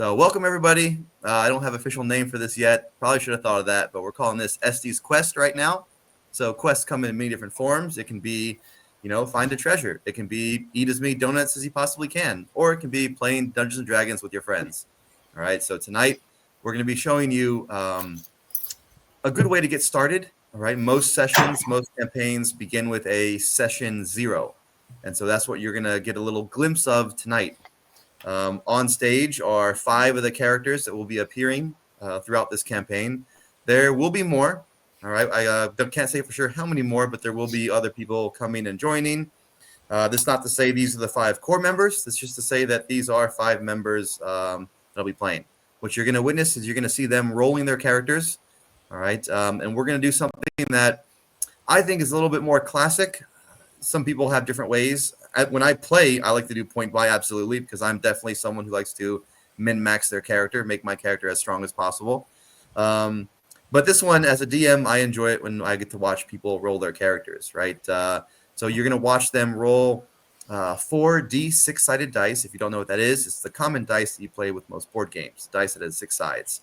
So welcome everybody. I don't have an official name for this yet. Probably should have thought of that, but we're calling this Estes Quest right now. So quests come in many different forms. It can be, find a treasure. It can be eat as many donuts as you possibly can, or it can be playing Dungeons and Dragons with your friends. All right. So tonight we're going to be showing you a good way to get started. All right. Most sessions, most campaigns begin with a session 0, and so that's what you're going to get a little glimpse of tonight. On stage are 5 of the characters that will be appearing throughout this campaign. There will be more. All right. I can't say for sure how many more, but there will be other people coming and joining. This is not to say these are the 5 core members. It's just to say that these are 5 members that'll be playing. What you're going to witness is you're going to see them rolling their characters. All right. And we're going to do something that I think is a little bit more classic. Some people have different ways. When I play, I like to do point buy, absolutely, because I'm definitely someone who likes to min-max their character, make my character as strong as possible. But this one, as a DM, I enjoy it when I get to watch people roll their characters, right? So you're going to watch them roll 4D 6-sided dice. If you don't know what that is, it's the common dice that you play with most board games, dice that has 6 sides.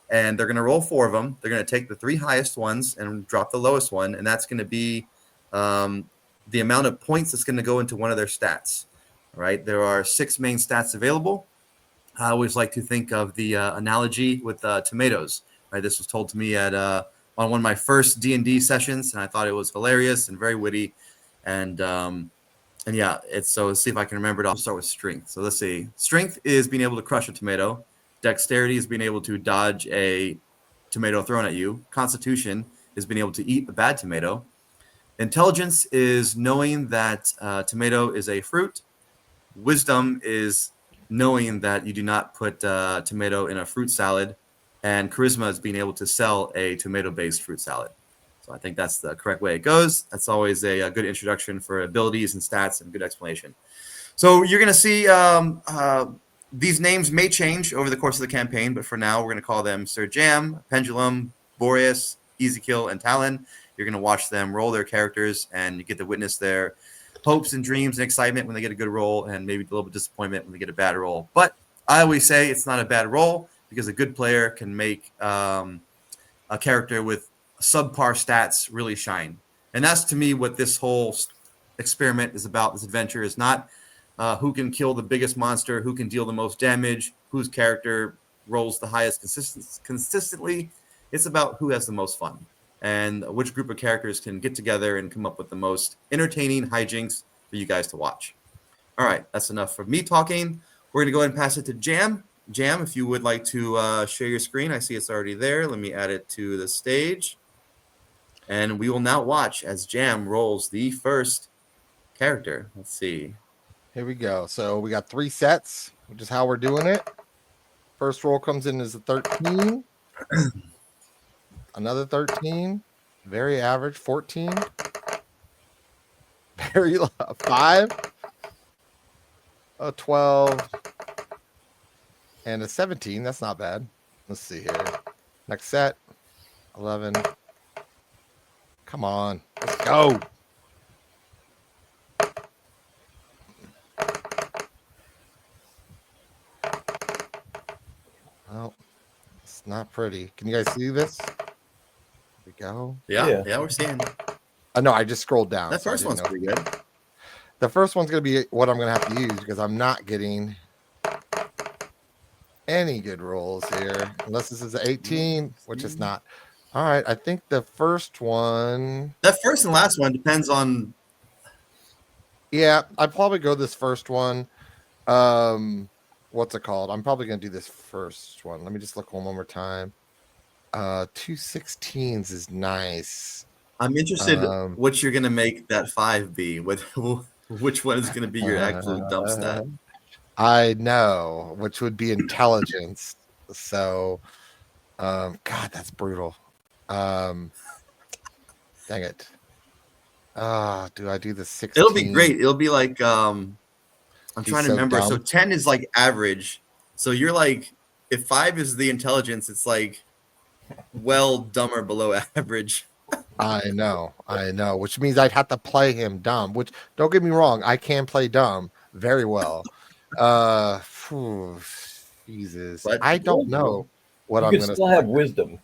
And they're going to roll 4 of them. They're going to take the 3 highest ones and drop the lowest one, and that's going to be the amount of points that's going to go into one of their stats. All right. There are 6 main stats available. I always like to think of the analogy with tomatoes. Right. This was told to me at on one of my first D&D sessions, and I thought it was hilarious and very witty. And yeah, so let's see if I can remember it. I'll start with strength. So let's see. Strength is being able to crush a tomato. Dexterity is being able to dodge a tomato thrown at you. Constitution is being able to eat a bad tomato. Intelligence is knowing that tomato is a fruit. Wisdom is knowing that you do not put tomato in a fruit salad. And charisma is being able to sell a tomato-based fruit salad. So I think that's the correct way it goes. That's always a good introduction for abilities and stats and good explanation. So you're going to see these names may change over the course of the campaign, but for now we're going to call them Sir Jam, Pendulum, Boreas, Easy Kill, and Talon. You're going to watch them roll their characters, and you get to witness their hopes and dreams and excitement when they get a good roll, and maybe a little bit of disappointment when they get a bad roll. But I always say it's not a bad roll, because a good player can make a character with subpar stats really shine. And that's, to me, what this whole experiment is about. This adventure is not who can kill the biggest monster, who can deal the most damage, whose character rolls the highest consistently. It's about who has the most fun and which group of characters can get together and come up with the most entertaining hijinks for you guys to watch. All right, that's enough for me talking. We're going to go ahead and pass it to Jam. Jam, if you would like to share your screen. I see it's already there. Let me add it to the stage. And we will now watch as Jam rolls the first character. Let's see. Here we go. So we got 3 sets, which is how we're doing it. First roll comes in as a 13. Another 13. Very average. 14. Very low. 5. A 12. And a 17. That's not bad. Let's see here. Next set. 11. Come on. Let's go. Well, it's not pretty. Can you guys see this? Here we go. Yeah, we're seeing. No, I just scrolled down. That first one's pretty good. The first one's going to be what I'm going to have to use because I'm not getting any good rolls here. Unless this is 18, which is not. All right, I think the first one. That first and last one depends on. Yeah, I'd probably go this first one. What's it called? I'm probably going to do this first one. Let me just look one more time. 2 16s is nice. I'm interested what you're going to make that 5 be. Which one is going to be your absolute dump stat? I know, which would be intelligence. So, God, that's brutal. Dang it. Do I do the 16? It'll be great. It'll be like I'm trying to remember. Dumb. So 10 is like average. So you're like, if 5 is the intelligence, it's like well dumber below average. I know. Which means I'd have to play him dumb. Which, don't get me wrong, I can play dumb very well. Jesus, But I don't know what You I'm can gonna still have select. wisdom,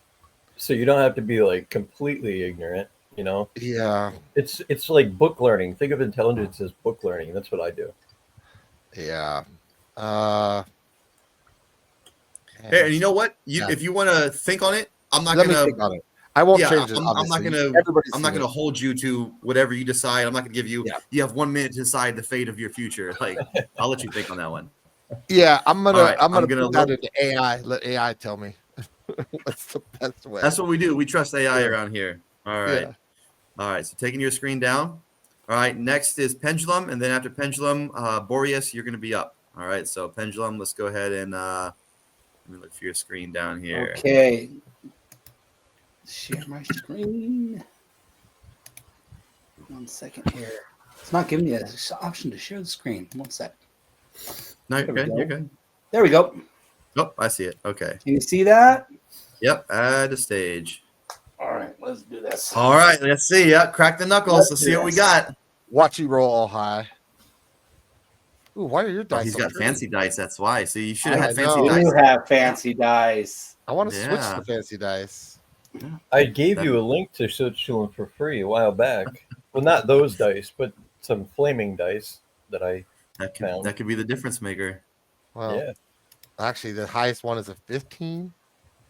so you don't have to be like completely ignorant. You know, Yeah, it's like book learning. Think of intelligence as book learning. That's what I do. yeah. Uh, Hey, and you know what? Yeah. If you want to think on it, I'm not Let me gonna. think on it. I won't Yeah, change it. I'm not Obviously, gonna. everybody's I'm not seen gonna it. hold you to whatever you decide. I'm not gonna give you. Yeah. You have 1 minute to decide the fate of your future. Like, I'll let you think on that one. Yeah, I'm All gonna right, I'm gonna I'm gonna put that look. into AI. Let AI tell me what's the best way. That's what we do. We trust AI Yeah. around here. All right. Yeah. All right. So taking your screen down. All right. Next is Pendulum, and then after Pendulum, Boreas, you're gonna be up. All right. So Pendulum, let's go ahead and let me look for your screen down here. Okay. Share my screen. 1 second here. It's not giving me an option to share the screen. 1 sec. No, you're There we good. go. You're good. There we go. Oh, I see it. Okay. Can you see that? Yep. Add a stage. All right, let's do this. All right. Let's see. Yep. Crack the knuckles. Let's do see what we this. got. Watch you roll all high. Ooh, why are your Oh, dice? he's so got pretty? fancy dice. That's why. So you should have I had fancy know. dice. You have fancy dice. I want to switch Yeah. to fancy dice. I gave That- you a link to switch to them for free a while back. Well, not those dice, but some flaming dice that I. That could be the difference maker. Well, Yeah, actually, the highest one is a 15.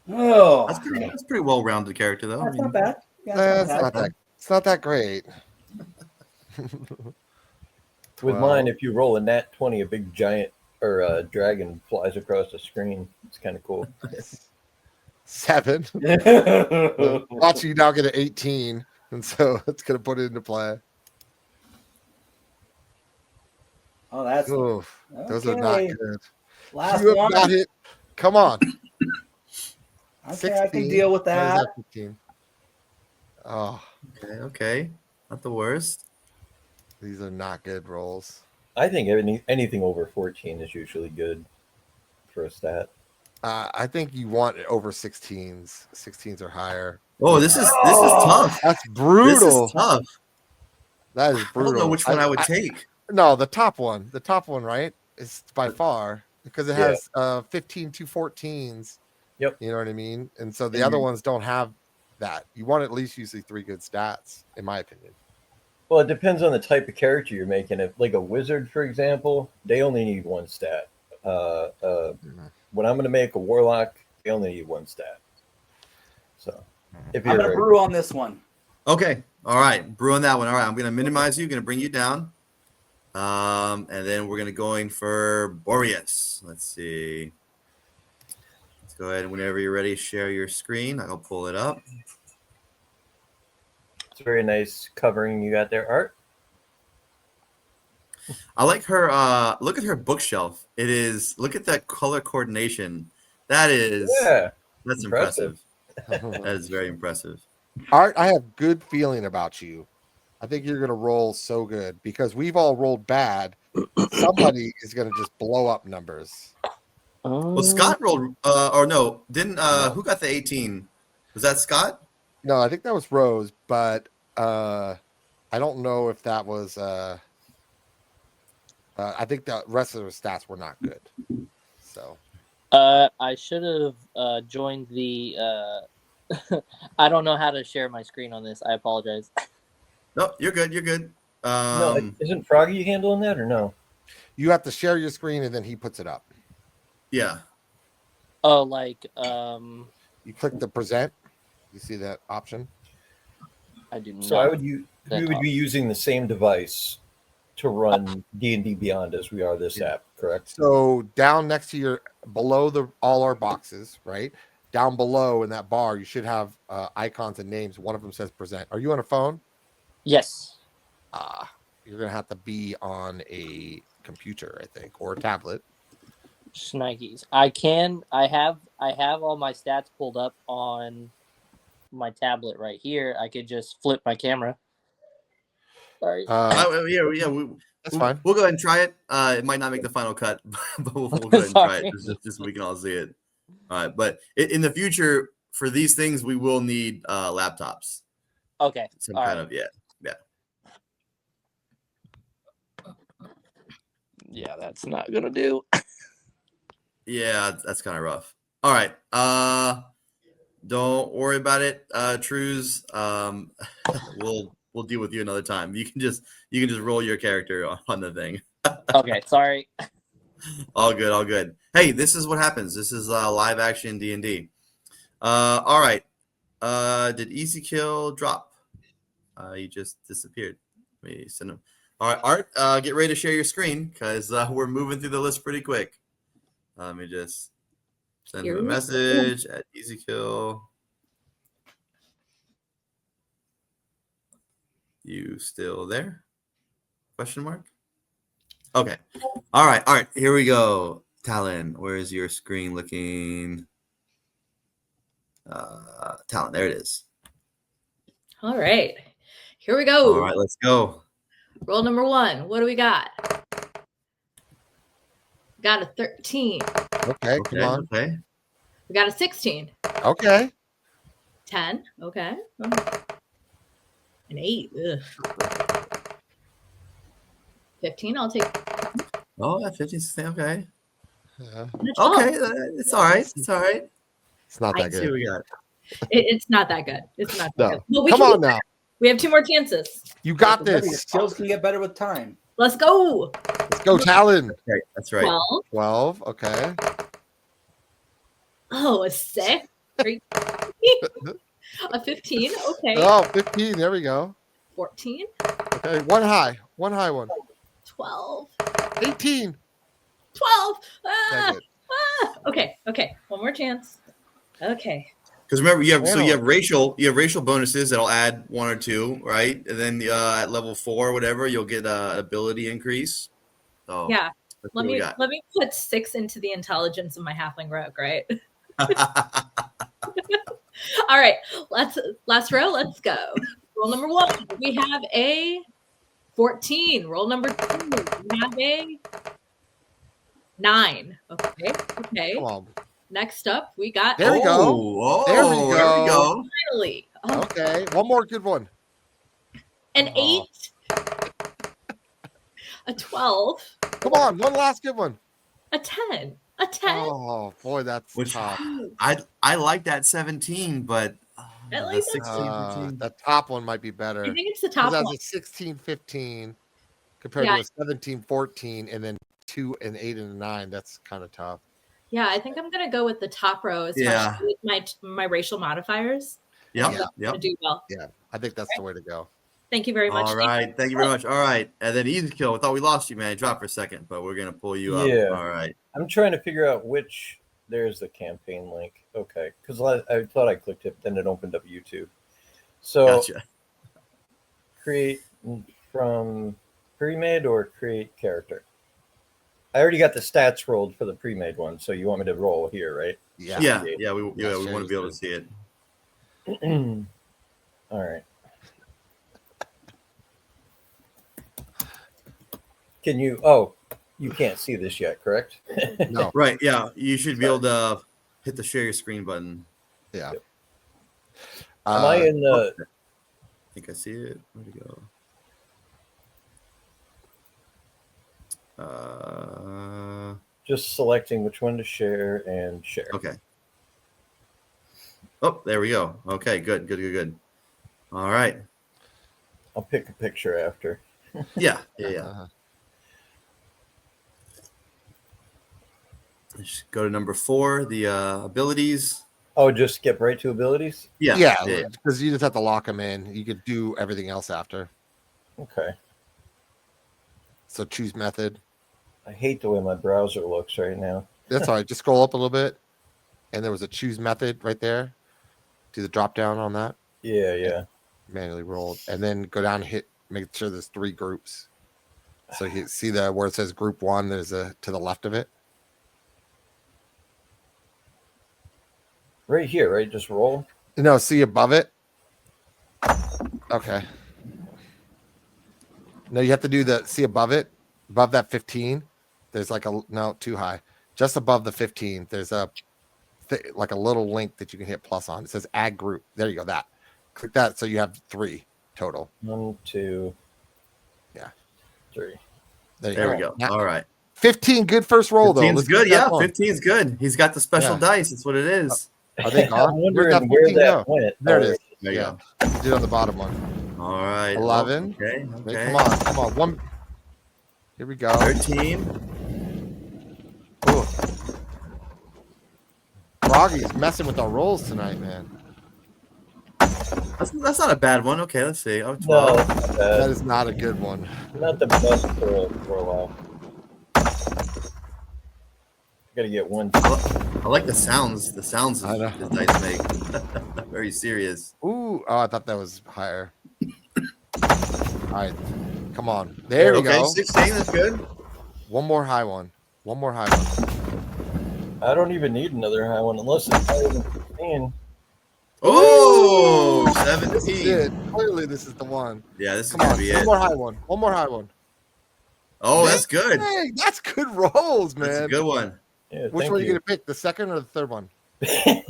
Oh, That's pretty well rounded character though. I that's mean, not bad. Yeah, It's not not bad. that. It's not that great. with mine, if you roll a nat 20, a big giant or a dragon flies across the screen. It's kind of cool. 7. Watch you now get an 18, and so it's gonna put it into play. Oh, that's Oof, those are not okay. good. Last You have one. got it. Come on. Okay, I can deal with Why is that. 15? Oh, okay. Not the worst. these are not good rolls. I think anything over 14 is usually good for a stat. I think you want it over 16s. 16s are higher. Oh, this is tough. That's This brutal. is tough. That is I brutal. don't know which one I would take. No, the top one. The top one, right? Is by far because it Yeah. has 15 to 14s. Yep. You know what I mean? And so the other ones don't have that. You want at least usually 3 good stats, in my opinion. Well, it depends on the type of character you're making. If like a wizard, for example, they only need 1 stat. When I'm going to make a warlock, they only need 1 stat. So, if I'm you're gonna brew on this one. Okay. All right. Brew on that one. All right. I'm gonna minimize you, gonna bring you down. And then we're gonna go in for Boreas. Let's see. Let's go ahead and whenever you're ready, share your screen. I'll pull it up. it's very nice covering you got there, Art. I like her look at her bookshelf. It is look at that color coordination. That is Yeah, that's impressive. impressive. That is very impressive. Art, I have good feeling about you. I think you're gonna roll so good because we've all rolled bad. Somebody is gonna just blow up numbers. Well, Scott rolled or no, didn't who got the 18? Was that Scott? No, I think that was Rose, but I don't know if that was I think the rest of the stats were not good. So I should have joined the. I don't know how to share my screen on this. I apologize. No, you're good. You're good. No, isn't Froggy handling that or no? you have to share your screen and then he puts it up. Yeah. Oh, like You click the present. You see that option? I do not. So I would we would be using the same device to run D&D Beyond as we are this app, correct? So down next to your below the all our boxes, right? Down below in that bar, you should have icons and names. One of them says present. Are you on a phone? Yes. You're gonna have to be on a computer, I think, or a tablet. Schnikes. I have all my stats pulled up on my tablet right here. I could just flip my camera. Sorry. Yeah. That's fine. We'll go ahead and try it. It might not make the final cut, but we'll go ahead and try it just so we can all see it. All right, but in the future, for these things, we will need laptops. Okay. Some All kind right. of yeah. Yeah, that's not gonna do. Yeah, that's kind of rough. All right. Don't worry about it, Trues. We'll deal with you another time. You can just roll your character on the thing. Okay, sorry. All good, all good. Hey, this is what happens. This is live action D&D. All right. Did Easy Kill drop? He just disappeared. Let me send him. All right, Art. Get ready to share your screen because we're moving through the list pretty quick. Let me just send him a message at Easy Kill. You still there? Question mark. Okay. All right. Here we go. Talon, where is your screen looking? Talon, there it is. All right. Here we go. All right, let's go. Roll number 1. What do we got? Got a 13. Okay, come on. Okay. We got a 16. Okay. 10. Okay. An 8. Ugh. 15. I'll take. Oh, that 15. Okay. Yeah, And a 12. Okay. It's all right. It's all right. it's not that Let's see what good. we got. It's not that good. It's not that No. good. But we Come can on do now. better. We have 2 more chances. You got Remember, your this. skills can get better with time. Let's go. Let's go, Talon. Okay, that's right. 12. 12. Okay. Oh, a 6. A 15. Okay. Oh, 15. There we go. 14. Okay. One high. One high one. 12. 18. 12. That's Ah, it. okay. Okay. One more chance. Okay. Because remember, you have racial bonuses that'll add 1 or 2, right? And then at level 4 or whatever, you'll get an ability increase. So Yeah. let's see Let what we me got. let me put 6 into the intelligence of my halfling rogue, right? All right. Last row. Let's go. Roll number 1. We have a 14. Roll number 2. We have a 9. Okay. Okay. Come on. Next up, we got There we go. Oh, There we there we go. go. finally Okay. One more good one. an Oh. 8, a 12, Come on. One last good one. a 10, a 10. Oh, boy, that's Which- tough. I like that 17, but I like the that 16, 15. That top one might be better. I think it's the top Because one. that's a 16, 15 compared Yeah. to a 17, 14, and then 2, an 8, and a 9. That's kind of tough. Yeah, I think I'm gonna go with the top row, Yeah. especially with my racial modifiers. Yep, Yeah. yep. To do well. Yeah, I think that's the way to go. Thank you very much. All right. Thank you very much. All right. And then Easy Kill. I thought we lost you, man. Drop for a second, but we're going to pull you up. Yeah. All right. I'm trying to figure out which. There's the campaign link. Okay, because I thought I clicked it, then it opened up YouTube. So Gotcha. create from pre-made or create character. I already got the stats rolled for the pre-made one, so you want me to roll here, right? Yeah. Yeah. We want share to be able your to see it. All right. Can you? Oh, you can't see this yet, correct? No. Right. Yeah. You should be able to hit the share your screen button. Yeah. Am I in the? I think I see it. Where'd it go? Just selecting which one to share and share. Okay. Oh, there we go. Okay. Good. All right. I'll pick a picture after. Yeah. Uh-huh. Just go to number 4, the abilities. Oh, just skip right to abilities. Yeah, because you just have to lock them in. You could do everything else after. Okay. So choose method. I hate the way my browser looks right now. That's all right. Just scroll up a little bit, and there was a choose method right there. Do the drop down on that. Yeah. Manually rolled, and then go down and hit. Make sure there's 3 groups. So you see the where it says group 1. There's a to the left of it. Right here, right? Just roll. No, see above it. Okay. No, you have to do the see above it, above that 15. There's like a no too high. Just above the 15, there's a like a little link that you can hit plus on. It says add group. There you go. That click that so you have 3 total. 1, 2, Yeah. 3. There you There go. we go. Now, All right. 15, good first roll though. 15's Let's good. keep that Yeah, going. 15's good. He's got the special Yeah. dice. That's what it is. Are they I'm gone? Where'd wondering that where 15 that go? went. There it is. There you Yeah, you did on the bottom one. go. All right. 11. Okay. Hey, Okay. come on. One. Here we go. 13. Ooh. Froggy's messing with our rolls tonight, man. That's not a bad one. Okay, let's see. Oh, 12. No, it's not That bad. is not a good one. Not the best for a while. Gotta get one. I like the sounds. The sounds I know. his dice make. Very serious. Ooh, oh, I thought that was higher. All right, come on. There we Okay, go. 16. That's good. One more high one. One more high one. I don't even need another high one unless it's higher than 15. Oh, This is 17. it. Clearly, this is the one. Yeah, this is Come gonna on, be one it. more high one. One more high one. Oh, that's good. Hey, that's good rolls, man. That's a good one. Yeah, Which thank one are you you. gonna pick? The second or the third one? I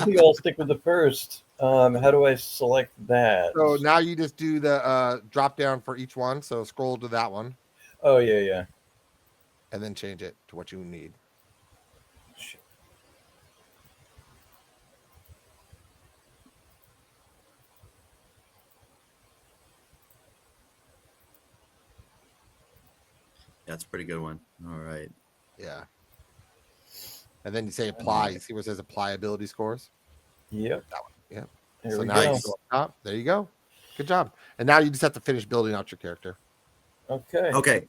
think I'll stick with the first. How do I select that? So now you just do the drop down for each one. So scroll to that one Oh yeah. and then change it to what you need. That's a pretty good one. All right. Yeah. And then you say apply. You see where it says apply ability scores? Yep. That one. Yep. Here So we now you go. go up top. There you go. Good job. And now you just have to finish building out your character. Okay. Okay.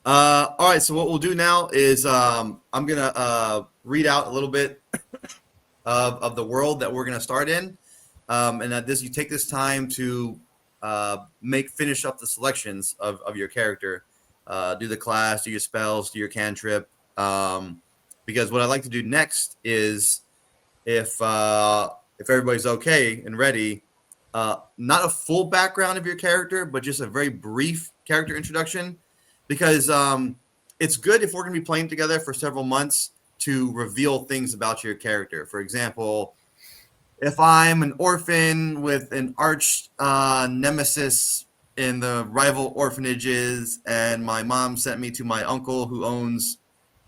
All right. So what we'll do now is I'm gonna read out a little bit of the world that we're gonna start in, and that you take this time to finish up the selections of your character, do the class, do your spells, do your cantrip. Because what I'd like to do next is if everybody's okay and ready, not a full background of your character, but just a very brief character introduction, because it's good if we're going to be playing together for several months to reveal things about your character. For example, if I'm an orphan with an arch nemesis in the rival orphanages, and my mom sent me to my uncle who owns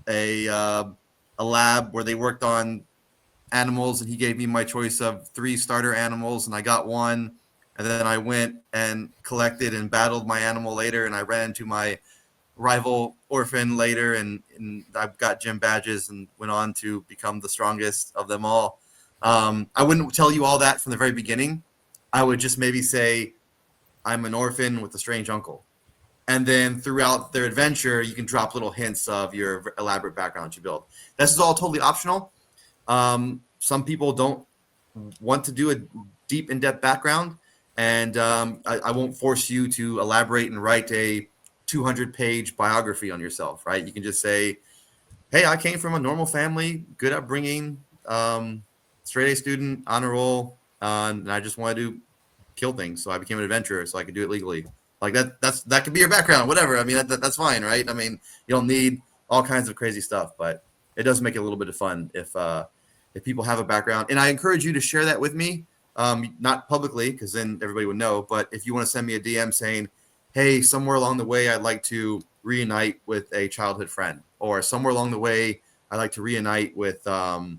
a lab where they worked on animals, and he gave me my choice of 3 starter animals, and I got one, and then I went and collected and battled my animal later, and I ran into my rival orphan later, and I got gym badges and went on to become the strongest of them all. I wouldn't tell you all that from the very beginning. I would just maybe say I'm an orphan with a strange uncle. And then throughout their adventure, you can drop little hints of your elaborate background you build. This is all totally optional. Some people don't want to do a deep, in-depth background, and I won't force you to elaborate and write a 200-page biography on yourself, right? You can just say, hey, I came from a normal family, good upbringing, straight A student, honor roll, and I just wanted to kill things, so I became an adventurer so I could do it legally. Like that could be your background, whatever. I mean, that's fine, right? I mean, you don't need all kinds of crazy stuff, but it does make it a little bit of fun if people have a background. And I encourage you to share that with me, not publicly because then everybody would know. But if you want to send me a DM saying, "Hey, somewhere along the way, I'd like to reunite with a childhood friend," or somewhere along the way, I'd like to reunite with a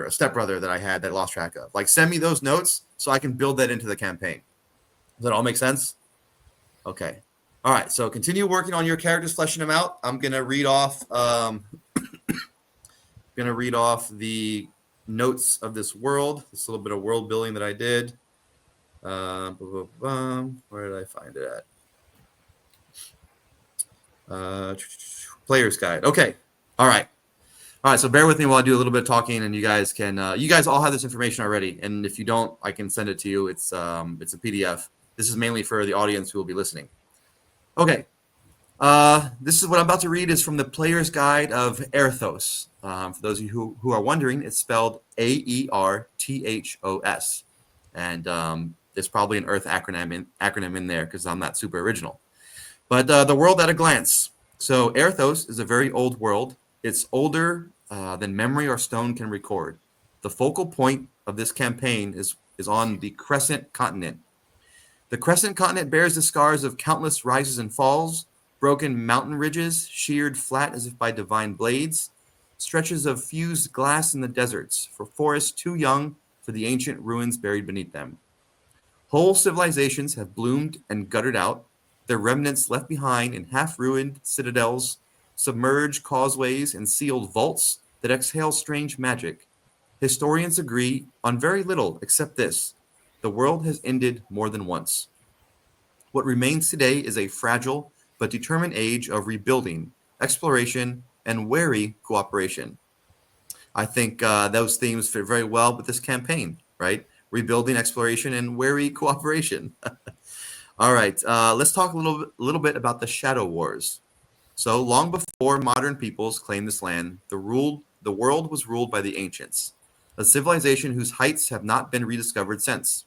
stepbrother that I had that I lost track of. Like, send me those notes so I can build that into the campaign. Does that all make sense? Okay. All right. So continue working on your characters, fleshing them out. I'm gonna read off. The notes of this world. This little bit of world building that I did. Where did I find it at? Player's guide. Okay. All right. All right. So bear with me while I do a little bit of talking, and you guys can. You guys all have this information already, and if you don't, I can send it to you. It's a PDF. This is mainly for the audience who will be listening. Okay. This is what I'm about to read is from the Player's Guide of Aerthos. For those of you who are wondering, it's spelled Aerthos. And there's probably an Earth acronym in there because I'm not super original. But the world at a glance. So Aerthos is a very old world. It's older than memory or stone can record. The focal point of this campaign is on the Crescent Continent. The Crescent Continent bears the scars of countless rises and falls, broken mountain ridges, sheared flat as if by divine blades, stretches of fused glass in the deserts, for forests too young for the ancient ruins buried beneath them. Whole civilizations have bloomed and guttered out, their remnants left behind in half-ruined citadels, submerged causeways, and sealed vaults that exhale strange magic. Historians agree on very little except this: the world has ended more than once. What remains today is a fragile but determined age of rebuilding, exploration, and wary cooperation. I think those themes fit very well with this campaign, right? Rebuilding, exploration, and wary cooperation. All right, let's talk a little bit about the Shadow Wars. So long before modern peoples claimed this land, the world was ruled by the ancients, a civilization whose heights have not been rediscovered since.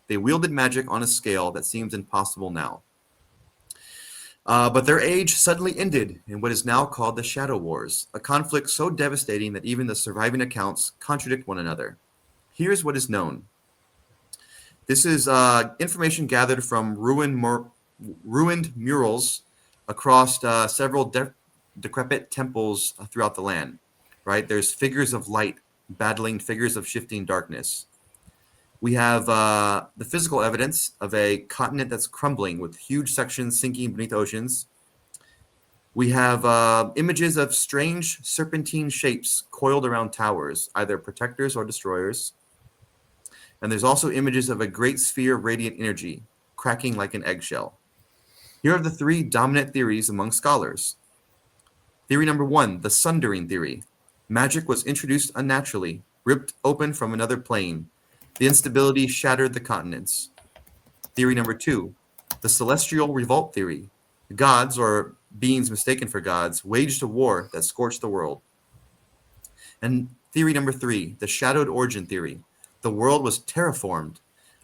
They wielded magic on a scale that seems impossible now. But their age suddenly ended in what is now called the Shadow Wars, a conflict so devastating that even the surviving accounts contradict one another. Here's what is known. This is information gathered from ruined murals across several decrepit temples throughout the land. Right? There's figures of light battling figures of shifting darkness. We have the physical evidence of a continent that's crumbling with huge sections sinking beneath oceans. We have images of strange serpentine shapes coiled around towers, either protectors or destroyers. And there's also images of a great sphere of radiant energy, cracking like an eggshell. Here are the three dominant theories among scholars. Theory number 1, the sundering theory. Magic was introduced unnaturally, ripped open from another plane. The instability shattered the continents. Theory number 2, the celestial revolt theory. Gods, or beings mistaken for gods, waged a war that scorched the world. And theory number 3, the shadowed origin theory. The world was terraformed,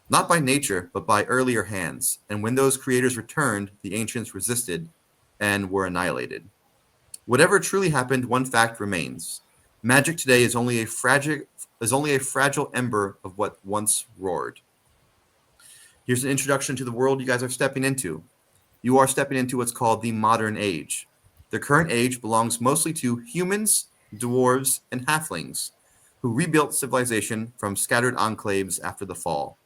not by nature, but by earlier hands. And when those creators returned, the ancients resisted and were annihilated. Whatever truly happened, one fact remains. Magic today is only a fragile ember of what once roared. Here's an introduction to the world you guys are stepping into. You are stepping into what's called the modern age. The current age belongs mostly to humans, dwarves, and halflings, who rebuilt civilization from scattered enclaves after the fall.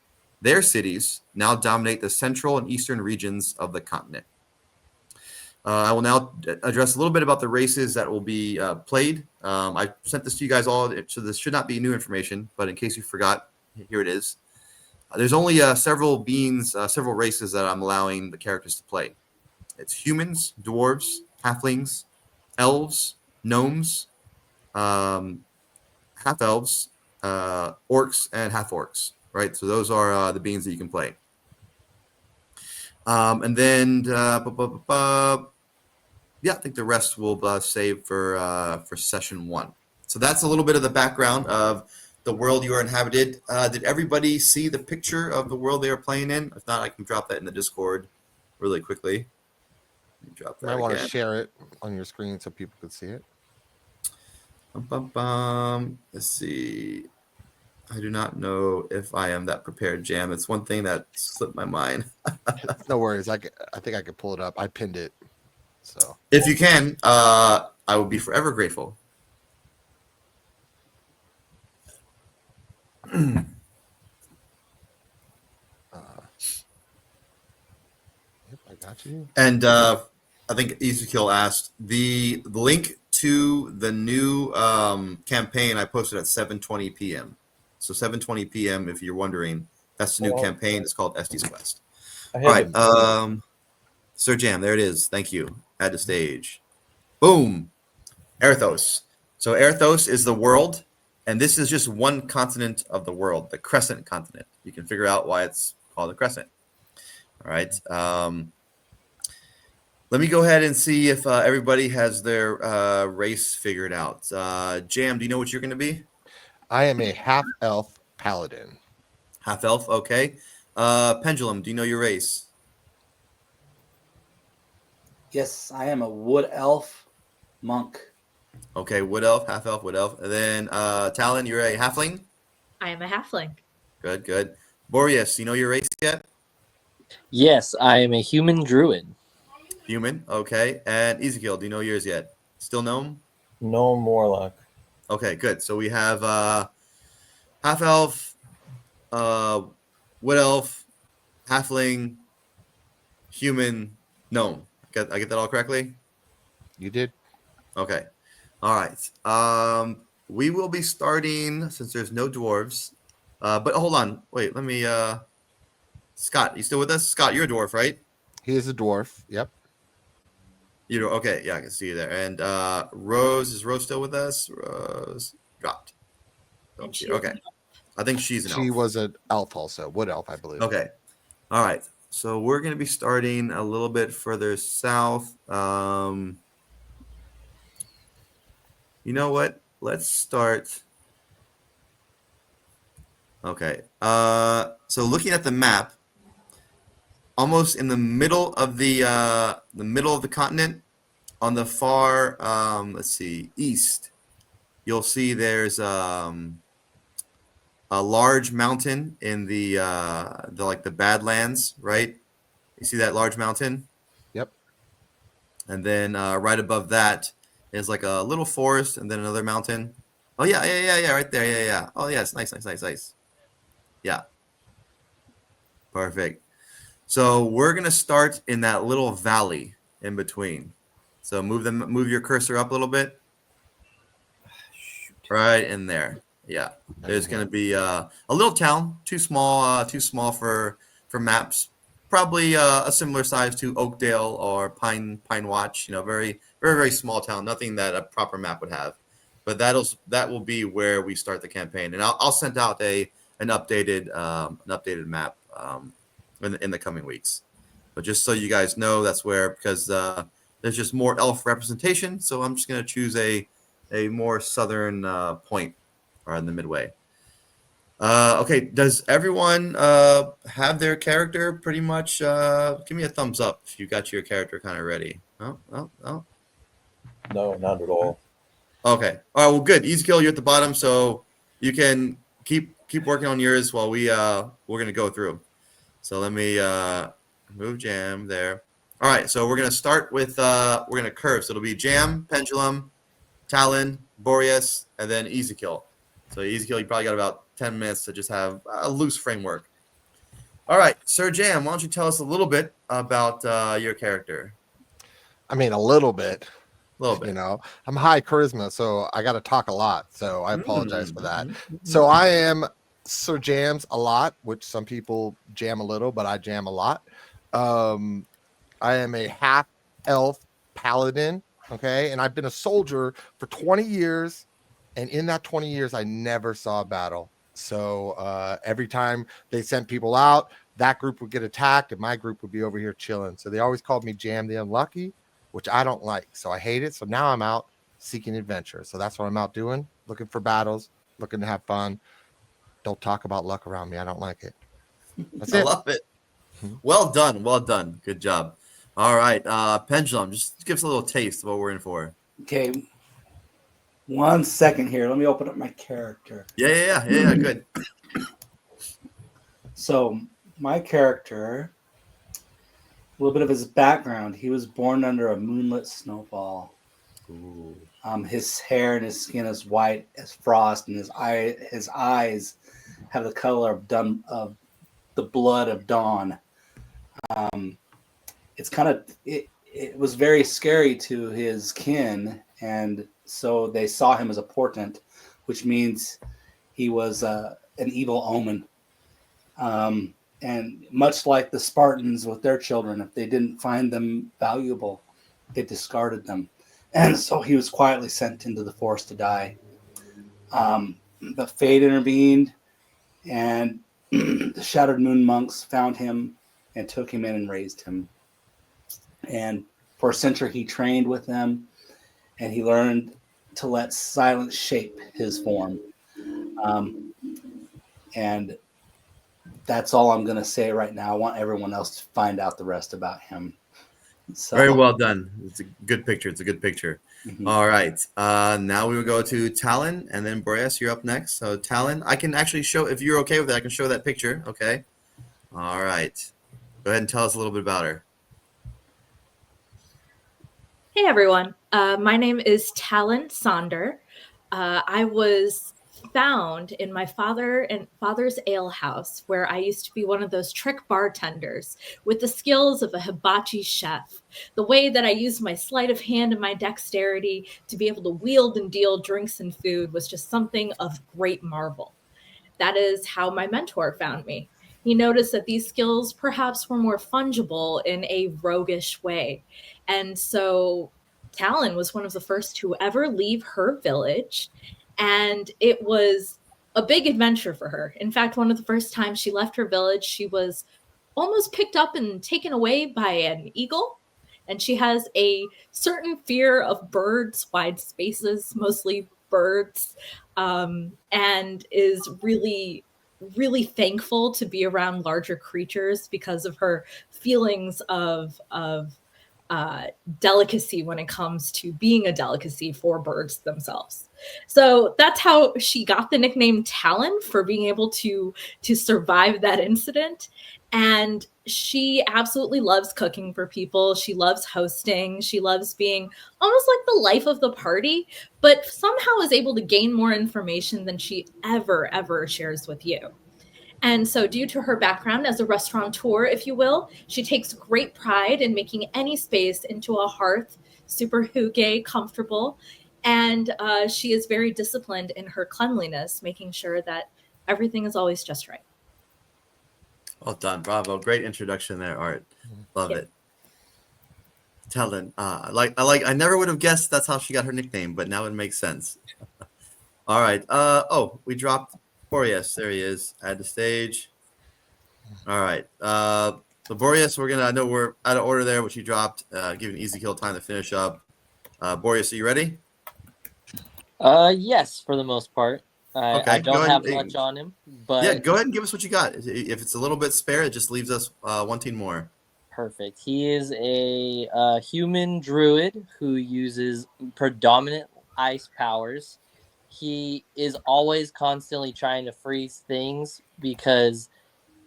Their cities now dominate the central and eastern regions of the continent. I will now address a little bit about the races that will be played. I sent this to you guys all, so this should not be new information, but in case you forgot, here it is. There's only several races that I'm allowing the characters to play. It's humans, dwarves, halflings, elves, gnomes, half-elves, orcs, and half-orcs, right? So those are the beings that you can play. And then, yeah, I think the rest will save for session 1. So that's a little bit of the background of the world you are inhabited. Did everybody see the picture of the world they are playing in? If not, I can drop that in the Discord really quickly. Let me drop that. I want to share it on your screen so people could see it. Let's see. I do not know if I am that prepared, Jam. It's one thing that slipped my mind. No worries. I think I could pull it up. I pinned it. So if you can, I will be forever grateful. Yep, I got you. And I think Ezekiel asked the link to the new campaign I posted at 7:20 p.m. So 7:20 p.m. If you're wondering, that's the new campaign. It's called Estes Quest. All right, Sir Jam, there it is. Thank you. Add to stage. Boom. Erithos. So Erithos is the world, and this is just one continent of the world, the Crescent continent. You can figure out why it's called the Crescent. All right. Let me go ahead and see if everybody has their race figured out. Jam, do you know what you're going to be? I am a half-elf paladin. Half-elf, okay. Pendulum, do you know your race? Yes, I am a wood elf monk. Okay, wood elf, half-elf, wood elf. And then Talon, you're a halfling? I am a halfling. Good, good. Boreas, you know your race yet? Yes, I am a human druid. Human. Okay. And Ezekiel, do you know yours yet? Still gnome? Gnome Warlock. Okay, good. So we have half elf, wood elf, halfling, human, gnome. I get that all correctly? You did. Okay. All right. We will be starting since there's no dwarves. But hold on. Wait, let me Scott, you still with us? Scott, you're a dwarf, right? He is a dwarf. Yep. You okay, yeah, I can see you there. And Rose, is Rose still with us? Rose dropped. Don't see her. Okay. I think she's an She elf. was an elf also, wood elf, I believe. Okay. All right. So we're going to be starting a little bit further south. You know what? Let's start. Okay. So looking at the map, almost in the middle of the continent, on the far let's see, east, you'll see there's a large mountain in the like the Badlands, right? You see that large mountain? Yep. And then right above that is like a little forest, and then another mountain. Oh yeah, right there, yeah. Oh yeah, it's nice. Yeah, perfect. So we're gonna start in that little valley in between. So move your cursor up a little bit, right in there. Yeah, there's gonna be a little town, too small for maps. Probably a similar size to Oakdale or Pine Watch. You know, very small town. Nothing that a proper map would have. But that will be where we start the campaign, and I'll send out an updated map in the coming weeks. But just so you guys know, that's where, because there's just more elf representation. So I'm just gonna choose a more southern point, or in the midway. Okay, does everyone have their character pretty much? Give me a thumbs up if you got your character kind of ready. Oh. No, not at all. Okay. All right. Well, good. Ezekiel, you're at the bottom, so you can keep working on yours while we're gonna go through. So let me move Jam there. All right. So we're gonna start with we're gonna curve. So it'll be Jam, Pendulum, Talon, Boreas, and then Ezekiel. So Ezekiel, you probably got about 10 minutes to just have a loose framework. All right, Sir Jam, why don't you tell us a little bit about your character? I mean, a little bit. A little bit. You know, I'm high charisma, so I got to talk a lot. So I apologize for that. Mm-hmm. So I am Sir Jams a lot, which some people jam a little, but I jam a lot. I am a half elf paladin. Okay. And I've been a soldier for 20 years. And in that 20 years, I never saw a battle. So every time they sent people out, that group would get attacked and my group would be over here chilling. So they always called me Jam the Unlucky, which I don't like. So I hate it. So now I'm out seeking adventure. So that's what I'm out doing, looking for battles, looking to have fun. Don't talk about luck around me. I don't like it. That's I it. love it. Well done. Good job. All right, Pendulum, just give us a little taste of what we're in for. Okay. 1 second here. Let me open up my character. Yeah, good. So my character, a little bit of his background. He was born under a moonlit snowfall. Ooh. His hair and his skin is white as frost, and his eyes have the color of the blood of dawn. It was very scary to his kin, and so they saw him as a portent, which means he was an evil omen. And much like the Spartans with their children, if they didn't find them valuable, they discarded them. And so he was quietly sent into the forest to die. But fate intervened, and the Shattered Moon monks found him and took him in and raised him. And for a century, he trained with them, and he learned to let silence shape his form. And that's all I'm going to say right now. I want everyone else to find out the rest about him. So, Very well done. It's a good picture. Mhm. All right. Now we will go to Talon, and then Boreas, you're up next. So Talon, I can actually show, if you're okay with it, I can show that picture. Okay. All right. Go ahead and tell us a little bit about her. Hey everyone, my name is Talon Sonder. I was found in my father's ale house, where I used to be one of those trick bartenders with the skills of a hibachi chef. The way that I used my sleight of hand and my dexterity to be able to wield and deal drinks and food was just something of great marvel. That is how my mentor found me. He noticed that these skills perhaps were more fungible in a roguish way. And so Talon was one of the first to ever leave her village. And it was a big adventure for her. In fact, one of the first times she left her village, she was almost picked up and taken away by an eagle. And she has a certain fear of birds, wide spaces, mostly birds, and is really, really thankful to be around larger creatures because of her feelings of delicacy when it comes to being a delicacy for birds themselves. So that's how she got the nickname Talon, for being able to survive that incident. And she absolutely loves cooking for people. She loves hosting. She loves being almost like the life of the party, but somehow is able to gain more information than she ever shares with you. And so, due to her background as a restaurateur, if you will, she takes great pride in making any space into a hearth, super hygge, comfortable. And she is very disciplined in her cleanliness, making sure that everything is always just right. Well done, bravo! Great introduction there, Art. Love Yeah. it. Talon, I never would have guessed that's how she got her nickname, but now it makes sense. All right. Oh, we dropped Boreas. There he is. Add to stage. All right. So Boreas, I know we're out of order there, which he dropped, giving Easy Kill time to finish up. Boreas, are you ready? Yes, for the most part. Okay, I go don't ahead have and- much on him, but Yeah, go ahead and give us what you got. If it's a little bit spare, it just leaves us wanting more. perfect. He is a human druid who uses predominant ice powers. He is always constantly trying to freeze things because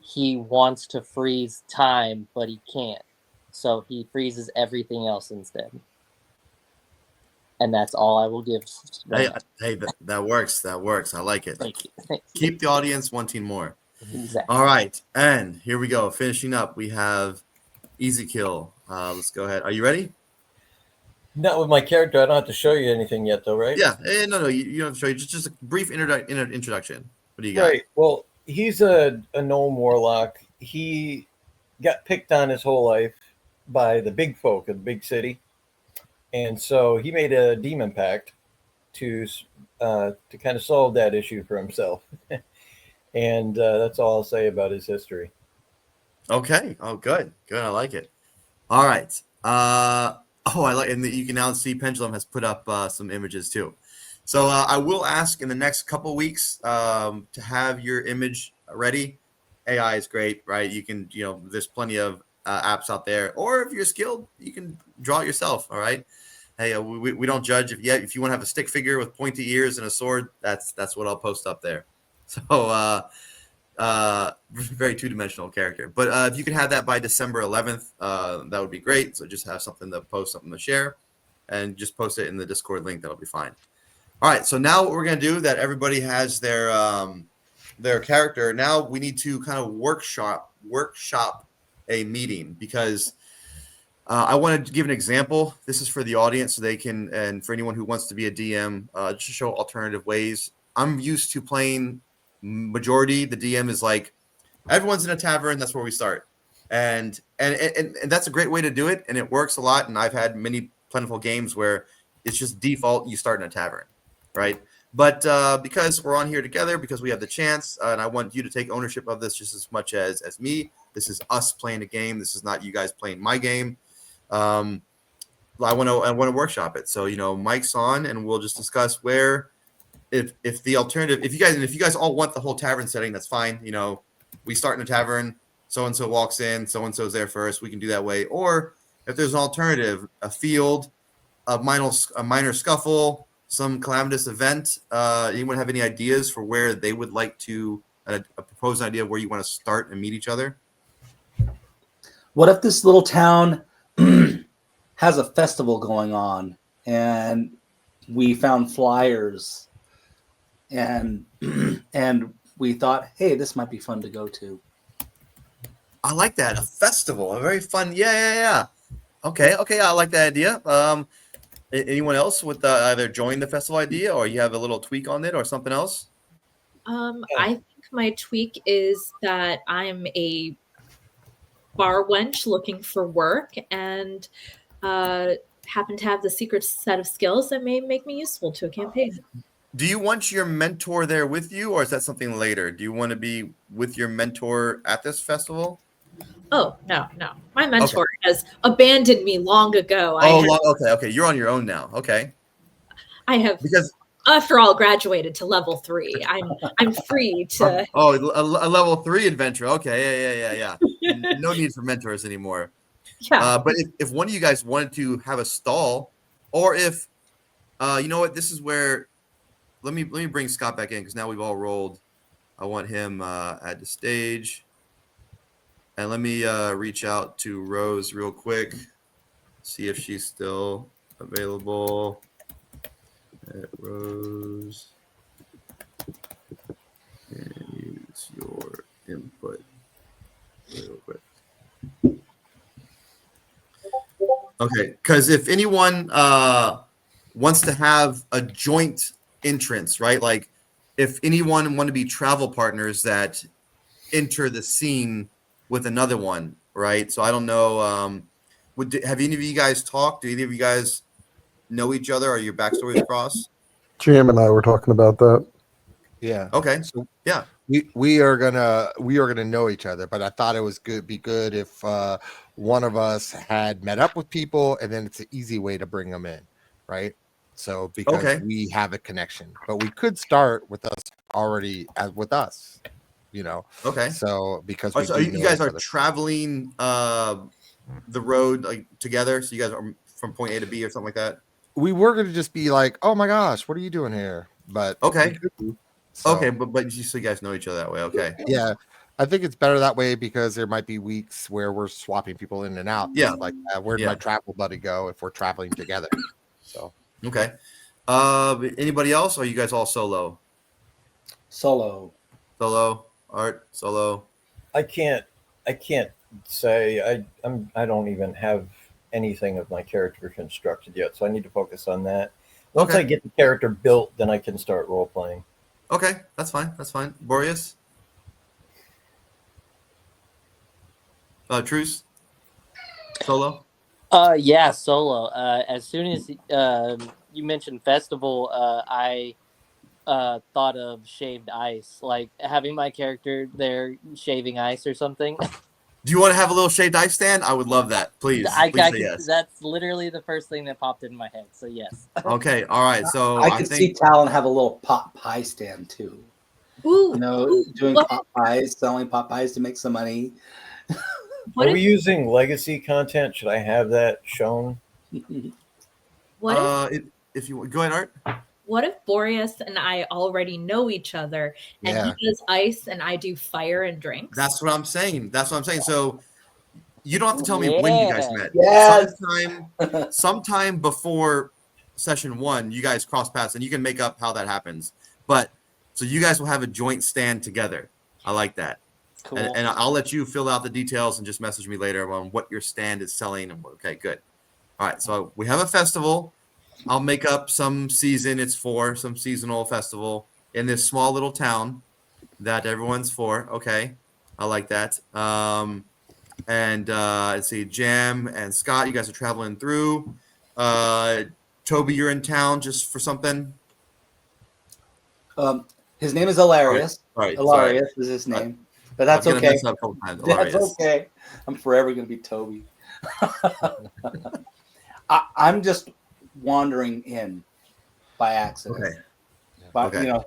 he wants to freeze time, but he can't. So he freezes everything else instead. And that's all I will give. Hey, that works. That works. I like it. Thank you. Thank you. Keep the audience wanting more. Exactly. All right, and here we go. Finishing up, we have Easy Kill. Let's go ahead. Are you ready? Not with my character. I don't have to show you anything yet, though, right? Yeah. No. You don't have to show you. Just a brief introduction. What do you got? Right. Well, he's a gnome warlock. He got picked on his whole life by the big folk of the big city, and so he made a demon pact to kind of solve that issue for himself. And that's all I'll say about his history. Okay. Oh, good. Good. I like it. All right. I like, and you can now see Pendulum has put up some images too. So I will ask in the next couple weeks to have your image ready. AI is great, right? You can, there's plenty of apps out there, or if you're skilled, you can draw it yourself. All right. Hey, we don't judge. If you want to have a stick figure with pointy ears and a sword, that's what I'll post up there. So very two-dimensional character. But if you could have that by December 11th, that would be great. So just have something to post, something to share, and just post it in the Discord link. That'll be fine. All right. So now what we're gonna do, that everybody has their character. Now we need to kind of workshop a meeting, because I want to give an example. This is for the audience, so they can, and for anyone who wants to be a DM, just to show alternative ways. I'm used to playing majority. The DM is like, everyone's in a tavern. That's where we start, and that's a great way to do it, and it works a lot. And I've had many plentiful games where it's just default, you start in a tavern, right? But because we're on here together, because we have the chance, and I want you to take ownership of this just as much as me. This is us playing a game. This is not you guys playing my game. I want to workshop it. So Mike's on, and we'll just discuss where, if the alternative, if you guys all want the whole tavern setting, that's fine. We start in a tavern. So and so walks in. So and so's there first. We can do that way. Or if there's an alternative, a field, a minor scuffle, some calamitous event. Anyone have any ideas for where they would like to propose an idea of where you want to start and meet each other? What if this little town has a festival going on, and we found flyers, and and we thought, hey, this might be fun to go to. I like that. A festival, a very fun. Yeah. Okay, I like that idea. Anyone else with either join the festival idea, or you have a little tweak on it, or something else? I think my tweak is that I'm a bar wench looking for work and happen to have the secret set of skills that may make me useful to a campaign. Do you want your mentor there with you, or is that something later? Do you want to be with your mentor at this festival? Oh, no. My mentor has abandoned me long ago. Okay. You're on your own now. Okay. I have, Because after all, graduated to level 3. I'm free to. a level 3 adventure. Okay. Yeah. No need for mentors anymore. Yeah. But if one of you guys wanted to have a stall, or if you know what, this is where let me bring Scott back in, because now we've all rolled. I want him at the stage. And let me reach out to Rose real quick, see if she's still available. Rose, and use your input real quick. Okay, because if anyone wants to have a joint entrance, right? Like if anyone want to be travel partners that enter the scene with another one, right? So I don't know. Have any of you guys talked? Do any of you guys know each other? Are your backstories cross? GM and I were talking about that. Yeah. Okay. So Yeah. we are gonna know each other, but I thought it was be good if one of us had met up with people, and then it's an easy way to bring them in, right? So because we have a connection, but we could start with us already with us, you know. Okay. So because So you guys are traveling the road like together, so you guys are from point A to B or something like that. We were gonna just be like, oh my gosh, what are you doing here? But okay, so, okay, but you guys know each other that way. Okay. Yeah, I think it's better that way, because there might be weeks where we're swapping people in and out. Yeah. Like where'd my travel buddy go if we're traveling together? So okay. Anybody else? Or are you guys all solo? Solo. Art solo. I can't say I don't even have anything of my character constructed yet, so I need to focus on that. Once I get the character built, then I can start role playing. Okay, that's fine. Boreas? Truce? Solo? Yeah, solo. As soon as you mentioned festival, I thought of shaved ice, like having my character there shaving ice or something. Do you want to have a little shaved ice stand? I would love that. Please. Please say yes. That's literally the first thing that popped in my head. So yes. Okay. All right. So I could see Talon have a little pot pie stand too. Ooh, you know, doing pot pies, selling pot pies to make some money. Are we using legacy content? Should I have that shown? What if you go ahead, Art. What if Boreas and I already know each other, and he does ice and I do fire and drinks? That's what I'm saying. So you don't have to tell me when you guys met. Yes. Sometime before session 1, you guys cross paths, and you can make up how that happens. But so you guys will have a joint stand together. I like that. Cool. And I'll let you fill out the details and just message me later on what your stand is selling. Okay, good. All right, so we have a festival. I'll make up some season it's for, some seasonal festival in this small little town that everyone's for. Okay, I like that. And let's see, Jam and Scott, you guys are traveling through. Toby, you're in town just for something? His name is Hilarious. Sorry. Hilarious is his name. But that's okay. That's okay. I'm forever going to be Toby. I'm just wandering in by accident. Okay. But, you know.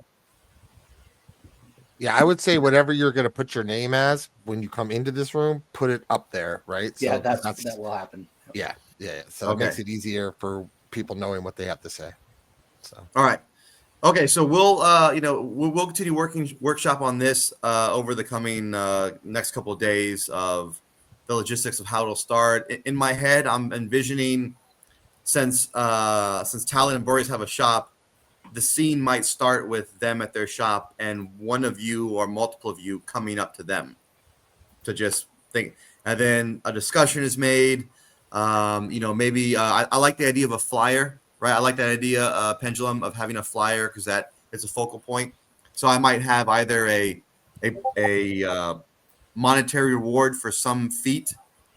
Yeah, I would say whatever you're going to put your name as when you come into this room, put it up there, right? Yeah, so that will happen. Yeah. So it makes it easier for people knowing what they have to say. So all right. Okay, so we'll we'll continue workshop on this over the coming next couple of days of the logistics of how it'll start. In my head, I'm envisioning since Talon and Boreas have a shop, the scene might start with them at their shop and one of you or multiple of you coming up to them to just think, and then a discussion is made. Maybe I like the idea of a flyer, right? I like that idea, Pendulum, of having a flyer because that is a focal point. So I might have either a monetary reward for some feat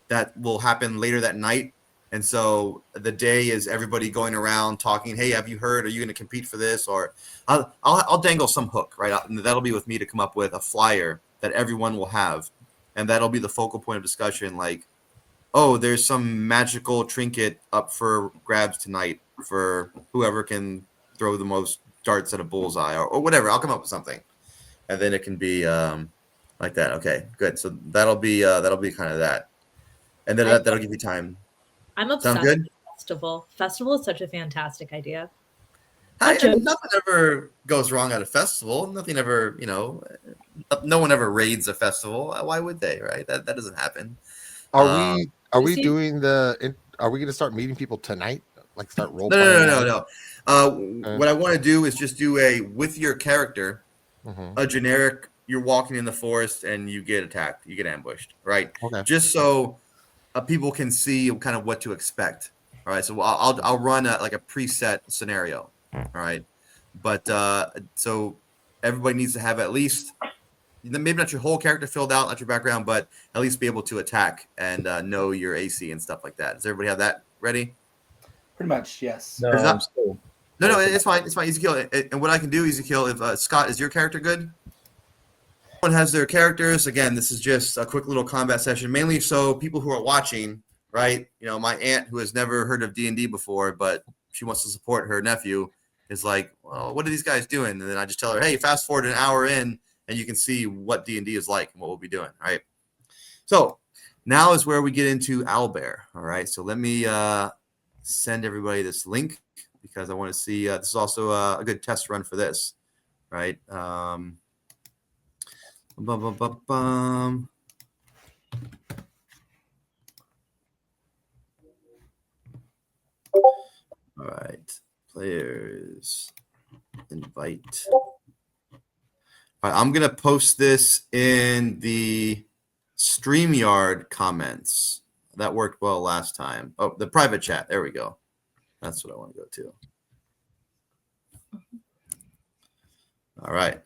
that will happen later that night. And so the day is everybody going around talking, hey, have you heard? Are you going to compete for this? Or I'll dangle some hook, right? And that'll be with me to come up with a flyer that everyone will have. And that'll be the focal point of discussion. Like, oh, there's some magical trinket up for grabs tonight for whoever can throw the most darts at a bullseye or whatever. I'll come up with something. And then it can be like that. Okay, good. So that'll be kind of that. And then that'll give you time. I'm obsessed Sound good? with festival. Festival is such a fantastic idea. Nothing ever goes wrong at a festival. Nothing ever, no one ever raids a festival. Why would they, right? That doesn't happen. Are we Are going to start meeting people tonight? Like start role No. playing? No. What I want to do is just do with your character, a generic. You're walking in the forest and you get attacked. You get ambushed, right? Okay. Just so people can see kind of what to expect. All right. So I'll run a preset scenario. All right. But so everybody needs to have at least, maybe not your whole character filled out, not your background, but at least be able to attack and know your AC and stuff like that. Does everybody have that ready? Pretty much, yes. No, Is that- I'm still. No, it's fine. It's fine. Easy kill. And what I can do, easy kill, if Scott, is your character good? Everyone has their characters. Again, this is just a quick little combat session, mainly so people who are watching, right? My aunt who has never heard of D&D before, but she wants to support her nephew, is like, well, what are these guys doing? And then I just tell her, hey, fast forward an hour in, and you can see what D&D is like and what we'll be doing. All right. So now is where we get into Owlbear. All right. So let me send everybody this link because I want to see. This is also a good test run for this. Right. All right. Players. Invite. All right, I'm going to post this in the StreamYard comments. That worked well last time. Oh, the private chat. There we go. That's what I want to go to. All right.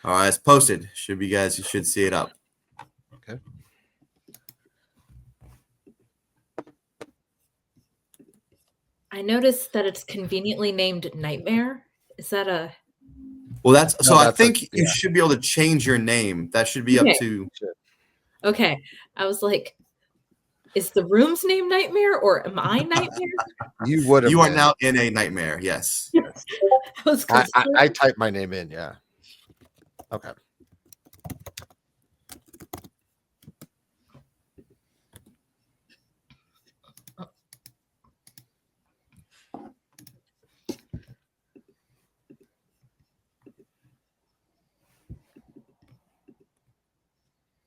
All right, it's posted. You should see it up. Okay. I noticed that it's conveniently named Nightmare. Is that a... Well, I think yeah. you should be able to change your name. That should be up Okay. to. Okay. I was like, is the room's name Nightmare or am I Nightmare? You would have. You are now in a nightmare. Yes. I was I typed my name in. Yeah. Okay.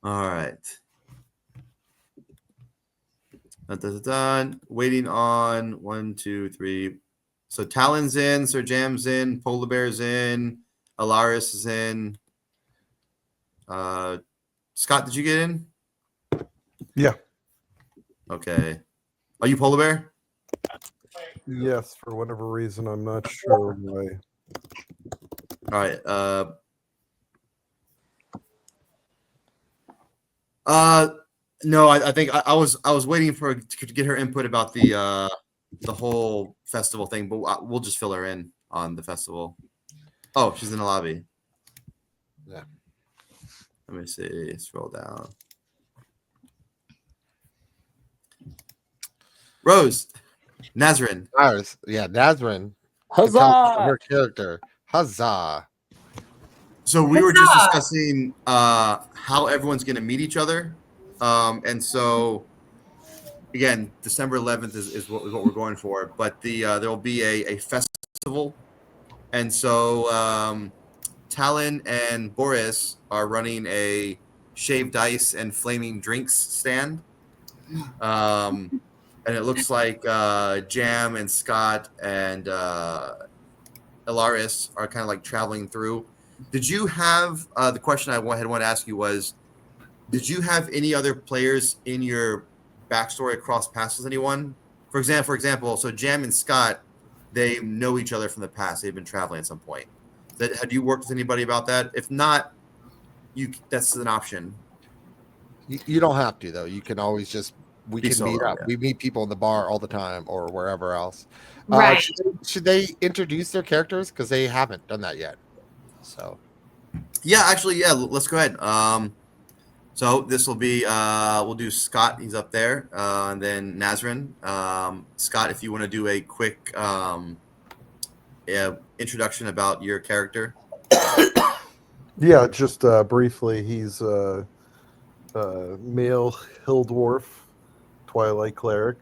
All right. Done. Waiting on 1, 2, 3. So Talon's in, Sir Jam's in, Polar Bear's in, Alaris is in. Scott, did you get in? Yeah. Okay. Are you Polar Bear? Yes, for whatever reason, I'm not sure why. All right. No, I think I was waiting to get her input about the whole festival thing, but we'll just fill her in on the festival. Oh, she's in the lobby. Yeah. Let me see. Scroll down. Rose, Nazrin. Yeah, Nazrin. Huzzah! Her character. Huzzah. So we were just discussing how everyone's going to meet each other. And so, again, December 11th is what we're going for. But there will be a festival. And so Talon and Boris are running a shaved ice and flaming drinks stand. and it looks like Jam and Scott and Ilaris are kind of like traveling through. Did you have the question I had wanted to ask you was, did you have any other players in your backstory cross paths with anyone? For example, so Jam and Scott, they know each other from the past. They've been traveling at some point. Had you worked with anybody about that? If not, that's an option. You don't have to though. You can always just we Be can solo, meet up. yeah. We meet people in the bar all the time or wherever else. Right. Should they introduce their characters because they haven't done that yet? So Yeah, actually, yeah. Let's go ahead. So this will be we'll do Scott. He's up there, and then Nazrin. Scott, if you want to do a quick introduction about your character. Yeah, just briefly, he's a male hill dwarf, twilight cleric.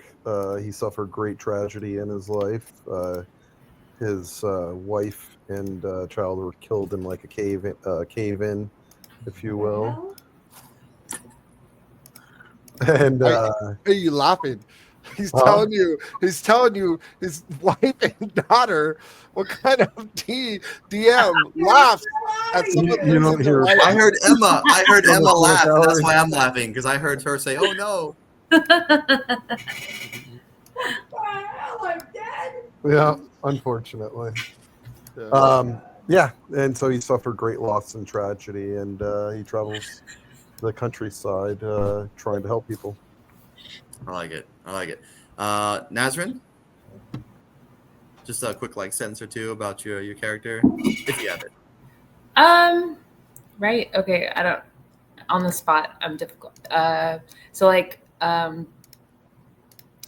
He suffered great tragedy in his life. His wife and child were killed in like a cave in, if you will. And why are you laughing? He's telling you his wife and daughter what kind of DM laughs at someone. You don't hear- I heard Emma. From the Laugh. And that's gallery. why I'm laughing, because I heard her say, "Oh no." yeah, unfortunately. Yeah, and so he suffered great loss and tragedy, and he travels the countryside trying to help people. I like it. Nazrin, just a quick sentence or two about your character, if you have it. Right. Okay. I don't. On the spot, I'm difficult.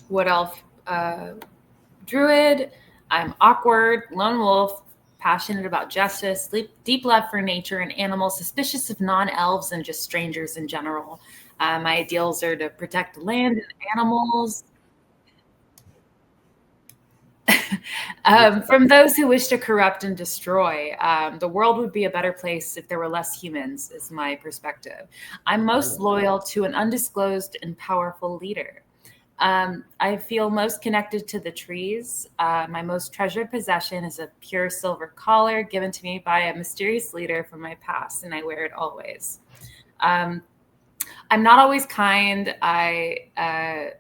What elf? Druid. I'm awkward, lone wolf, passionate about justice, deep love for nature and animals, suspicious of non-elves and just strangers in general. My ideals are to protect the land and animals. From those who wish to corrupt and destroy. The world would be a better place if there were less humans, is my perspective. I'm most loyal to an undisclosed and powerful leader. I feel most connected to the trees. My most treasured possession is a pure silver collar given to me by a mysterious leader from my past, and I wear it always. I'm not always kind. I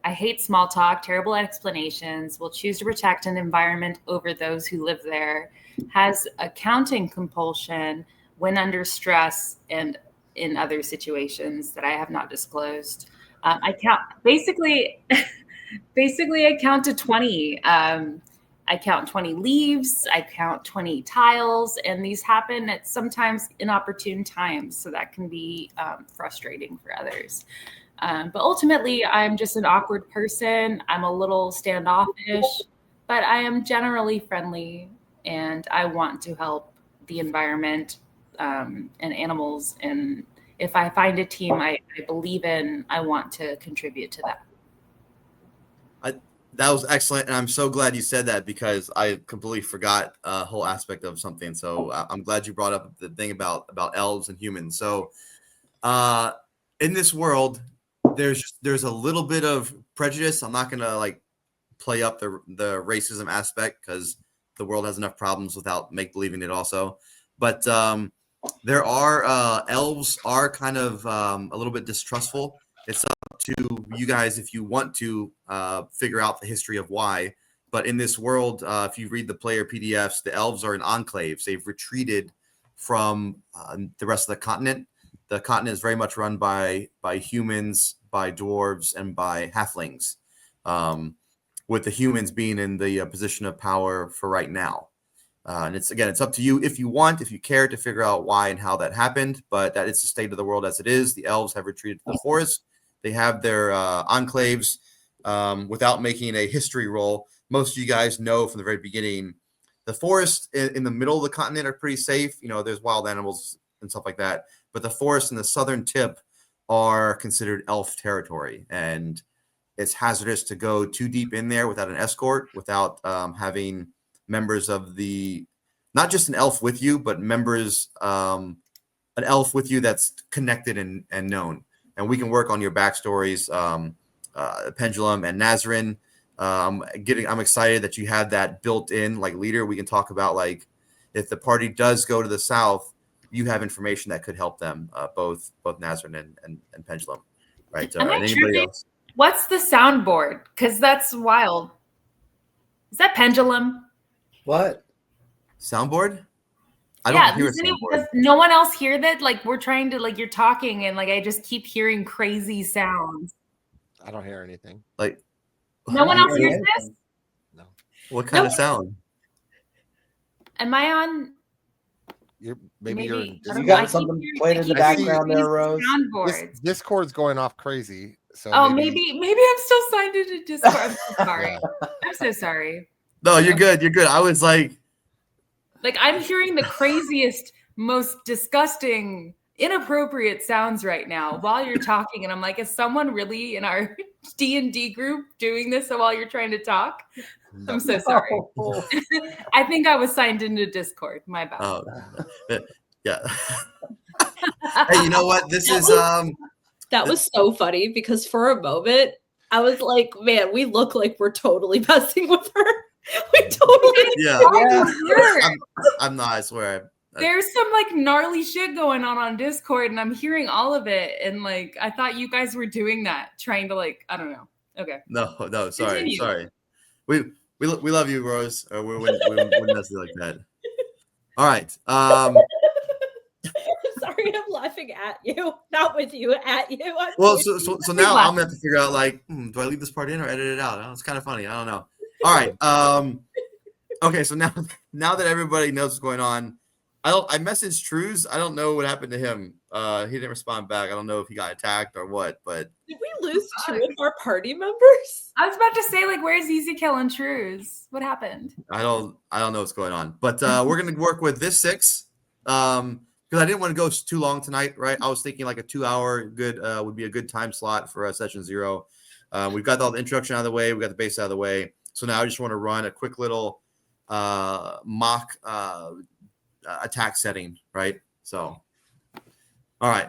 hate small talk, terrible explanations, will choose to protect an environment over those who live there, has a counting compulsion when under stress and in other situations that I have not disclosed. I count basically I count to 20. I count 20 leaves, I count 20 tiles, and these happen at sometimes inopportune times. So that can be frustrating for others. But ultimately, I'm just an awkward person. I'm a little standoffish, but I am generally friendly and I want to help the environment and animals. And if I find a team I believe in, I want to contribute to that. That was excellent, and I'm so glad you said that because I completely forgot a whole aspect of something. So I'm glad you brought up the thing about elves and humans. So in this world, there's a little bit of prejudice. I'm not gonna play up the racism aspect because the world has enough problems without make-believing it also. But there are elves are kind of a little bit distrustful. It's up to you guys if you want to figure out the history of why. But in this world, if you read the player PDFs, the elves are in enclaves. They've retreated from the rest of the continent. The continent is very much run by humans, by dwarves, and by halflings, with the humans being in the position of power for right now. And it's up to you if you care to figure out why and how that happened. But that it's the state of the world as it is. The elves have retreated to the forest. They have their enclaves without making a history roll. Most of you guys know from the very beginning, the forest in the middle of the continent are pretty safe. There's wild animals and stuff like that. But the forest in the southern tip are considered elf territory. And it's hazardous to go too deep in there without an escort, without having members of not just an elf with you, but members, an elf with you that's connected and known. And we can work on your backstories Pendulum, and Nazrin. I'm excited that you have that built in like leader. We can talk about like if the party does go to the south, you have information that could help them, both Nazrin and Pendulum, right? Am I And anybody tripping? else? What's the soundboard? Because that's wild. Is that Pendulum? What? Soundboard? I don't hear a soundboard. Does no one else hear that? Like we're trying to like you're talking and like I just keep hearing crazy sounds. I don't hear anything. Like, No one else hears this? No. what kind No. of sound? Am I on? You're Maybe. you're I in don't You know, got I keep something hearing- played I in the keep hearing background there, these Rose? Soundboards. Discord's going off crazy. So Oh, maybe I'm still signed into Discord. I'm so sorry. Yeah. I'm so sorry. No, you're good. You're good. I was like, Like I'm hearing the craziest, most disgusting, inappropriate sounds right now while you're talking, and I'm like, is someone really in our D&D group doing this while you're trying to talk? I'm so sorry. Oh, I think I was signed into Discord. My bad. oh, yeah. Hey, you know what? This is That was so funny because for a moment I was like, man, we look like we're totally messing with her. We totally yeah. Yeah. I'm not. I swear. There's some like gnarly shit going on Discord, and I'm hearing all of it. And like, I thought you guys were doing that, trying to like, I don't know. Okay. No. Sorry. Continue. Sorry. We love you, Rose. We wouldn't mess like that. All right. sorry, I'm laughing at you. Not with you, at you. I'm Well, sorry. so now I'm gonna have to figure out like, do I leave this part in or edit it out? It's kind of funny. I don't know. All right. Okay. So now that everybody knows what's going on, I messaged Trues. I don't know what happened to him. He didn't respond back. I don't know if he got attacked or what. But Did we lose two of our party members? I was about to say, like, where's Ezekiel and Trues? What happened? I don't know what's going on. But we're gonna work with this 6. Because I didn't want to go too long tonight, right? I was thinking like a 2-hour good would be a good time slot for session 0. We've got all the introduction out of the way. We got the base out of the way. So now I just want to run a quick little mock attack setting, right? So, all right.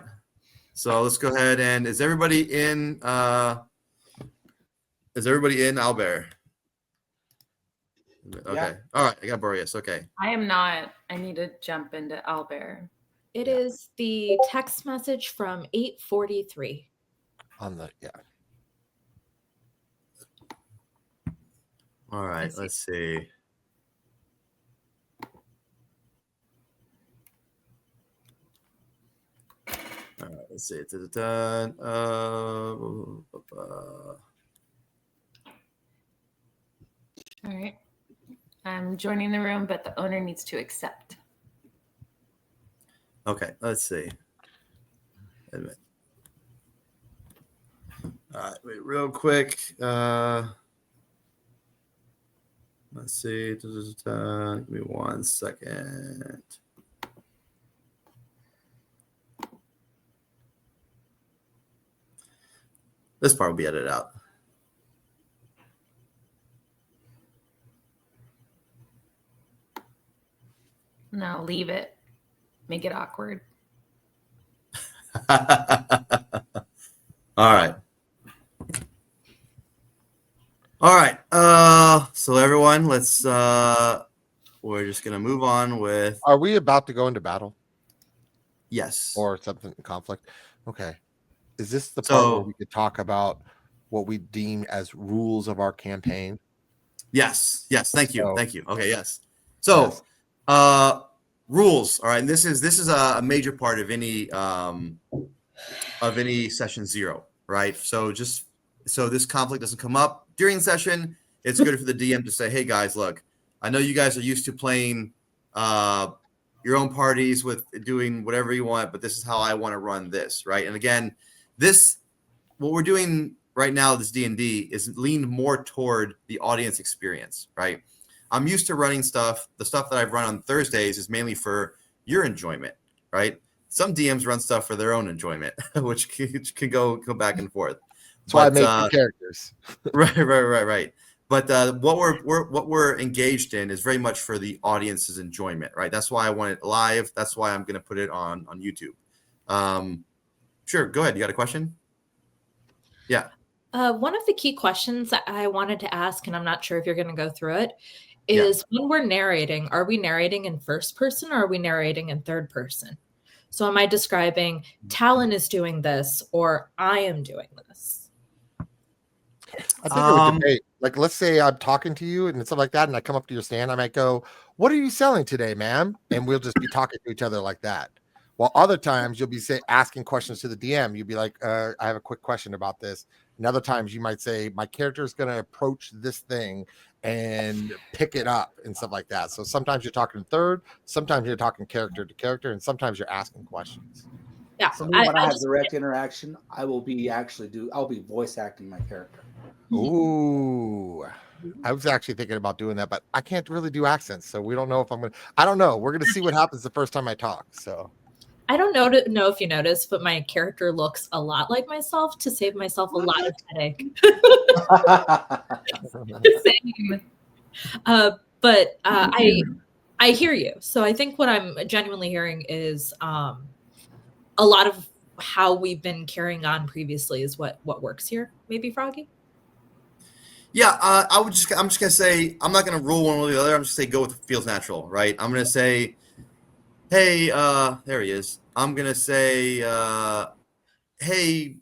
So let's go ahead and is everybody in Albert? Okay. Yeah. All right. I got Boreas. Okay. I am not. I need to jump into Albert. It is the text message from 8:43. on the All right. Let's see. All right, let's see. All right. I'm joining the room, but the owner needs to accept. Okay, let's see. Wait a minute. All right, wait, real quick. Let's see. Give me 1 second. This part will be edited out. No, leave it. Make it awkward. All right. All right. So everyone, let's we're just gonna move on with Are we about to go into battle yes. or something conflict? Okay. Is this the part where So- we could talk about what we deem as rules of our campaign? Yes. Thank you. So- Thank you. Okay. Yes. So, rules. All right. And this is a major part of any session 0. Right. So just so this conflict doesn't come up during session, it's good for the DM to say, "Hey guys, look, I know you guys are used to playing your own parties with doing whatever you want, but this is how I want to run this." Right. And again, what we're doing right now, this D&D is leaned more toward the audience experience, right? I'm used to running stuff. The stuff that I've run on Thursdays is mainly for your enjoyment, right? Some DMs run stuff for their own enjoyment, which can go back and forth. That's why I make new characters. Right. But what we're engaged in is very much for the audience's enjoyment, right? That's why I want it live. That's why I'm going to put it on YouTube. Sure, go ahead. You got a question? Yeah. One of the key questions that I wanted to ask, and I'm not sure if you're going to go through it, is when we're narrating, are we narrating in first person or are we narrating in third person? So am I describing Talon is doing this or I am doing this? I think it would debate. Like, let's say I'm talking to you and stuff like that, and I come up to your stand, I might go, "What are you selling today, ma'am?" And we'll just be talking to each other like that. While other times you'll be asking questions to the DM. You'll be like, "I have a quick question about this." And other times you might say, "My character is going to approach this thing and pick it up," and stuff like that. So sometimes you're talking third, sometimes you're talking character to character, and sometimes you're asking questions. Yeah. For me, when I have direct interaction, I'll be voice acting my character. Ooh, I was actually thinking about doing that, but I can't really do accents, so we don't know if I'm gonna. I don't know. We're gonna see what happens the first time I talk. So I don't know if you noticed, but my character looks a lot like myself to save myself a lot of headache. Same. But I hear you. So I think what I'm genuinely hearing is a lot of how we've been carrying on previously is what works here. Maybe Froggy. Yeah, I'm just gonna say I'm not gonna rule one or the other. I'm just gonna say go with what feels natural, right? I'm gonna say, hey, there he is. I'm gonna say, hey,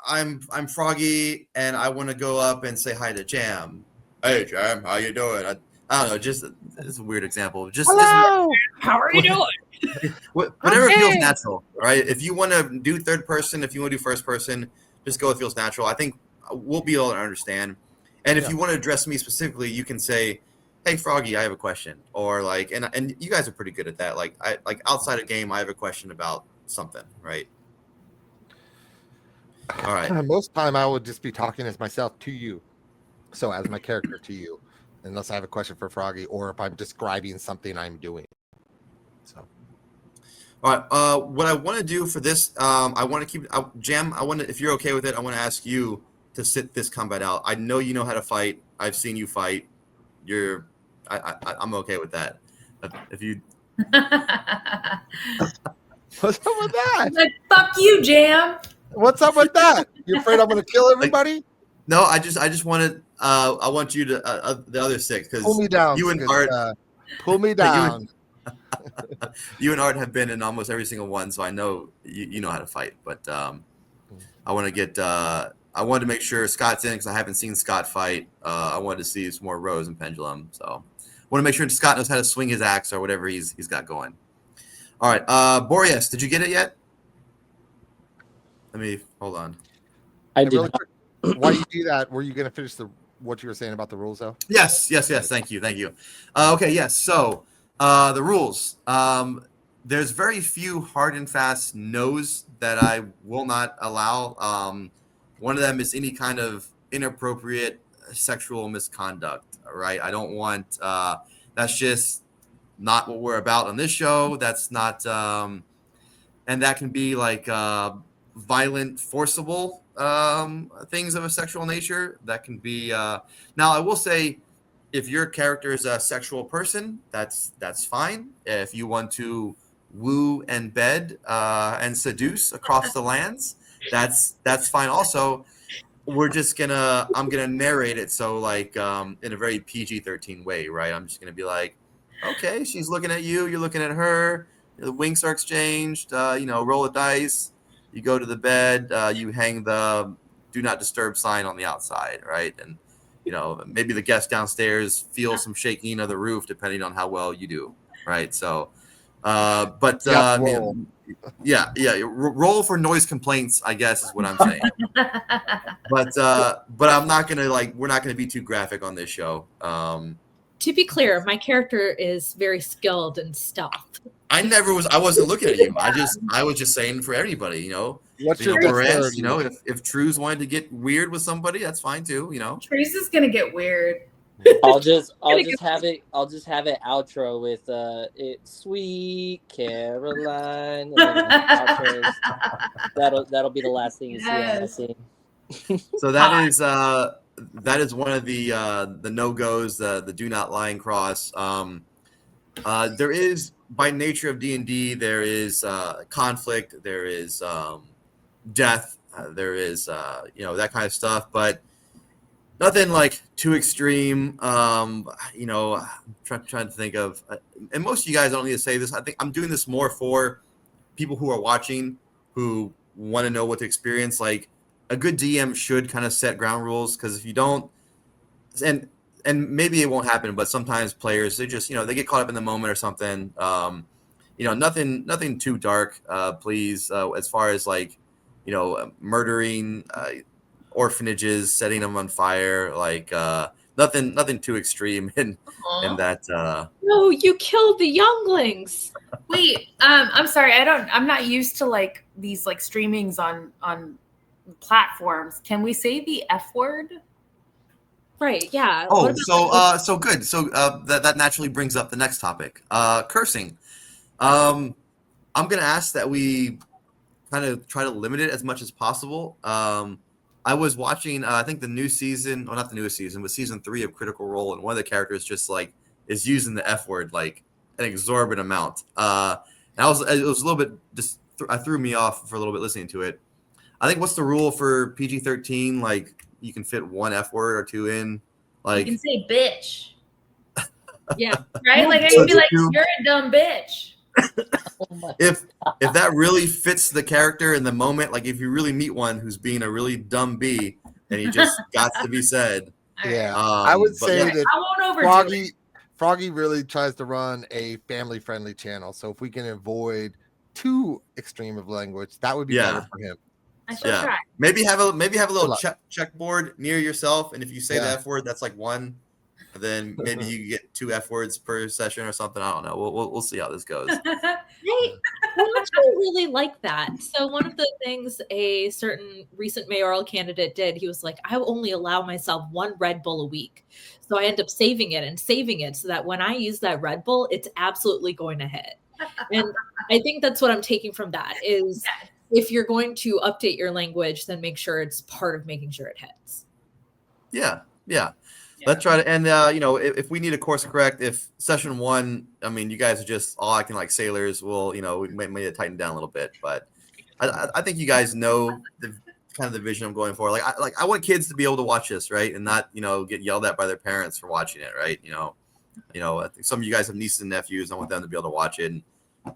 I'm Froggy, and I want to go up and say hi to Jam. Hey, Jam, how you doing? I don't know. Just it's a weird example. hello. How are you doing? Whatever feels natural, right? If you want to do third person, if you want to do first person, just go with feels natural. I think we'll be able to understand. And if you want to address me specifically, you can say, "Hey, Froggy, I have a question," or like, and you guys are pretty good at that. Like, outside of game, I have a question about something, right? All right. Most time I would just be talking as myself to you, so as my character to you, unless I have a question for Froggy or if I'm describing something I'm doing. So. All right. What I want to do for this, I want to keep Jam. If you're okay with it, I want to ask you to sit this combat out. I know you know how to fight. I've seen you fight. I'm okay with that. If you. What's up with that? Like, fuck you, Jam. What's up with that? You afraid I'm going to kill everybody? No, I just wanted. I want you to the other six because pull me down. You and Art. Pull me down. You and Art have been in almost every single one, so I know you know how to fight. But I want to get. I wanted to make sure Scott's in because I haven't seen Scott fight. I wanted to see some more Rose and Pendulum, so I want to make sure Scott knows how to swing his axe or whatever he's got going. All right, Boreas, did you get it yet? Let me hold on. I did. Really quick, while you do that, were you going to finish what you were saying about the rules, though? Yes. Thank you. Okay. Yes. So the rules. There's very few hard and fast no's that I will not allow. One of them is any kind of inappropriate sexual misconduct. Right. I don't want. That's just not what we're about on this show. That's not. And that can be like violent, forcible things of a sexual nature. That can be. Now, I will say, if your character is a sexual person, that's fine. If you want to woo and bed and seduce across the lands, that's fine also. I'm gonna narrate it so like in a very PG-13 way, right? I'm just gonna be like, okay, she's looking at you, you're looking at her, the winks are exchanged, roll a dice, you go to the bed, you hang the do not disturb sign on the outside, right? And maybe the guest downstairs feels some shaking of the roof depending on how well you do, right? So roll for noise complaints, I guess is what I'm saying. but I'm not gonna we're not gonna be too graphic on this show. To be clear, my character is very skilled in stealth. I wasn't looking at you. I was just saying for everybody, What's your Perez, if Trues wanted to get weird with somebody, that's fine too, Trues is gonna get weird. I'll just have it outro with it's Sweet Caroline. That'll be the last thing you see on the scene. So that is one of the no-goes, the do not lie and cross. There is, by nature of D&D, there is conflict, there is death, there is that kind of stuff, but nothing like too extreme. I'm trying to think of, and most of you guys don't need to say this. I think I'm doing this more for people who are watching who want to know what to experience. Like a good DM should kind of set ground rules, because if you don't, and maybe it won't happen, but sometimes players, they just they get caught up in the moment or something. Nothing too dark, please. As far as like murdering orphanages, setting them on fire, like nothing too extreme in that. No, you killed the younglings. Wait, I'm sorry. I'm not used to like these like streamings on platforms. Can we say the F word? Right, yeah. Oh, What about, so good. So that naturally brings up the next topic, cursing. I'm gonna ask that we kind of try to limit it as much as possible. I was watching, I think the new season, well, not the newest season, but season 3 of Critical Role, and one of the characters just like is using the F word like an exorbitant amount. And it was a little bit just threw me off for a little bit listening to it. I think what's the rule for PG-13? Like you can fit one F word or two in. Like You can say bitch, yeah. right? Like I So can be like, you- you're a dumb bitch. if that really fits the character in the moment, like if you really meet one who's being a really dumb bee and he just got to be said. All right. Yeah, I would but say yeah. that I won't overdo it. Froggy really tries to run a family-friendly channel. So if we can avoid too extreme of language, that would be Yeah. better for him. I shall Yeah. try. Maybe have a little luck. checkboard near yourself, and if you say the Yeah. F word, that's like one. And then maybe you get 2 F words per session or something. I don't know. We'll see how this goes. I actually really like that. So one of the things a certain recent mayoral candidate did, he was like, I only allow myself 1 Red Bull a week. So I end up saving it so that when I use that Red Bull, it's absolutely going to hit. And I think that's what I'm taking from that is if you're going to update your language, then make sure it's part of making sure it hits. Yeah. Let's try to, and if we need a course correct, if session 1, I mean, you guys are just all acting like sailors, we'll, we may tighten down a little bit, but I think you guys know the kind of the vision I'm going for. Like I want kids to be able to watch this, right, and not get yelled at by their parents for watching it, right? I think some of you guys have nieces and nephews. I want them to be able to watch it and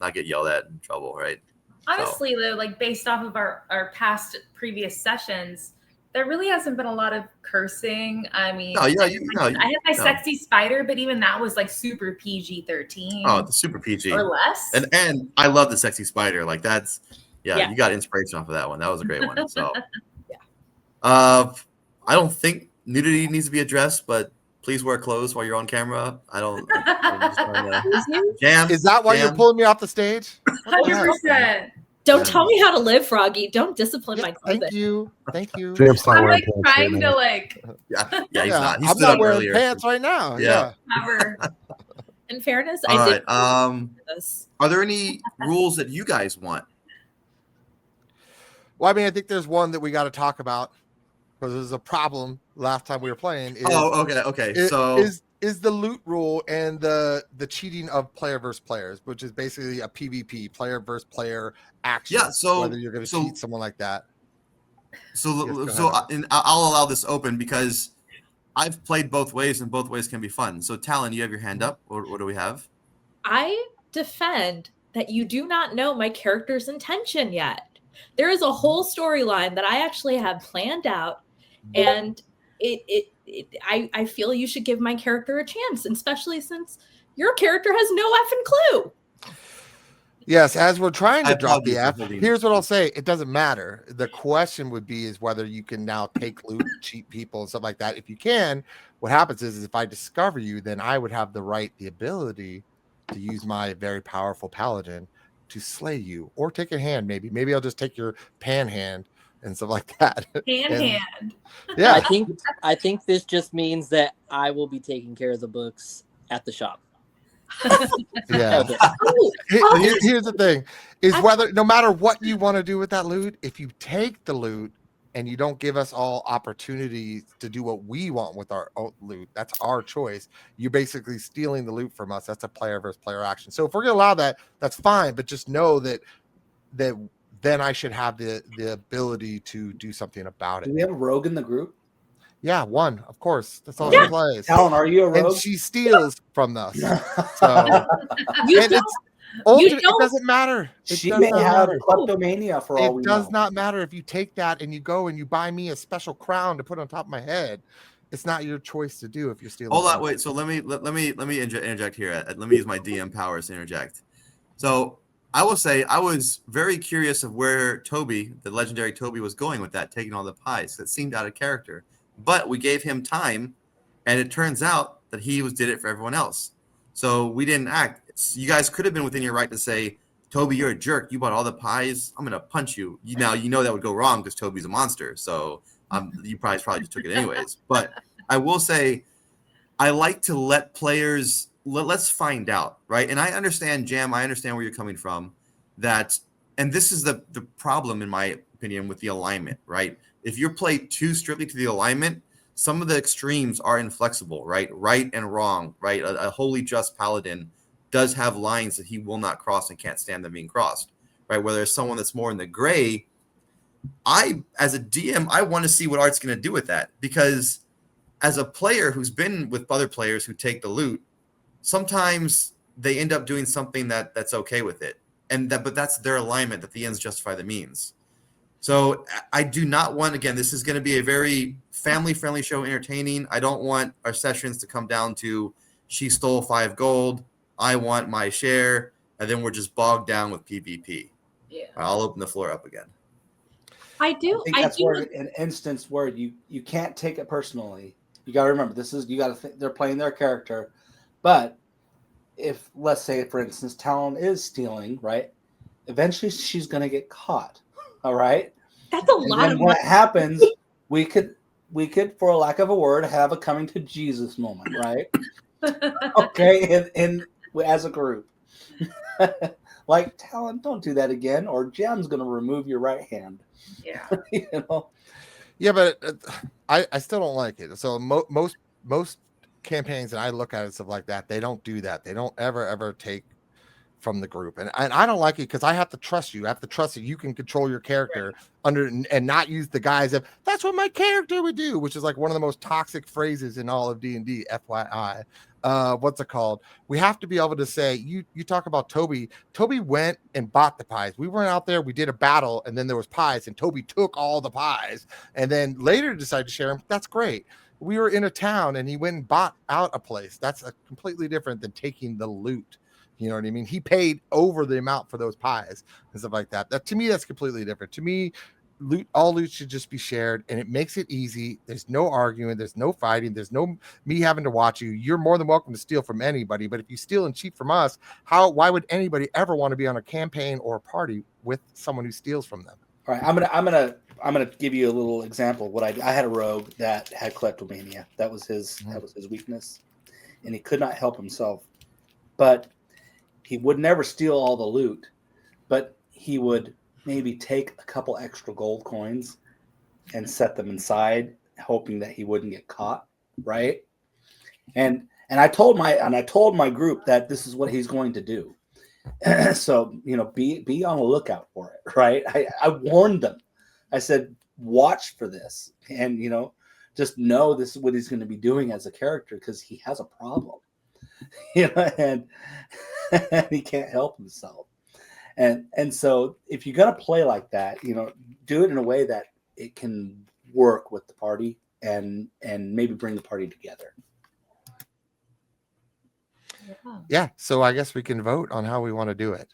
not get yelled at and in trouble, right? Honestly, though, like based off of our previous sessions, there really hasn't been a lot of cursing. I mean, No, yeah, I had my no. sexy spider, but even that was like super PG-13 Oh, the super PG. or less. And I love the sexy spider. Like that's Yeah. you got inspiration off of that one. That was a great one. So Yeah. I don't think nudity needs to be addressed, but please wear clothes while you're on camera. I'm just trying to jam. Is that why you're jam. pulling me off the stage? 100%. Don't tell me how to live, Froggy. Don't discipline my clothing. Thank you. Thank you. James not I'm wearing like pants right trying now. to like Yeah, he's Yeah, not. He I'm stood not up wearing earlier. pants right now. Yeah. cover. In fairness, All I right. did this. Are there any rules that you guys want? Well, I mean, I think there's one that we got to talk about because there's a problem last time we were playing. Okay. Is, So is the loot rule and the cheating of player versus players, which is basically a PvP, player versus player action. Yeah, so- whether you're going to so- cheat someone like that. Yes, go ahead. and I'll allow this open because I've played both ways and both ways can be fun. So Talon, you have your hand up. What do we have? I defend that you do not know my character's intention yet. There is a whole storyline that I actually have planned out, and I feel you should give my character a chance, and especially since your character has no effing clue. Yes, as we're trying I to drop the apologize F, for holding- here's what I'll say. It doesn't matter. The question would be is whether you can now take loot, cheat people, and stuff like that. If you can, what happens is if I discover you, then I would have the ability to use my very powerful paladin to slay you or take a hand, maybe. Maybe I'll just take your pan hand and stuff like that. Hand. Yeah. I think this just means that I will be taking care of the books at the shop. Yeah. Oh, Here's the thing is whether no matter what you want to do with that loot, if you take the loot and you don't give us all opportunities to do what we want with our own loot, that's our choice. You're basically stealing the loot from us. That's a player versus player action. So if we're gonna allow that, that's fine, but just know that then I should have the ability to do something about Do it. we have a rogue in the group? Yeah, one, of course. That's all Yeah. she plays. Talon, are you a And rogue? she steals from us. So You and don't, it don't- doesn't matter. It She does may not have matter. kleptomania for all we It does know. not matter if you take that and you go and you buy me a special crown to put on top of my head. It's not your choice to do if you're stealing. Hold on, from me. wait. So let me interject here. Let me use my DM powers to interject. So I will say I was very curious of where Toby, the legendary Toby, was going with that, taking all the pies. That seemed out of character. But we gave him time, and it turns out that he did it for everyone else. So we didn't act. You guys could have been within your right to say, Toby, you're a jerk. You bought all the pies. I'm gonna punch you. Now you know that would go wrong because Toby's a monster. So you probably just took it anyways. But I will say, I like to let players let's find out, right? And I understand, Jam. I understand where you're coming from. And this is the problem, in my opinion, with the alignment, right? If you're played too strictly to the alignment, some of the extremes are inflexible, right? Right and wrong, right? A wholly just paladin does have lines that he will not cross and can't stand them being crossed, right? Where there's someone that's more in the gray, as a DM, I want to see what Art's going to do with that, because as a player who's been with other players who take the loot, sometimes they end up doing something that's okay with it, but that's their alignment, that the ends justify the means. So I do not want, again, this is going to be a very family-friendly show, entertaining. I don't want our sessions to come down to she stole 5 gold, I want my share, and then we're just bogged down with PvP. Yeah. I'll open the floor up again. I think that's where an instance where you can't take it personally. You got to remember, they're playing their character. But if, let's say, for instance, Talon is stealing, right? Eventually she's going to get caught. All right. That's a lot of when money. it happens, we could, for a lack of a word, have a coming to Jesus moment, right? Okay. And as a group, like, Talon, don't do that again, or Jam's going to remove your right hand. Yeah. You know? Yeah, but I still don't like it. So most campaigns that I look at and stuff like that, they don't do that. They don't ever take from the group, and I don't like it because I have to trust you. I have to trust that you can control your character and not use the guise of that's what my character would do, which is like one of the most toxic phrases in all of D&D. FYI, what's it called? We have to be able to say you talk about Toby. Toby went and bought the pies. We went out there, we did a battle, and then there was pies, and Toby took all the pies, and then later decided to share them. That's great. We were in a town, and he went and bought out a place. That's a completely different than taking the loot. You know what I mean? He paid over the amount for those pies and stuff like that. That to me, that's completely different. To me, all loot should just be shared, and it makes it easy. There's no arguing, there's no fighting, there's no me having to watch you. You're more than welcome to steal from anybody, but if you steal and cheat from us, why would anybody ever want to be on a campaign or a party with someone who steals from them? All right, I'm gonna give you a little example of what I had a rogue that had kleptomania. That was his weakness, and he could not help himself. But he would never steal all the loot, but he would maybe take a couple extra gold coins and set them inside, hoping that he wouldn't get caught, right? And I told my group that this is what he's going to do. So, be on the lookout for it, right? I warned them. I said, watch for this, and just know this is what he's going to be doing as a character because he has a problem, and he can't help himself. And so if you're going to play like that, do it in a way that it can work with the party and maybe bring the party together. Yeah. So I guess we can vote on how we want to do it.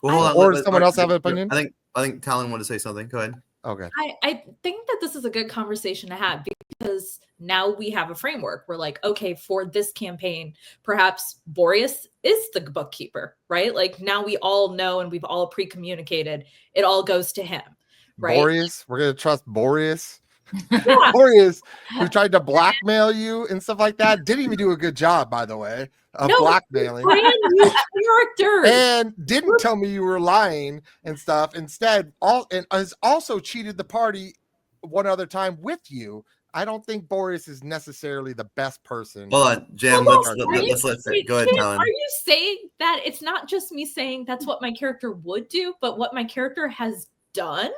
Well, hold on. Or does someone else have an opinion? I think Talon wanted to say something. Go ahead. Okay. I think that this is a good conversation to have because now we have a framework. We're like, okay, for this campaign, perhaps Boreas is the bookkeeper, right? Like now we all know and we've all pre-communicated. It all goes to him, right? Boreas, we're going to trust Boreas. Yeah. Boreas, who tried to blackmail you and stuff like that, didn't even do a good job, by the way, of blackmailing. Brand new character. And didn't tell me you were lying and stuff. Instead, has also cheated the party one other time with you. I don't think Boreas is necessarily the best person. Hold on, Jam. Let's say. Go ahead, Talon. Are you saying that it's not just me saying that's what my character would do, but what my character has done.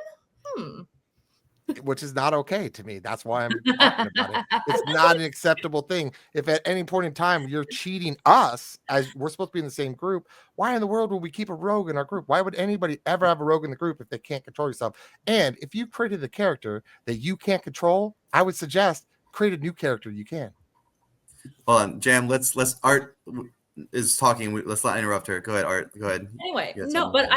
Which is not okay to me. That's why I'm talking about it. It's not an acceptable thing. If at any point in time you're cheating us, as we're supposed to be in the same group, why in the world would we keep a rogue in our group? Why would anybody ever have a rogue in the group if they can't control yourself? And if you created a character that you can't control, I would suggest create a new character you can. Hold on, Jam. Let's Art is talking. Let's not interrupt her. Go ahead, Art. Go ahead. Anyway, Yeah, no, so- but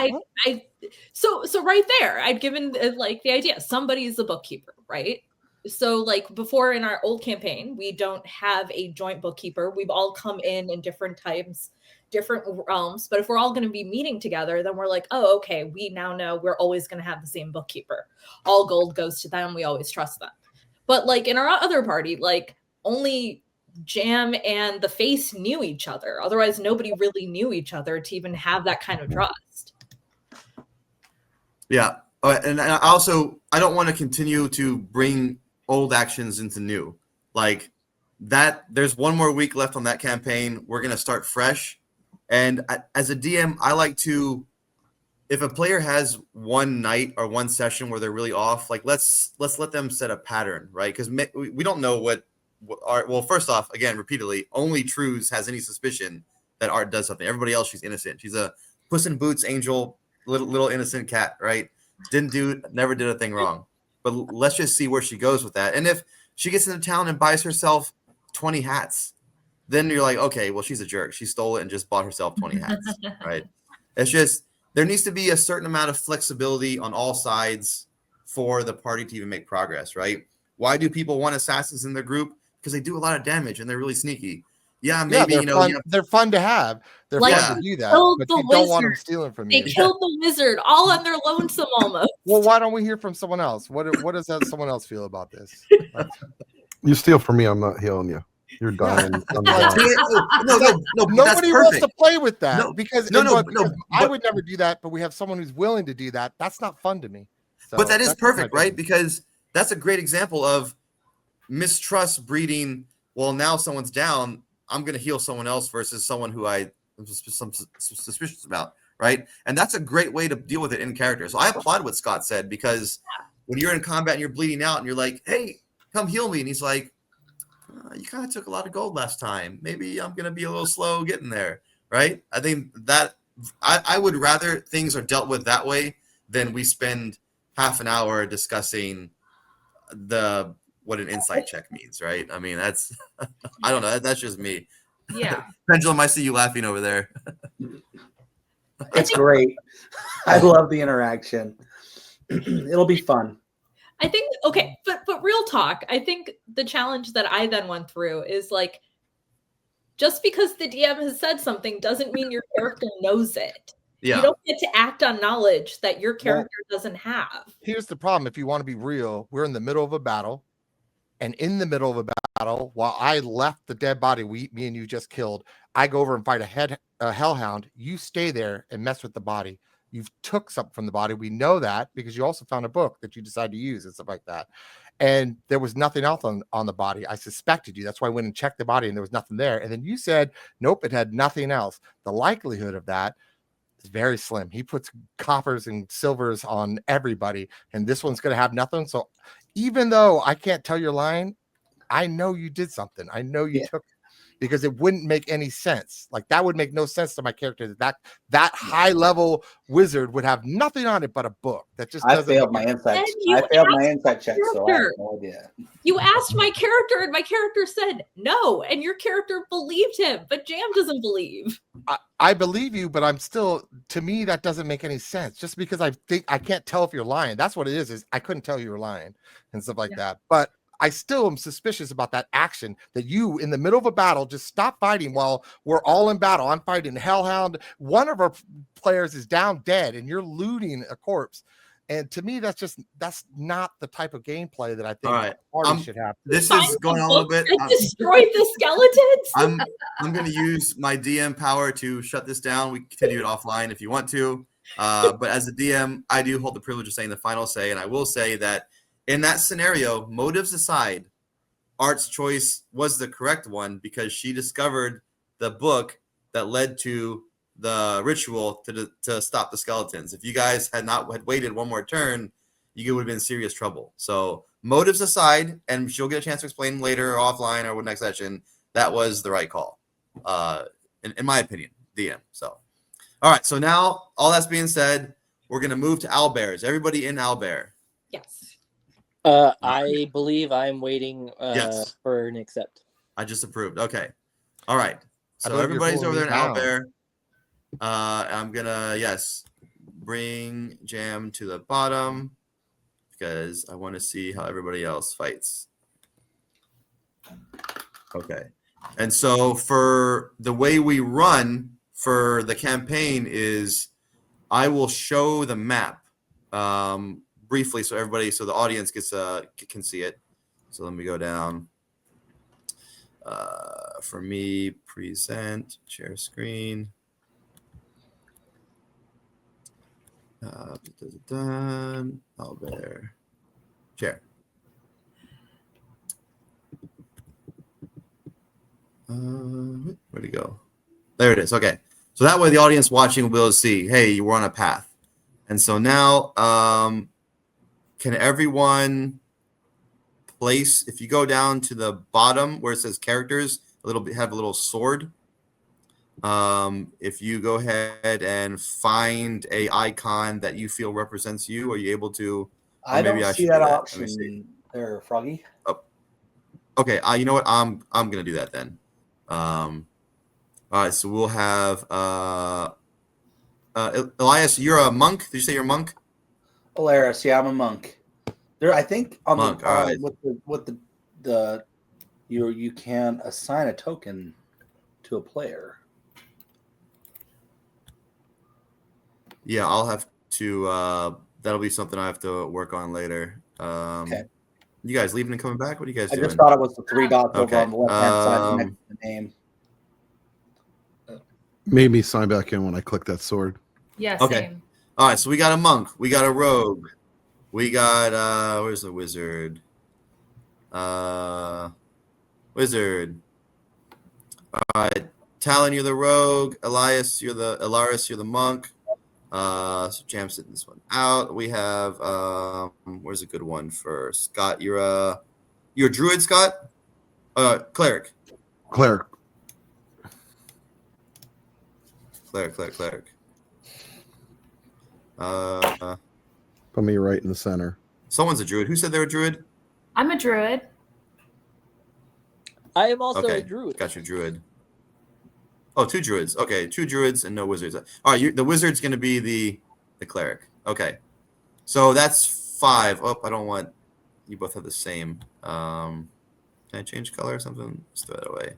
so right there, I'd given like the idea. Somebody's the bookkeeper, right? So like before in our old campaign, we don't have a joint bookkeeper. We've all come in different times, different realms. But if we're all going to be meeting together, then we're like, oh, okay, we now know we're always going to have the same bookkeeper. All gold goes to them. We always trust them. But like in our other party, like only Jam and the Face knew each other. Otherwise, nobody really knew each other to even have that kind of trust. Yeah. And I don't want to continue to bring old actions into new. Like that, there's one more week left on that campaign. We're going to start fresh. And as a DM, I like to, if a player has one night or one session where they're really off, like let's let them set a pattern, right? Because we don't know what Art. Well, first off, again, repeatedly, only Trues has any suspicion that Art does something. Everybody else, she's innocent. She's a Puss in Boots angel, little innocent cat, right? Never did a thing wrong. But let's just see where she goes with that. And if she gets into town and buys herself 20 hats, then you're like, okay, well, she's a jerk. She stole it and just bought herself 20 hats, right? It's just, there needs to be a certain amount of flexibility on all sides for the party to even make progress, right? Why do people want assassins in their group? Because they do a lot of damage and they're really sneaky. Yeah, maybe, they're fun to have. They're Like, fun to do that, killed but the you don't want them wizard. stealing from They you. killed the wizard all on their lonesome almost. Well, why don't we hear from someone else? What does that someone else feel about this? You steal from me, I'm not healing you. You're dying. I'm Like, dying. no, Nobody wants to play with that because but I would never do that, but we have someone who's willing to do that. That's not fun to me. So but that is that's my perfect, right? opinion. Because that's a great example of mistrust breeding. Well, now someone's down, I'm going to heal someone else versus someone who I'm suspicious about, right? And that's a great way to deal with it in character. So I applaud what Scott said, because when you're in combat and you're bleeding out and you're like, hey, come heal me. And he's like, you kind of took a lot of gold last time. Maybe I'm going to be a little slow getting there, right? I think that I would rather things are dealt with that way than we spend half an hour discussing what an insight check means, right? I mean, that's I don't know. That's just me. Yeah. Pendulum, I see you laughing over there. It's great. I love the interaction. It'll be fun. I think okay, but real talk, I think the challenge that I then went through is like, just because the DM has said something doesn't mean your character knows it. Yeah. You don't get to act on knowledge that your character doesn't have. Here's the problem. If you want to be real, we're in the middle of a battle. And in the middle of a battle, while I left the dead body me and you just killed, I go over and fight a hellhound. You stay there and mess with the body. You've took something from the body. We know that because you also found a book that you decided to use and stuff like that. And there was nothing else on the body. I suspected you. That's why I went and checked the body and there was nothing there. And then you said, nope, it had nothing else. The likelihood of that is very slim. He puts coppers and silvers on everybody, and this one's going to have nothing. So even though I can't tell your line, I know you did something. I know you took it, because it wouldn't make any sense. Like that would make no sense to my character. That high level wizard would have nothing on it but a book. That just I doesn't failed make my any insight. you I failed my asked insight check, so I have character. no idea. You asked my character, and my character said no, and your character believed him, but Jam doesn't believe. I believe you, but I'm still, to me, that doesn't make any sense. Just because I think I can't tell if you're lying. That's what it is I couldn't tell you were lying and stuff like that. But I still am suspicious about that action that you, in the middle of a battle, just stop fighting while we're all in battle. I'm fighting Hellhound. One of our players is down dead, and you're looting a corpse. And to me, that's not the type of gameplay that I think All right. a party should have. This Find is the going on a little books bit. and destroyed the skeletons. I'm going to use my DM power to shut this down. We can continue it offline if you want to. But as a DM, I do hold the privilege of saying the final say. And I will say that in that scenario, motives aside, Art's choice was the correct one because she discovered the book that led to the ritual to stop the skeletons. If you guys had waited one more turn, you would have been in serious trouble. So motives aside, and she'll get a chance to explain later offline or next session, that was the right call, in my opinion, DM. So, all right. So now, all that's being said, we're going to move to owlbears. Everybody in owlbear. Yes. I believe I'm waiting Yes. for an accept. I just approved. Okay. All right. I So believe you're everybody's over pulling there in me down. owlbear. I'm going to, bring Jam to the bottom because I want to see how everybody else fights. Okay. And so for the way we run for the campaign is I will show the map briefly so the audience can see it. So let me go down. For me, present, share screen. Owlbear. Share. Where'd it go? There it is. Okay. So that way the audience watching will be able to see, hey, you were on a path. And so now, can everyone place, if you go down to the bottom where it says characters, have a little sword. If you go ahead and find a icon that you feel represents you, are you able to? I don't maybe I see should that do that. Let me option see. there, Froggy. Okay, you know what? I'm gonna do that then. All right, so we'll have Elias. You're a monk. Did you say you're a monk? Alaris, yeah, I'm a monk. There, I think on Monk, the all right. with the you can assign a token to a player. Yeah, I'll have to. That'll be something I have to work on later. Okay. You guys leaving and coming back? What are you guys I doing? just thought it was the three dots Okay, over on the left hand side next to the name. Made me sign back in when I clicked that sword. Yeah, Okay. same. All right, so we got a monk, we got a rogue, we got where's the wizard? Wizard. All right, Talon, you're the rogue. Alaris, you're the monk. So Jam sitting this one out. We have where's a good one for Scott? You're a druid, Scott? Cleric. Cleric. Cleric. Put me right in the center. Someone's a druid. Who said they're a druid? I'm a druid. I am also Okay, a druid. got your druid. Oh, two druids. Okay, two druids and no wizards. All right, the wizard's going to be the cleric. Okay, so that's 5. Oh, I don't want you both have the same. Can I change color or something? Let's throw that away.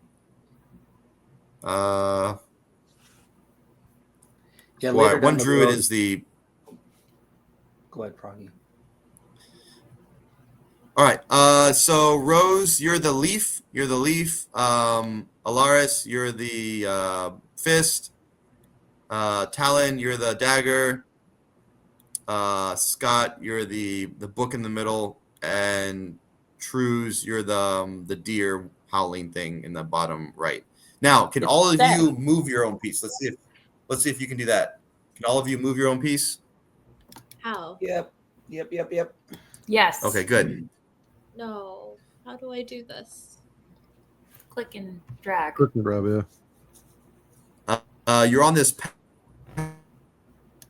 Yeah, Well, later one down the druid road- is the. Go ahead, Froggy. All right. So Rose, you're the leaf. Alaris, you're the fist. Talon, you're the dagger. Scott, you're the book in the middle, and Trues, you're the deer howling thing in the bottom right. Now, can all of you move your own piece? Let's see if you can do that. Can all of you move your own piece? How? Yep. Yes. Okay, good. No. How do I do this? Click and drag. Click and grab, yeah. You're on this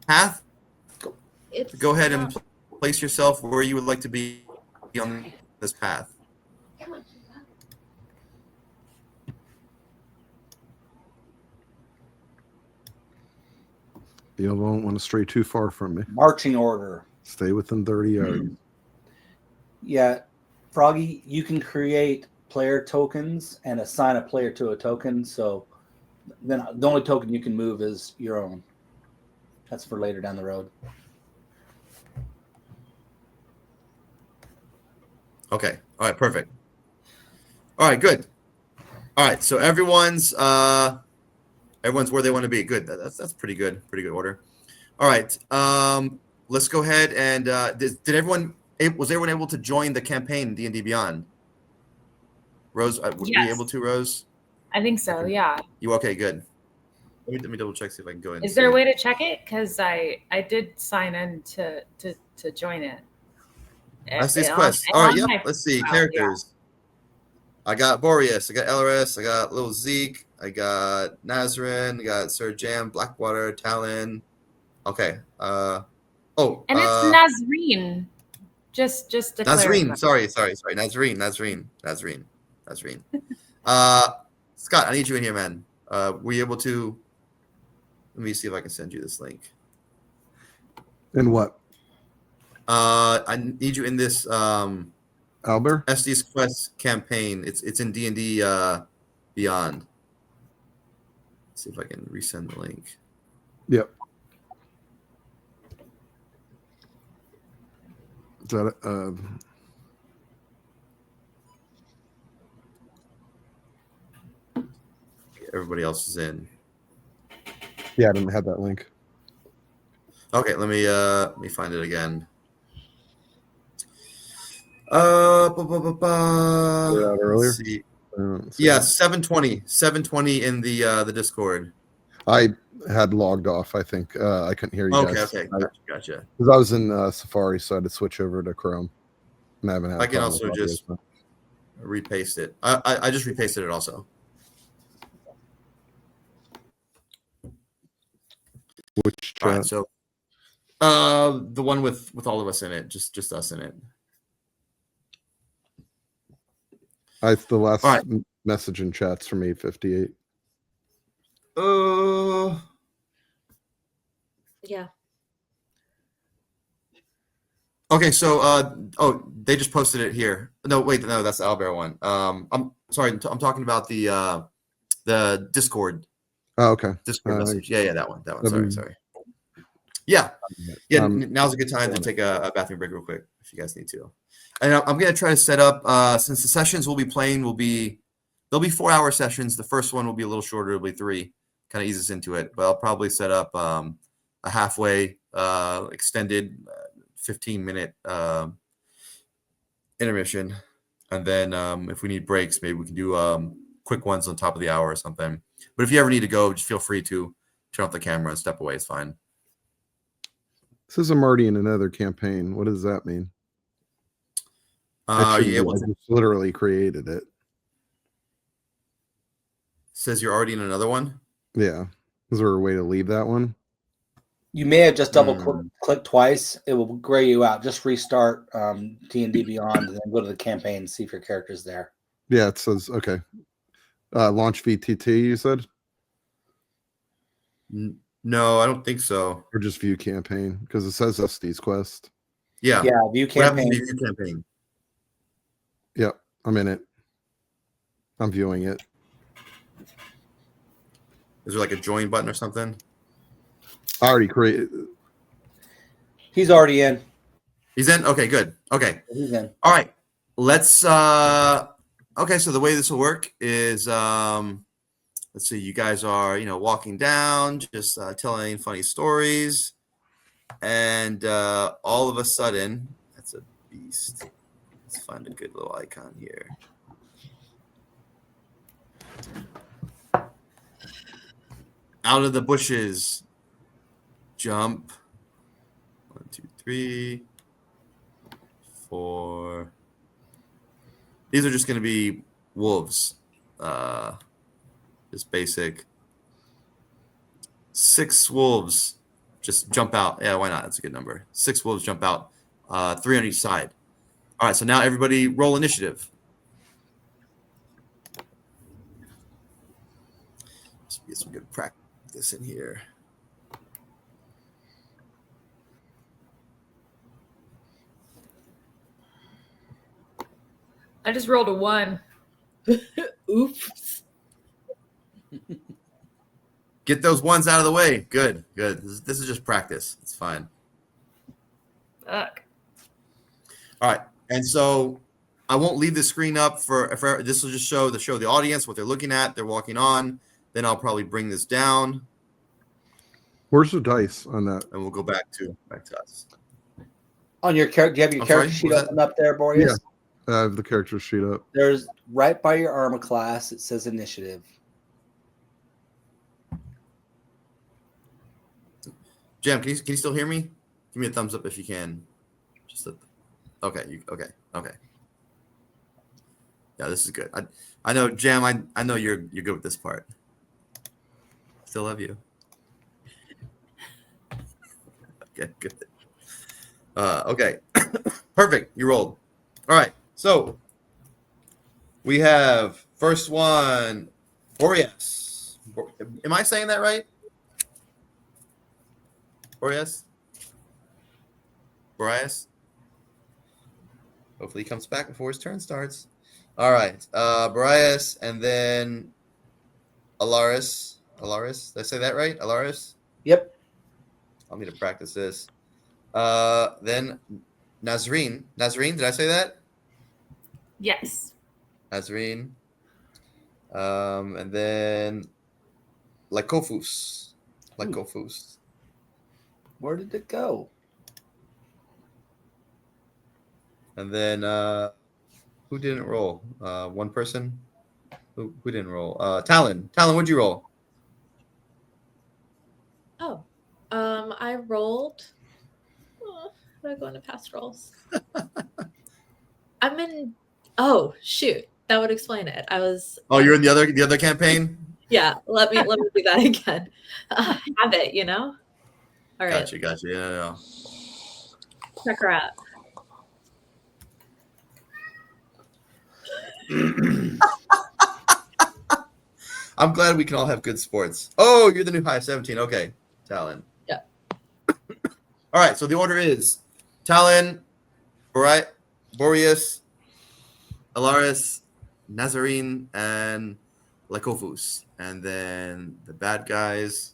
path. It's Go ahead and not- place yourself where you would like to be on this path. You don't want to stray too far from me. Marching order. Stay within 30 yards. Yeah, Froggy, you can create player tokens and assign a player to a token. So then the only token you can move is your own. That's for later down the road. Okay. All right. Perfect. All right. Good. All right. So everyone's where they want to be. Good. That's pretty good. Pretty good order. All right. Let's go ahead and was everyone able to join the campaign D&D Beyond? Rose, were you Yes. able to, Rose? I think so. Yeah. You okay? Good. Let me double check, see if I can go in. Is there a way to check it? Because I did sign in to join it. That's these On- quests. All right, on yep. my Let's see. profile, Characters. I got Boreas, I got LRS, I got Little Zeke, I got Nazrin, I got Sir Jam, Blackwater, Talon. Okay. And it's Nazreen. Just to clarify. Nazreen. Sorry. Nazreen. Scott, I need you in here, man. Were you able to? Let me see if I can send you this link. And what? I need you in this Albert? SD's Quest campaign. It's in D&D Beyond. Let's see if I can resend the link. Yep. Is that Everybody else is in. yeah, I didn't have that link. Okay, let me find it again. Ba, ba, ba, ba. Put it out earlier? Let's see. Let's see. Yeah, 720 in the Discord. I had logged off. I think I couldn't hear you guys. Okay, gotcha. Because I was in Safari, so I had to switch over to Chrome. And I haven't had. I can a problem also with audio, just so. repaste it. I just repasted it also. Which All chat? right, so the one with all of us in it, just us in it. The last All right. message in chats from 858. Yeah. Okay, so they just posted it here. No, wait, no, that's the Owlbear one. I'm sorry, I'm talking about the Discord Oh, okay. message. Yeah, that one. Seven- Sorry. Yeah. Um, Now's a good time to take a bathroom break real quick if you guys need to. And I'm gonna try to set up since the sessions we'll be playing they'll be 4-hour sessions. The first one will be a little shorter. It'll be 3. Kind of eases into it, but I'll probably set up a halfway extended 15-minute intermission, and then if we need breaks, maybe we can do quick ones on top of the hour or something. But if you ever need to go, just feel free to turn off the camera and step away. It's fine. Says I'm already in another campaign. What does that mean? Are you able I to? just literally created it. Says you're already in another one. Yeah. Is there a way to leave that one? You may have just double click twice. It will gray you out. Just restart D&D Beyond and then go to the campaign and see if your character's there. Yeah, it says okay. Launch VTT, you said? No, I don't think so. Or just view campaign? Because it says SD's Quest. Yeah. Yeah, view What happens campaign. if you view campaign? Yep, I'm in it. I'm viewing it. Is there like a join button or something? I already created. He's already in. He's in? Okay, good. Okay. He's in. All right. Let's okay, so the way this will work is let's see, you guys are, walking down, just telling funny stories, and all of a sudden, that's a beast. Let's find a good little icon here. Out of the bushes, jump. 1, 2, 3, 4. These are just going to be wolves. Just basic. 6 wolves just jump out. Yeah, why not? That's a good number. 6 wolves jump out. 3 on each side. All right, so now everybody roll initiative. Let's get some good practice in here. I just rolled a 1. Oops. Get those ones out of the way. Good. This is just practice. It's fine. Fuck. All right, and so I won't leave the screen up for this will just show the audience what they're looking at. They're walking on. Then I'll probably bring this down, Where's the dice on that? and we'll go back to us. On your character, do you have your I'm character sorry, sheet what's open up there, Boreas? Yeah. I have the character sheet up. There's right by your armor class. It says initiative. Jem, can you still hear me? Give me a thumbs up if you can. Okay. Okay. Yeah, this is good. I know, Jem. I know you're good with this part. Still love you. Okay, good. Okay, perfect. You rolled. All right. So we have first one, Boreas. Am I saying that right? Boreas. Hopefully he comes back before his turn starts. All right. Boreas, and then Alaris. Did I say that right? Alaris? Yep. I'll need to practice this. Then Nazreen. Did I say that? Yes. Nazreen. And then Lycofus. Where did it go? And then who didn't roll? One person? Who didn't roll? Talon. What'd you roll? Oh, I rolled. Oh, how do I go into past rolls? I'm in. Oh shoot, that would explain it. I was. Oh, you're in the other campaign? Yeah, let me do that again. Have it, you know. All right. Gotcha. Yeah. Check her out. I'm glad we can all have good sports. Oh, you're the new high 17. Okay, Talon. Yeah. All right, so the order is Talon, Boreas, Alaris, Nazarene, and Lycofus. And then the bad guys.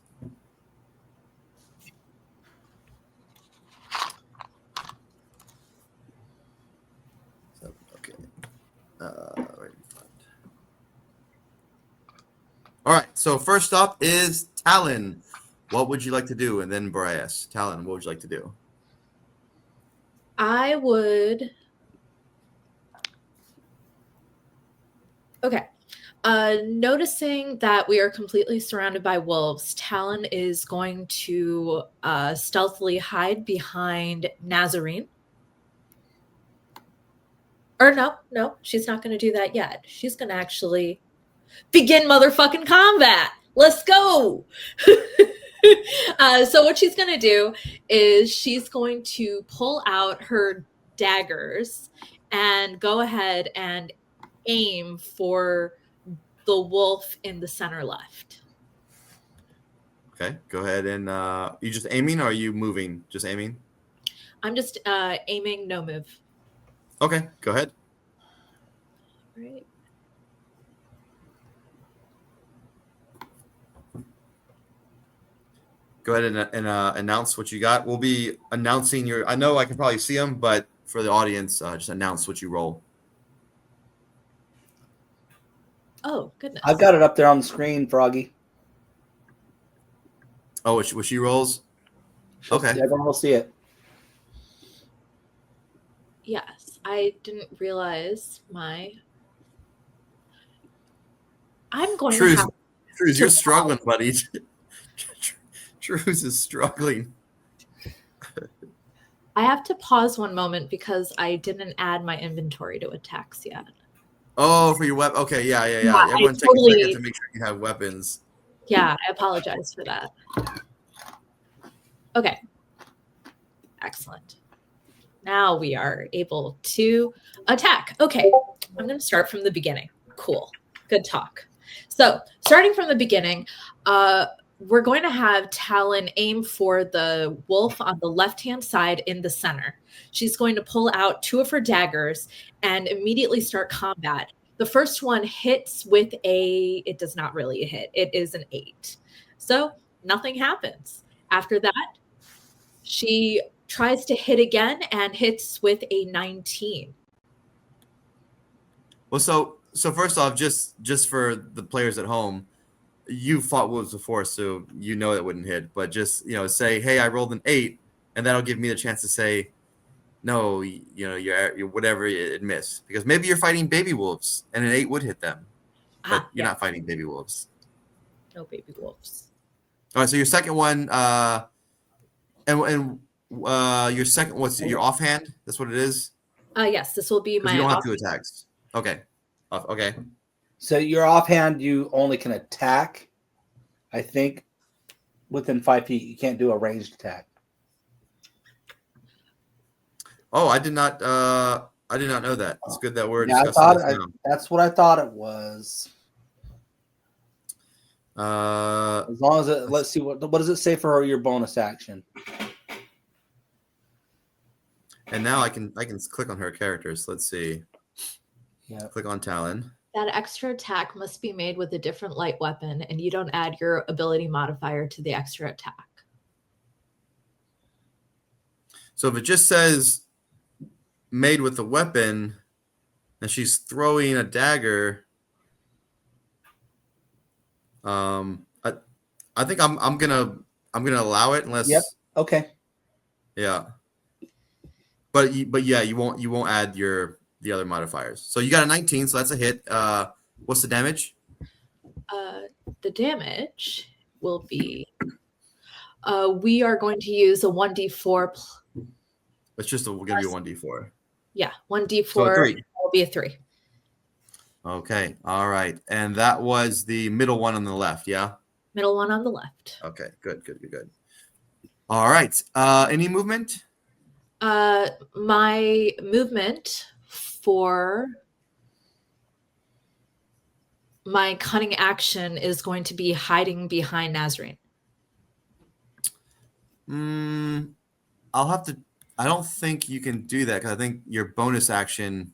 Okay. Right in front. All right, so first up is Talon. What would you like to do? And then Boreas. Talon, what would you like to do? I would. Okay. Noticing that we are completely surrounded by wolves, Talon is going to stealthily hide behind Nazarene. Or no, she's not going to do that yet. She's going to actually begin motherfucking combat. Let's go. So what she's going to do is she's going to pull out her daggers and go ahead and aim for the wolf in the center left. Okay, go ahead and you just aiming or are you moving? Just aiming? I'm just aiming, no move. Okay, go ahead. All right. Go ahead and announce what you got. We'll be announcing your. I know I can probably see them, but for the audience, just announce what you roll. Oh, goodness. I've got it up there on the screen, Froggy. Oh, what she rolls? Okay. Everyone will see it. Yes, I didn't realize my. I'm going to have. Trues, you're struggling, buddy. Trues is struggling. I have to pause one moment because I didn't add my inventory to attacks yet. Oh, for your weapon. Okay, yeah. Yeah, Everyone take a second to make sure you have weapons. Yeah, I apologize for that. Okay. Excellent. Now we are able to attack. Okay, I'm going to start from the beginning. Cool. Good talk. So, starting from the beginning, we're going to have Talon aim for the wolf on the left-hand side in the center. She's going to pull out two of her daggers and immediately start combat. The first one hits with it does not really hit. It is an 8. So nothing happens. After that, she tries to hit again and hits with a 19. Well, so first off, just for the players at home, you fought wolves before, so you know it wouldn't hit. But just say, hey, I rolled an 8, and that'll give me the chance to say, no, you're whatever it missed, because maybe you're fighting baby wolves, and an 8 would hit them, but you're not fighting baby wolves. No baby wolves. All right, so your second one, And your second, what's it, your offhand? That's what it is. Yes, this will be 'Cause my you don't have off- 2 attacks. Okay. Okay. So your offhand, you only can attack, I think, within 5 feet. You can't do a ranged attack. Oh, I did not know that. It's good that we're Yeah, I discussing thought this now. that's what I thought it was. As long as it, let's see what does it say for your bonus action? And now I can click on her characters. Let's see. Yeah. Click on Talon. That extra attack must be made with a different light weapon, and you don't add your ability modifier to the extra attack. So if it just says made with a weapon and she's throwing a dagger, I think I'm gonna allow it unless Yep. Okay. yeah. But yeah, you won't add the other modifiers. So you got a 19, so that's a hit. What's the damage? The damage will be. We are going to use a 1d4. It's just gonna be a 1d4. Yeah, 1d4 So a 3. will be a 3. Okay. All right. And that was the middle one on the left, yeah? Middle one on the left. Okay. Good. All right. Any movement? My movement for my cunning action is going to be hiding behind Nazarene. I'll have to. I don't think you can do that because I think your bonus action,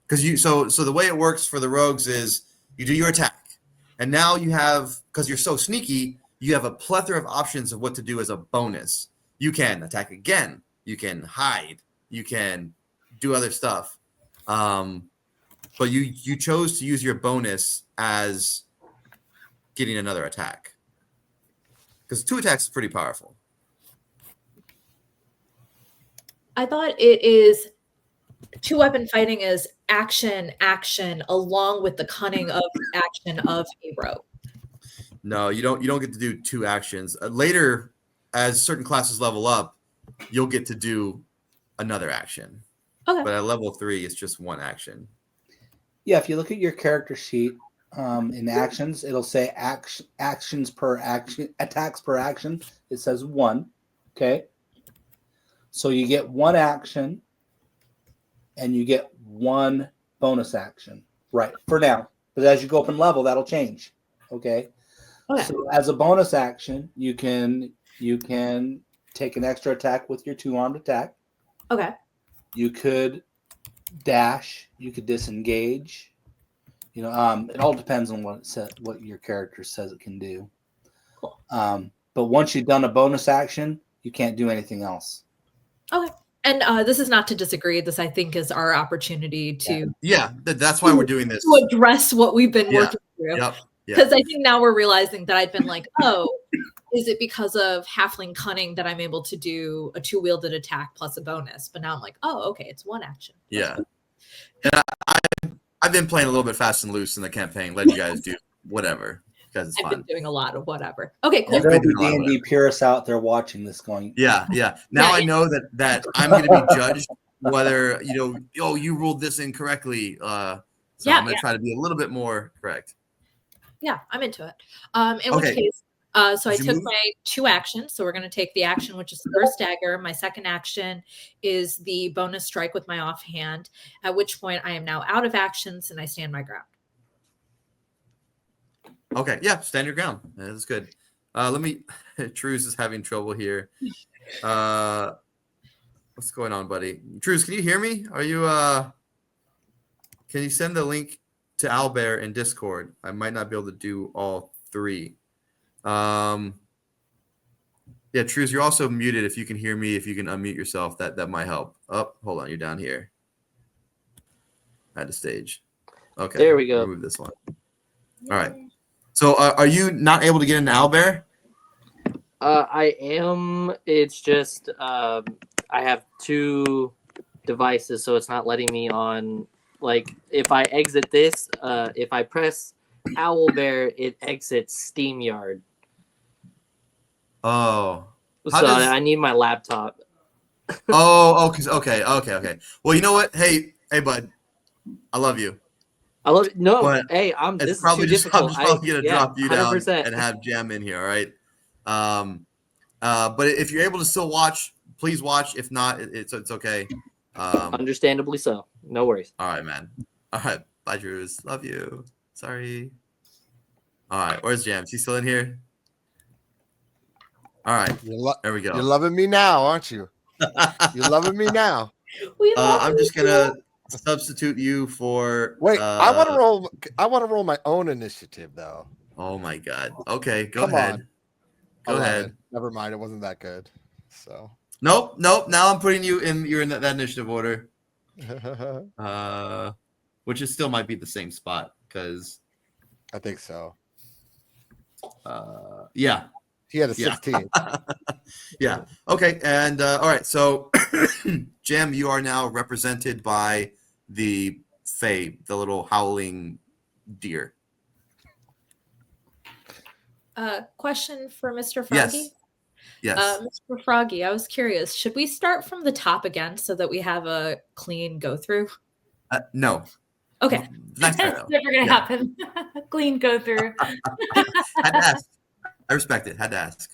because you so the way it works for the rogues is you do your attack, and now you have, because you're so sneaky, you have a plethora of options of what to do as a bonus. You can attack again. You can hide. You can do other stuff. But you chose to use your bonus as getting another attack, because 2 attacks is pretty powerful. I thought it is 2-weapon fighting is action, along with the cunning of action of a rogue. No, you don't get to do 2 actions. Later, as certain classes level up, you'll get to do another action. Okay. But at level 3, it's just 1 action. Yeah, if you look at your character sheet in actions, it'll say actions per action, attacks per action. It says 1. Okay. So you get 1 action and you get 1 bonus action. Right. For now. But as you go up in level, that'll change. Okay. Okay. So as a bonus action, you can take an extra attack with your 2-armed attack. Okay. You could dash. You could disengage. It all depends on what your character says it can do. Cool. But once you've done a bonus action, you can't do anything else. Okay. And this is not to disagree. This, I think, is our opportunity to That's why we're doing this. to address what we've been Yeah. working through. Yep. Because I think now we're realizing that I've been like, oh, is it because of halfling cunning that I'm able to do a 2-wielded attack plus a bonus? But now I'm like, oh, okay, it's 1 action. Yeah. And I've been playing a little bit fast and loose in the campaign, letting you guys do whatever, because it's I've fun. been doing a lot of whatever. Okay, cool. You've There'll been be doing a lot of D&D purists out there watching this going, Yeah. Now I know that I'm going to be judged whether you ruled this incorrectly. So I'm going to try to be a little bit more correct. Yeah, I'm into it. In which Okay. case, so I Did you took move? my 2 actions. So we're going to take the action, which is the first dagger. My second action is the bonus strike with my offhand, at which point I am now out of actions and I stand my ground. Okay, yeah, stand your ground. That's good. Let me. Truce is having trouble here. What's going on, buddy? Truce, can you hear me? Are you? Can you send the link to Owlbear in Discord? I might not be able to do all 3. Yeah, Truce, you're also muted. If you can hear me, if you can unmute yourself, that might help. Oh, hold on, you're down here. At the stage. Okay, There we go. Remove this one. All right. So, are you not able to get into Owlbear? I am. It's just I have 2 devices, so it's not letting me on. Like if I exit this, if I press Owlbear, it exits SteamYard. Oh. How Sorry, does- I need my laptop. okay. Well, you know what? Hey, bud, I love you. I love no. But Hey, It's this is probably too just I'm difficult. just probably gonna drop you down 100%. and have Jam in here. All right. But if you're able to still watch, please watch. If not, it's okay. Understandably so. No worries. All right, man. All right. Bye, Drews. Love you. Sorry. All right. Where's Jam? Is he still in here? All right. There we You're go. loving me now, aren't you? You're loving me now. We love I'm you, just gonna substitute you for. Wait, I want to roll. I want to roll my own initiative, though. Oh my God. Okay, go Come ahead. on. Go 11. ahead. Never mind. It wasn't that good. So. Nope. Now I'm putting you in. You're in that initiative order. Which is still might be the same spot because. I think so. Yeah. He had a 16. Yeah. Okay. And all right. So, Jam, you are now represented by the Fae, the little howling deer. Question for Mr. Froggy. Yes. Mr. Froggy, I was curious. Should we start from the top again so that we have a clean go through? No. Okay. Nice try, It's though. never gonna Yeah. happen. Clean go through. Had to ask. I respect it. Had to ask.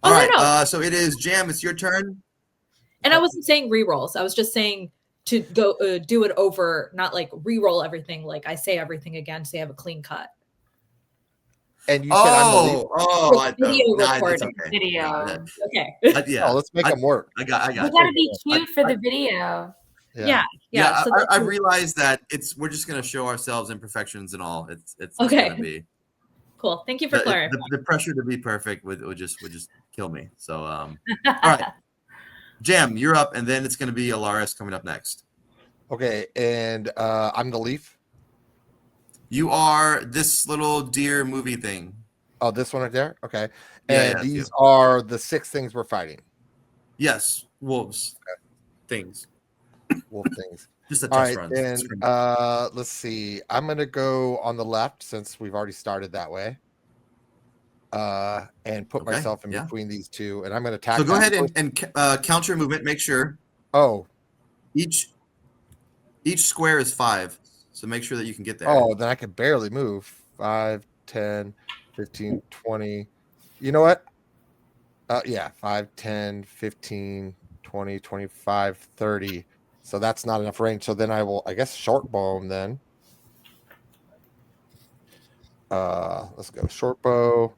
Oh, All no, right. no. So it is Jam. It's your turn. And I wasn't saying re-rolls. I was just saying to go do it over, not like re-roll everything. Like I say everything again, so you have a clean cut. And you said I'm the lead. Video Nah, recording. it's okay. Video. Nah, that- Okay. yeah. Oh, let's make them work. I got. We gotta be cute for the video. Yeah. Yeah, So I that's- realize that we're just gonna show ourselves imperfections and all. It's Okay. gonna be Cool. Thank you for clarifying. the pressure to be perfect would just kill me. So all right, Jam, you're up, and then it's gonna be Alaris coming up next. Okay, and I'm the leaf. You are this little deer movie thing. Oh, this one right there. Okay, Yeah, and yeah, these you. are the 6 things we're fighting. Yes, wolves, things. Wolf things. Just a All test right, run. and let's see. I'm gonna go on the left since we've already started that way. And put Okay, myself in yeah. between these two, and I'm gonna attack. So go that ahead first- and count your movement. Make sure Oh, each square is 5. So make sure that you can get there. oh, then I can barely move. 5, 10, 15, 20. You know what? Yeah, 5, 10, 15, 20, 25, 30. So that's not enough range. So then I will, I guess, short bow him then. Let's go short bow.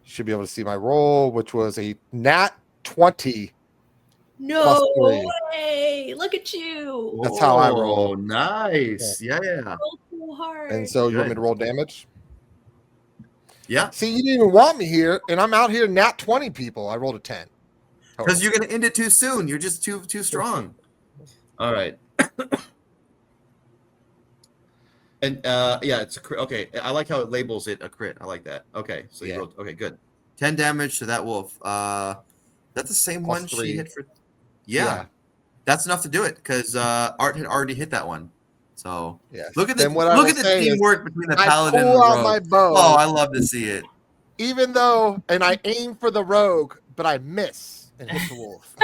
Should be able to see my roll, which was a nat 20. No +3. way! Look at you. That's how I roll. Oh, nice. Yeah. Roll so hard. And so you want me Good. to roll damage? Yeah. See, you didn't even want me here, and I'm out here nat 20 people. I rolled a 10. Because you're gonna end it too soon. You're just too strong. All right. And yeah, it's a crit. Okay, I like how it labels it a crit. I like that. Okay, so you Yeah. rolled. Okay, good. 10 damage to that wolf. That's the same Plus one 3. she hit for. Yeah, that's enough to do it because Art had already hit that one. So Yes. look at this. Then what I Look will at the say is teamwork between the I paladin and the pull out rogue. my bow. Oh, I love to see it. Even though, and I aim for the rogue, but I miss and hit the wolf.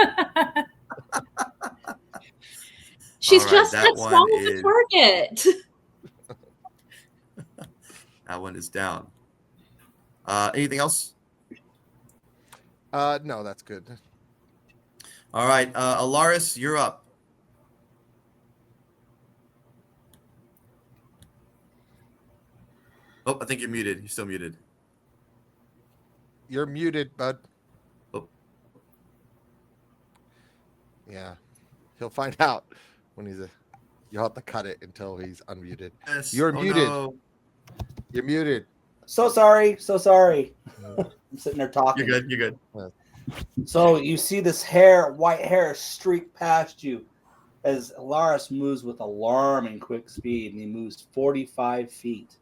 She's All right, just that that one small of a is- target. That one is down. Anything else? No, that's good. All right, Alaris, you're up. Oh, I think you're muted. You're still muted. You're muted, bud. Oh. Yeah. He'll find out when he's you'll have to cut it until he's unmuted. Yes. You're Oh, muted. no. You're muted. So sorry. I'm sitting there talking. You're good. You're good. So you see this white hair streak past you as Alaris moves with alarming quick speed, and he moves 45 feet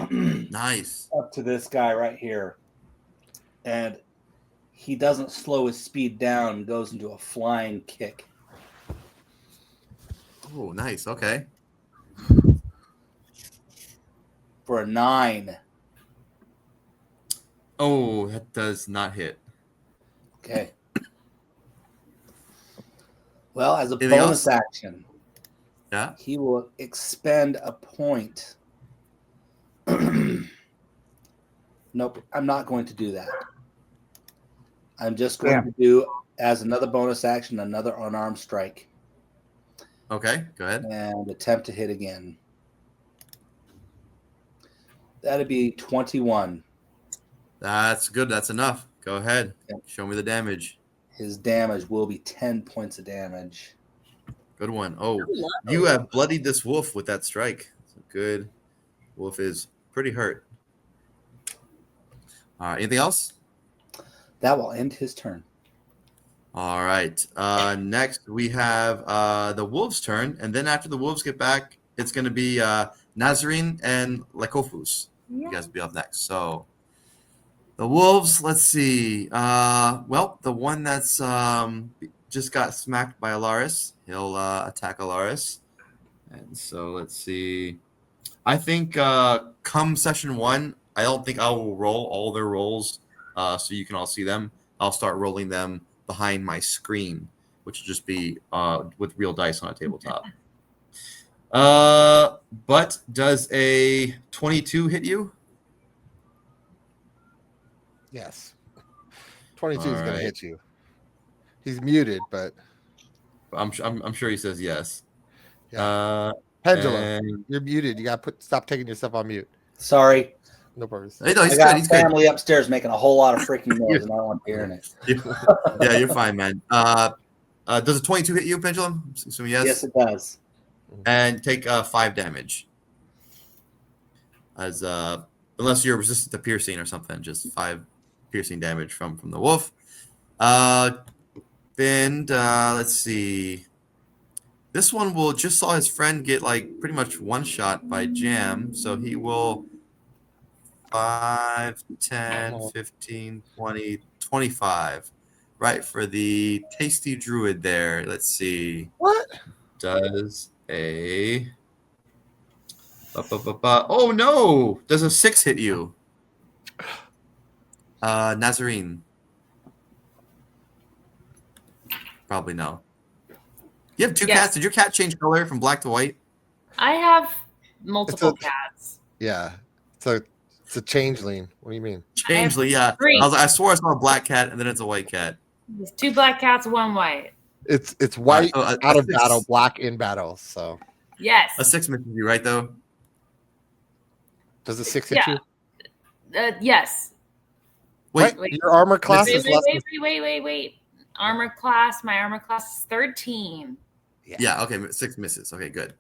Nice. up to this guy right here. And he doesn't slow his speed down and goes into a flying kick. Oh, nice. Okay. For a 9. Oh, that does not hit. Okay. Well, as a Anything bonus else? action, Yeah. he will expend a point. Nope, I'm not going to do that. I'm just going to do, as another bonus action, another unarmed strike Okay. Go ahead. and attempt to hit again. That'd be 21. That's good. That's enough. Go ahead. Yep. Show me the damage. His damage will be 10 points of damage. Good one. Oh, Hello. you have bloodied this wolf with that strike. Good. Wolf is pretty hurt. All right. Anything else? That will end his turn. All right. Next, we have the wolves' turn. And then after the wolves get back, it's going to be Nazarene and Lycophus. You guys will be up next. So the wolves, let's see. Well, the one that's just got smacked by Alaris, he'll attack Alaris. And so let's see. I think come session 1, I don't think I will roll all their rolls so you can all see them. I'll start rolling them behind my screen, which will just be with real dice on a tabletop. But does a 22 hit you? Yes. 22 is going Alright. to hit you. He's muted, but I'm sure he says yes. yeah. Pendulum, And, you're muted. You got to stop taking yourself on mute. Sorry. No worries. hey, no, I he's got good. He's good. family upstairs making a whole lot of freaking noise, and I don't want to hear it. Yeah, you're fine, man. Does a 22 hit you, Pendulum? So Yes, it does. And take 5 damage. As unless you're resistant to piercing or something, just 5 piercing damage from the wolf. Then let's see. This one will just saw his friend get like pretty much one shot by Jam, so he will 5, 10, 15, 20, 25. Right for the tasty druid there. Let's see. What? Does a oh no! Does a 6 hit you? Nazarene. Probably no. You have 2 Yes. cats. Did your cat change color from black to white? I have multiple It's a- cats. Yeah. It's a changeling. What do you mean? Changeling, yeah. 3. I swore I saw a black cat and then it's a white cat. There's 2 black cats, 1 white. It's white Oh, a out of 6. battle, black in battle. So Yes. A 6 misses you, right though? does the 6 hit Yeah. you? Yes. Wait, What? Your armor class Wait, is less than wait. Armor class. My armor class is 13. yeah, okay, 6 misses. Okay, good.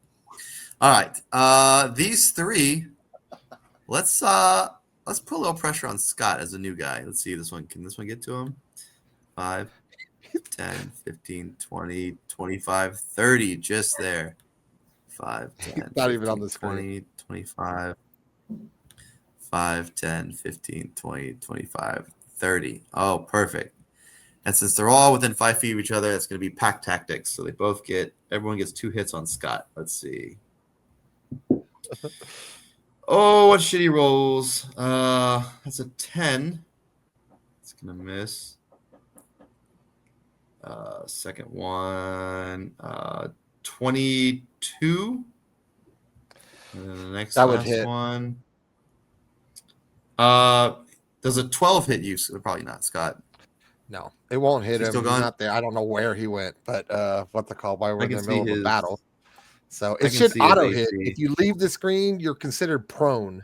All right. These 3, let's put a little pressure on Scott as a new guy. Let's see this one. Can this one get to him? 5, 10, 15, 20, 25, 30, just there. 5, 10, not even on the 20, 25, 5, 10, 15, 20, 25, 30. Oh, perfect. And since they're all within 5 feet of each other, it's going to be pack tactics. So everyone gets 2 hits on Scott. Let's see. Oh, what shitty rolls. That's a 10. It's going to miss. Second one, 22. And then the next That would last hit. one. Does a 12 hit you? So probably not, Scott. No, it won't hit He's him. still He's gone? not there. I don't know where he went, but what's it called? Why we're in can the see middle of a his- battle. So I it can should see his auto hit. AC. If you leave the screen, you're considered prone.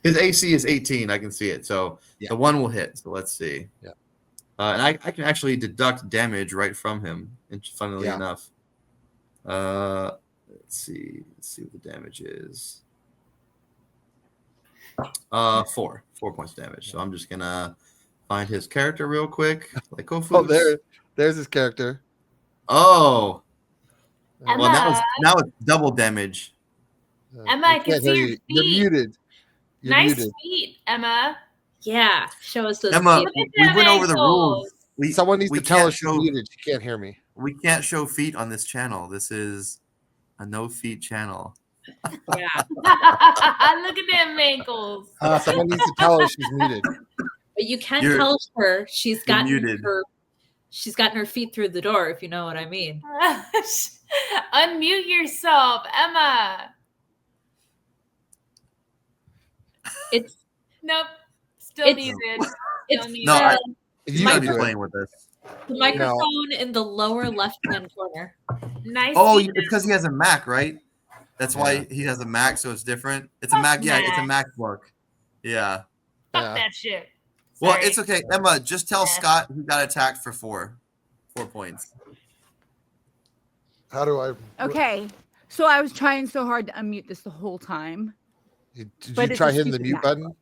His AC is 18. I can see it. So Yeah. the 1 will hit. So let's see. Yeah. And I can actually deduct damage right from him, funnily Yeah. enough. Let's see. Let's see what the damage is. 4 points of damage. So I'm just gonna find his character real quick. Like Oh, there's his character. Oh, Emma, well now it's double damage. Emma, I we can can't see hear your you. You're feet. muted. You're Nice muted. feet, Emma. Yeah, show us those. Emma, feet. Look at we them went over the ankles. rules. We Someone needs we to tell can't us she's show- muted. She can't hear me. We can't show feet on this channel. This is a no feet channel. Yeah. Look at them ankles. Someone needs to tell her she's muted. But you can You're- tell her she's gotten muted. her feet through the door, if you know what I mean. Unmute yourself, Emma. It's Nope. Still It's- muted. it's Still muted. No, I- You you gotta can be do it. playing with this. the microphone in the lower left-hand corner. Nice. Oh, to it's because he has a Mac, right? That's why he has a Mac, so it's different. It's a Fuck Mac. Yeah, it's a Mac. MacBook. Yeah. Fuck Yeah. that shit. Well, Sorry. it's okay. Emma, just tell Yeah. Scott he got attacked for 4 points. How do I? Okay. So I was trying so hard to unmute this the whole time. Did But you it's try a hitting the stupid mute Mac. button?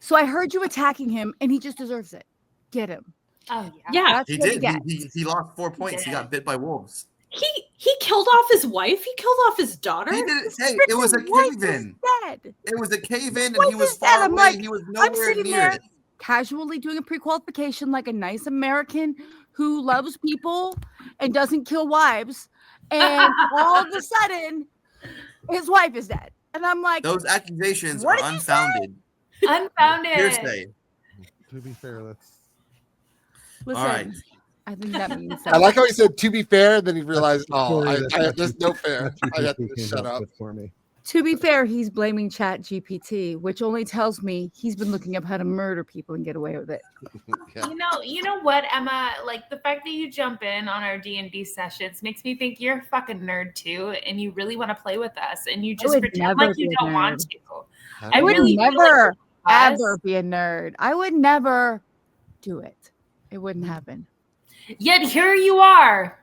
So I heard you attacking him, and he just deserves it. Get him. Oh yeah. Yeah, That's He what did. gets. He lost 4 points. He got bit by wolves. he killed off his wife. He killed off his daughter. He did. Hey, it was a Freaking wife cave in. is dead. It was a cave in, and Wife he was is dead. far I'm away. like- He was I'm nowhere sitting near there it. casually doing a pre-qualification like a nice American who loves people and doesn't kill wives. And all of a sudden, his wife is dead. And I'm like, Those accusations What are did you say? unfounded. Unfounded. Hearsay. To be fair, that's listen, All right. I think that means I like how he said, to be fair, then he realized, Sorry, that's there's no fair. I have to GPT just came shut up. with for me. To be fair, he's blaming Chat GPT, which only tells me he's been looking up how to murder people and get away with it. Yeah. You know what, Emma? Like the fact that you jump in on our D&D sessions makes me think you're a fucking nerd too, and you really want to play with us, and you just would pretend never like you be a don't want nerd. to. I I would really feel like never, us. ever be a nerd. I would never do it. It wouldn't happen. Yet here you are.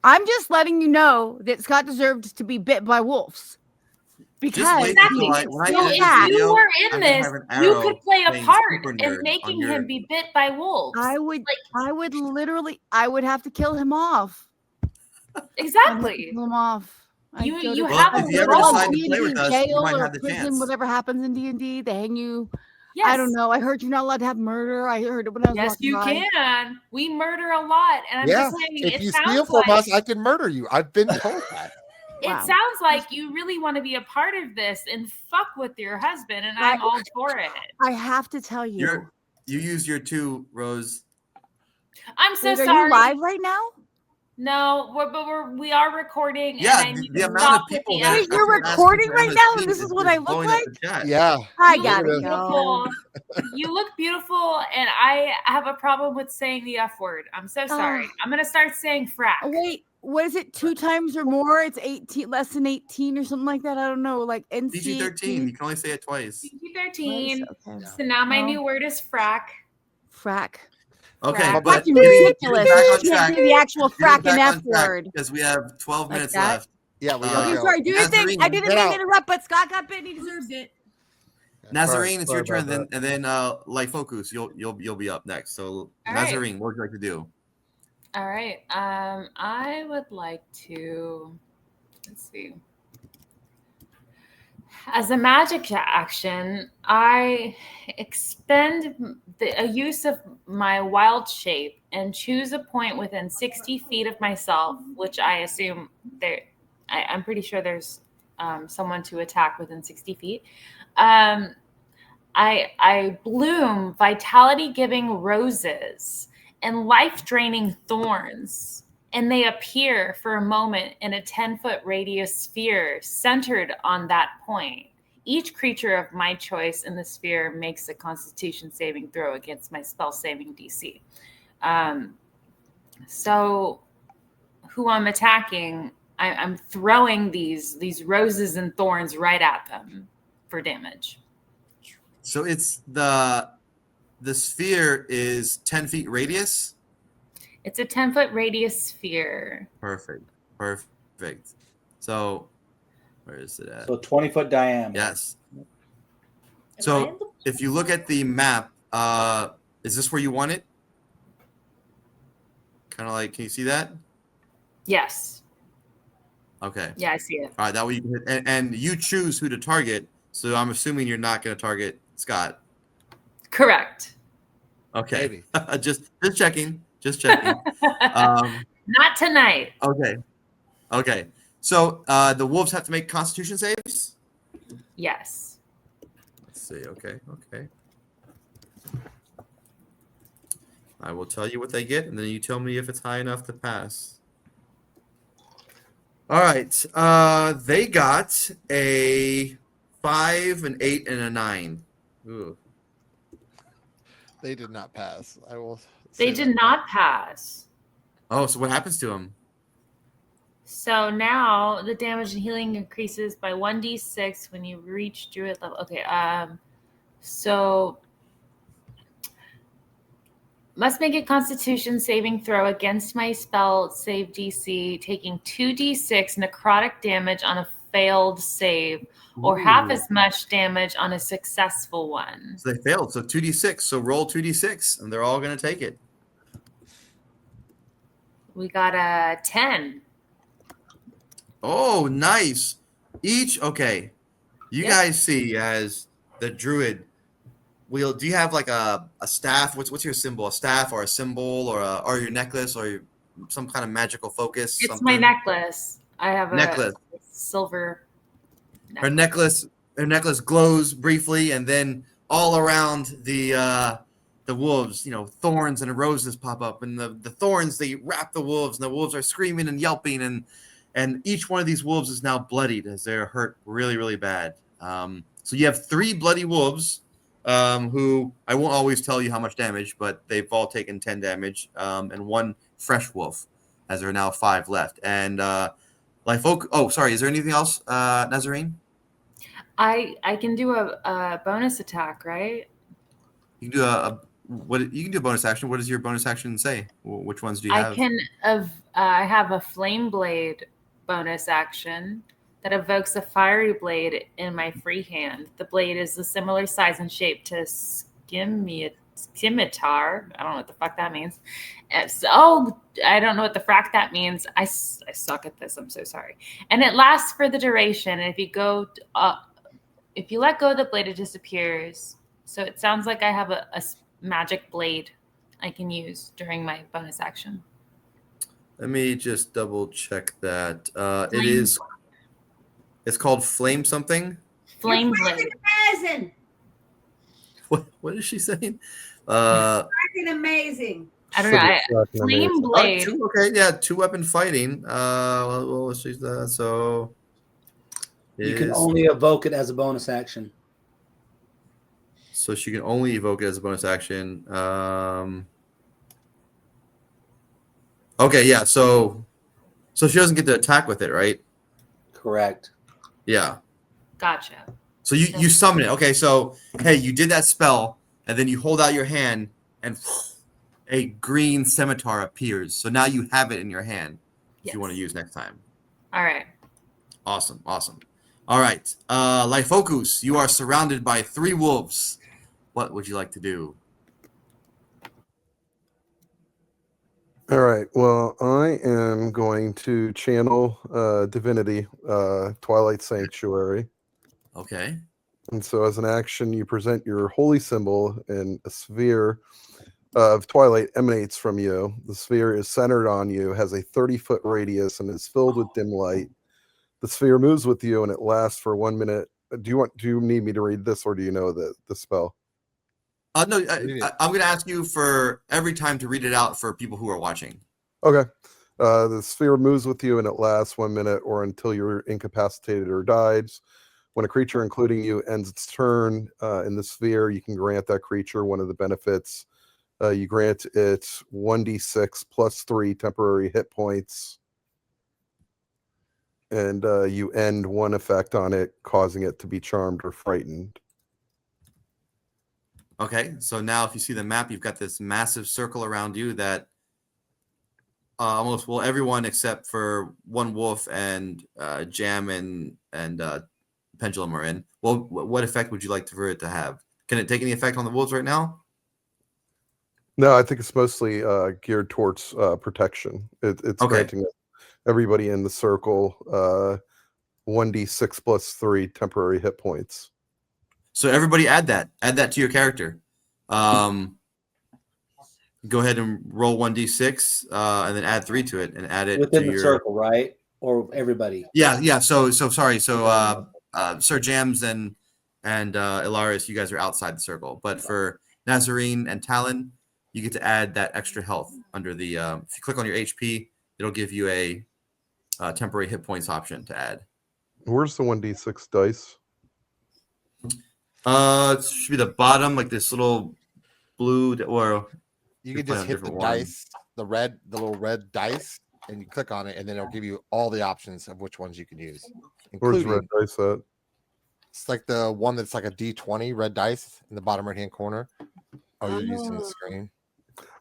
I'm just letting you know that Scott deserved to be bit by wolves. Just Because wait Exactly. until when I So edit if this you video, were I'm in gonna this, have an you arrow could play a saying part super in nerd making on your- him be bit by wolves. I would literally, I would have to kill him off. Exactly. Kill him off. I'd You- go you to have Well, a if you ever role. decide to D&D play with us, you jail might or have the prison, chance. whatever happens in D&D, they hang you. Yes. I don't know. I heard you're not allowed to have murder. I heard it when I was Yes, walking you by. can. We murder a lot, and I'm Yeah, just saying, if it you sounds steal from like us, I can murder you. I've been told that. it Wow. sounds like you really want to be a part of this and fuck with your husband, and I'm all for it. I have to tell you. You use your 2, Rose. I'm so Wait, are sorry. you live right now? No, we are recording. Yeah, and I need the to amount stop of with people the that Wait, you're effort. are recording asking right for now, Emma's and this feet is what I look blowing up like? the chat. Yeah. I You gotta look go. beautiful. You look beautiful, and I have a problem with saying the F word. I'm so sorry. Oh. I'm gonna start saying frack. Wait, what is it? 2 times or more? It's 18, less than 18 or something like that. I don't know. Like NC PG-13. You can only say it twice. PG-13. Okay. So now my No. new word is frack. Frack. Okay, Frack. but Fucking getting ridiculous. back on You can't track. do the actual Getting frack and back F on track, word. because we have 12 Like minutes that? left. Yeah, we Uh, gotta Okay, go. sorry. Do your thing. I Nazarene, didn't get mean out. to interrupt, but Scott got bit and he deserves it. Nazarene, it's your Sorry turn. about Then like Focus, you'll be up next. So All right. Nazarene, what would you like to do? All right. I would like to, let's see. As a magic action, I expend a use of my wild shape and choose a point within 60 feet of myself, which I assume I'm pretty sure there's someone to attack within 60 feet. I bloom vitality-giving roses and life-draining thorns, and they appear for a moment in a 10-foot radius sphere centered on that point. Each creature of my choice in the sphere makes a Constitution saving throw against my spell saving DC. So who I'm attacking, I'm throwing these roses and thorns right at them for damage. So it's the sphere is 10 feet radius. It's a 10-foot radius sphere. Perfect. So where is it at? So 20-foot diameter. Yes. Am I So in the- if you look at the map, is this where you want it? Kind of like, can you see that? Yes. Okay. Yeah, I see it. All right. That way you can hit, and you choose who to target. So I'm assuming you're not going to target Scott. Correct. Okay. Maybe. just checking. Just checking. Not tonight. Okay. So the wolves have to make Constitution saves. Yes. Let's see. Okay. I will tell you what they get, and then you tell me if it's high enough to pass. All right. They got a 5, an 8, and a 9. Ooh. They did not pass. I will. They say did that. not pass. Oh, so what happens to them? So now the damage and healing increases by 1d6 when you reach druid level. Okay, so must make a constitution saving throw against my spell save DC, taking 2d6 necrotic damage on a failed save, or half as much damage on a successful one. So they failed. So 2d6. So roll 2d6, and they're all going to take it. We got a 10. Oh, nice. Each, okay. You Yep. guys see as the druid wheel. Do you have like a staff? What's your symbol? A staff or a symbol or your necklace or some kind of magical focus? It's something? my necklace. I have Necklace. a silver Her necklace glows briefly, and then all around the wolves, thorns and roses pop up, and the thorns, they wrap the wolves, and the wolves are screaming and yelping, and each one of these wolves is now bloodied as they're hurt really, really bad. So you have 3 bloody wolves, who I won't always tell you how much damage, but they've all taken 10 damage, and 1 fresh wolf, as there are now 5 left. And oh, sorry, is there anything else, Nazarene? I can do a bonus attack, right? You can do you can do a bonus action. What does your bonus action say? Which ones do you have? I have a flame blade bonus action that evokes a fiery blade in my free hand. The blade is a similar size and shape to scimitar. I don't know what the fuck that means. I don't know what the frack that means. I suck at this. I'm so sorry. And it lasts for the duration. And if you let go of the blade, it disappears. So it sounds like I have a magic blade I can use during my bonus action. Let me just double check that. It's called flame something. Flame blade. Amazing. What is she saying? Fucking amazing. I don't know. Flame blade. Okay, yeah, 2-weapon fighting. Let's see that. So You can only evoke it as a bonus action. So she can only evoke it as a bonus action. Okay, yeah. So she doesn't get to attack with it, right? Correct. Yeah. Gotcha. So you summon it. Okay, so hey, you did that spell, and then you hold out your hand, and a green scimitar appears. So now you have it in your hand if you want to use next time. All right. Awesome. All right. Lyfocus, you are surrounded by 3 wolves. What would you like to do? All right. Well, I am going to channel Divinity, Twilight Sanctuary. Okay. And so as an action, you present your holy symbol, and a sphere of twilight emanates from you. The sphere is centered on you, has a 30-foot radius, and is filled with dim light. The sphere moves with you, and it lasts for 1 minute. Do you need me to read this, or do you know the spell? No, I'm going to ask you for every time to read it out for people who are watching. Okay. The sphere moves with you, and it lasts 1 minute or until you're incapacitated or dies. When a creature, including you, ends its turn in the sphere, you can grant that creature one of the benefits. You grant it 1d6 plus 3 temporary hit points. And you end 1 effect on it, causing it to be charmed or frightened. Okay, so now if you see the map, you've got this massive circle around you that everyone except for 1 wolf and Jam and Pendulum are in. Well, what effect would you like for it to have? Can it take any effect on the wolves right now? No, I think it's mostly geared towards protection. It's granting everybody in the circle 1d6 plus 3 temporary hit points. So everybody add that to your character. Go ahead and roll 1d6 and then add 3 to it, and add it within to the your circle, right? Or everybody? Yeah. So sorry. So Sir Jams and Ilaris, you guys are outside the circle. But for Nazarene and Talon, you get to add that extra health under the. If you click on your HP, it'll give you a temporary hit points option to add. Where's the 1d6 dice? It should be the bottom, like this little blue, or You You're can just playing a hit the different one. dice, the little red dice, and you click on it, and then it'll give you all the options of which ones you can use. Where's Including, red dice at? it's like the one that's like a D20 red dice in the bottom right hand corner. Oh, you're using the screen.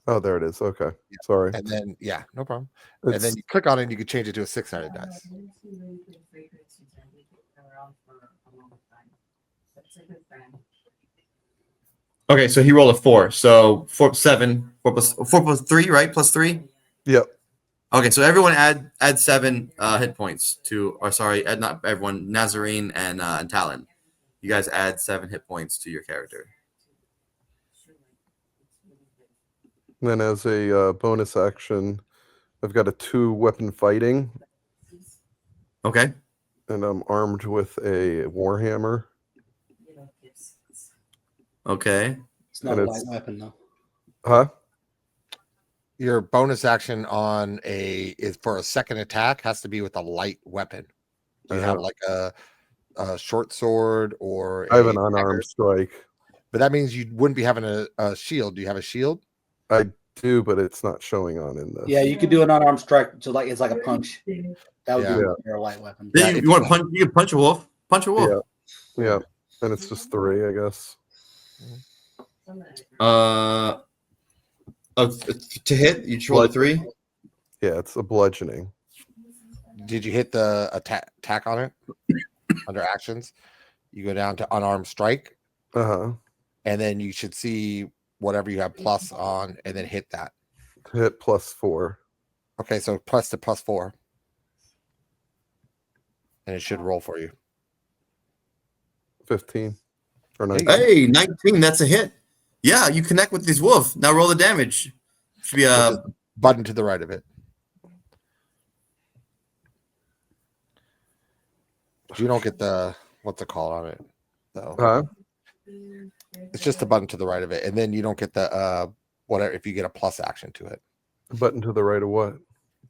Oh, there it is. Okay. Sorry. And then, yeah, no problem. And then It's, you click on it and you can change it to a 6-sided dice. Okay, so he rolled a 4. So 4 7, 4 plus 3, right? Plus 3. yep. Okay, so everyone add 7 hit points to, or sorry, not everyone, Nazarene and Talon. You guys add 7 hit points to your character. Then as a bonus action, I've got a 2 weapon fighting, Okay. and I'm armed with a warhammer. Okay. It's not And a it's- light weapon though. Huh? Your bonus action on is for a second attack has to be with a light weapon. Do you have like a short sword or I have an a unarmed dagger? strike. But that means you wouldn't be having a shield. Do you have a shield? I do, but it's not showing on in this. Yeah, you could do an unarmed strike, so like it's like a punch. That would Yeah. be Yeah. your light weapon. Yeah, Then if you want you- to punch? You can punch a wolf. Punch a wolf. Yeah. And it's just 3, I guess. To hit, you roll a 3. Yeah, it's a bludgeoning. Did you hit the attack on it under actions? You go down to unarmed strike, Uh-huh. and then you should see whatever you have plus on, and then hit that. Hit +4. Okay, so plus the +4, and it should roll for you. 15 or There you 19. go. Hey, 19. That's a hit. Yeah, you connect with this wolf. Now roll the damage. Should be With the button to the right of it. You don't get the what's it called on it though. Huh? It's just the button to the right of it, and then you don't get the whatever if you get a plus action to it. Button to the right of what?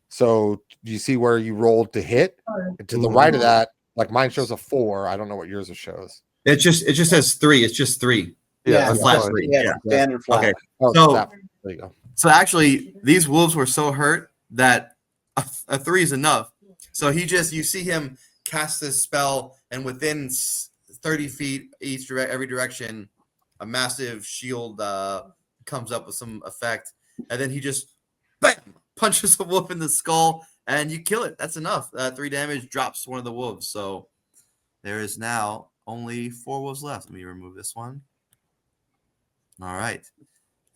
So do you see where you rolled to hit? And to the right of that, like mine shows a 4. I don't know what yours shows. It just says 3. It's just 3. Yeah, a it's flat fine. 3. Yeah, Yeah. standard flat. Okay. Oh, So- that- there you go. So actually, these wolves were so hurt that a 3 is enough. So you see him cast this spell, and within 30 feet every direction, a massive shield comes up with some effect, and then he just bam, punches a wolf in the skull, and you kill it. That's enough. 3 damage drops one of the wolves. So there is now only 4 wolves left. Let me remove this one. All right.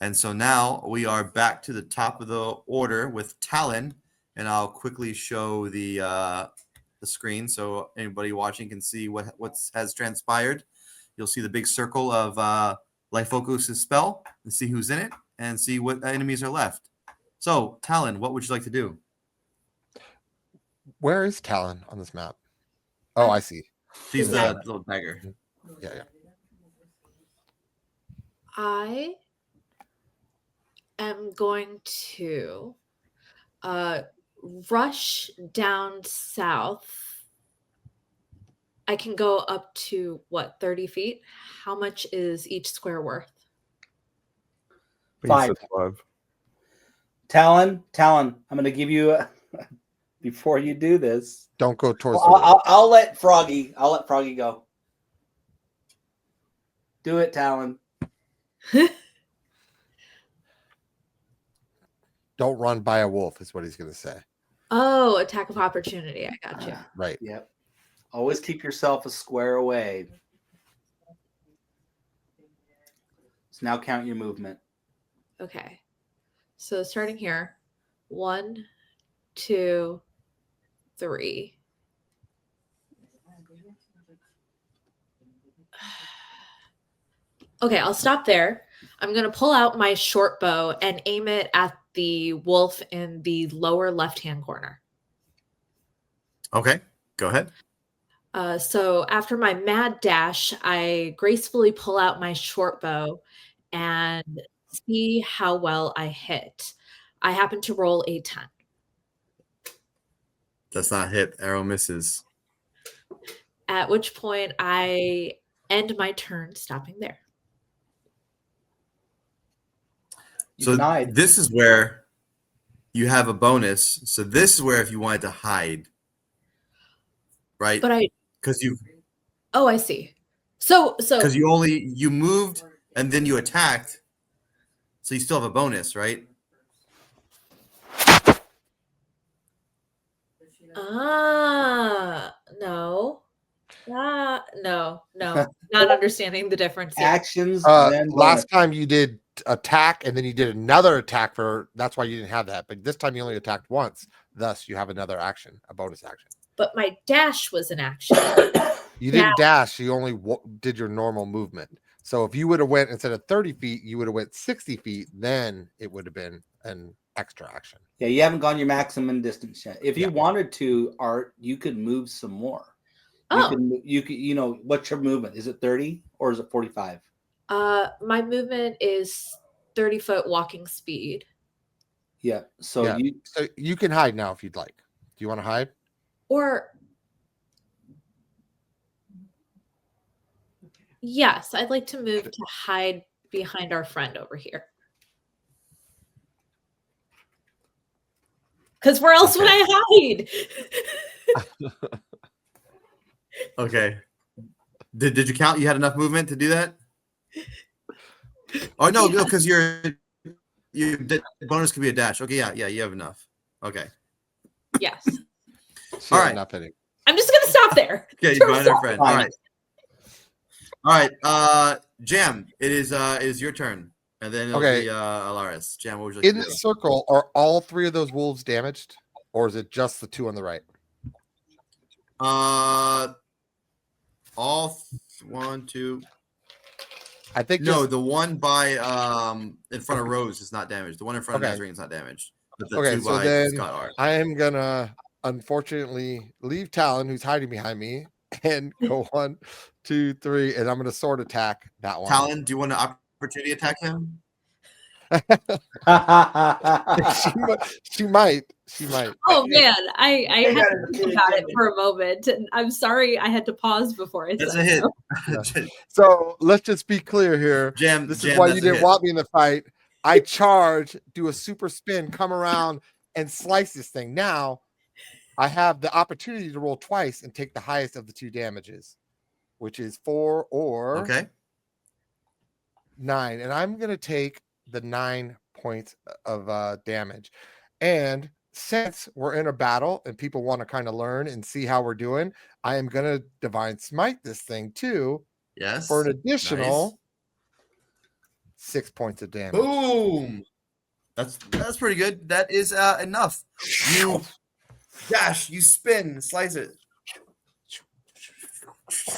And so now we are back to the top of the order with Talon, and I'll quickly show the screen so anybody watching can see what has transpired. You'll see the big circle of Lyphocus' spell and see who's in it and see what enemies are left. So, Talon, what would you like to do? Where is Talon on this map? Oh, I see. She's the little dagger. Yeah. I am going to rush down south. I can go up to what, 30 feet? How much is each square worth? I think you 5. said 5. Talon, I'm going to give you before you do this. Don't go towards I'll let Froggy go. Do it, Talon. Don't run by a wolf is what he's going to say. Oh, attack of opportunity. I got you. Right. Yep. Always keep yourself a square away. So now count your movement. Okay. So starting here, 1, 2, 3. Okay, I'll stop there. I'm going to pull out my short bow and aim it at the wolf in the lower left-hand corner. Okay, go ahead. So after my mad dash, I gracefully pull out my short bow and see how well I hit. I happen to roll a 10. Does not hit. Arrow misses. At which point I end my turn, stopping there. So this is where you have a bonus. So this is where if you wanted to hide, right? But because you. Oh, I see. So because you moved and then you attacked, so you still have a bonus, right? No. No, not understanding the difference here. Actions. Last time you did attack and then you did another attack that's why you didn't have that. But this time you only attacked once. Thus, you have another action, a bonus action. But my dash was an action. You didn't dash. You only did your normal movement. So if you would have went instead of 30 feet, you would have went 60 feet. Then it would have been an extra action. Yeah, you haven't gone your maximum distance yet. If you wanted to, Art, you could move some more. Oh, you could. You know, what's your movement? Is it 30 or is it 45? My movement is 30-foot walking speed. Yeah. So you can hide now if you'd like. Do you want to hide? Or yes, I'd like to move to hide behind our friend over here. Because where else would I hide? Okay. Did you count? You had enough movement to do that? Oh no, because your bonus could be a dash. Okay, yeah, you have enough. Okay. Yes. All right. I'm just gonna stop there. Okay, you find our friend. All right. Jam, it is your turn. And then it'll be Alaris. Jam, what would you like in to this do? circle, are all three of those wolves damaged? Or is it just the two on the right? All 1, 2. I think the one by in front of Rose is not damaged. The one in front of Nazarene is not damaged. But the two so by then Scott are. I am gonna unfortunately leave Talon, who's hiding behind me, and go 1, 2, 3, and I'm gonna sword attack that one. Talon, do you want to opportunity attack him? she might. Oh man, I had to think about it for a moment, and I'm sorry I had to pause before I That's said a hit. Yeah. So let's just be clear here. This is why you didn't want me in the fight. I charge, do a super spin, come around, and slice this thing. Now I have the opportunity to roll twice and take the highest of the two damages, which is 4 or 9, and I'm gonna take the 9 points of damage. And since we're in a battle and people want to kind of learn and see how we're doing, I am gonna divine smite this thing too. Yes. For an additional 6 points of damage. Boom. That's pretty good. That is enough. You dash, you spin, slice it.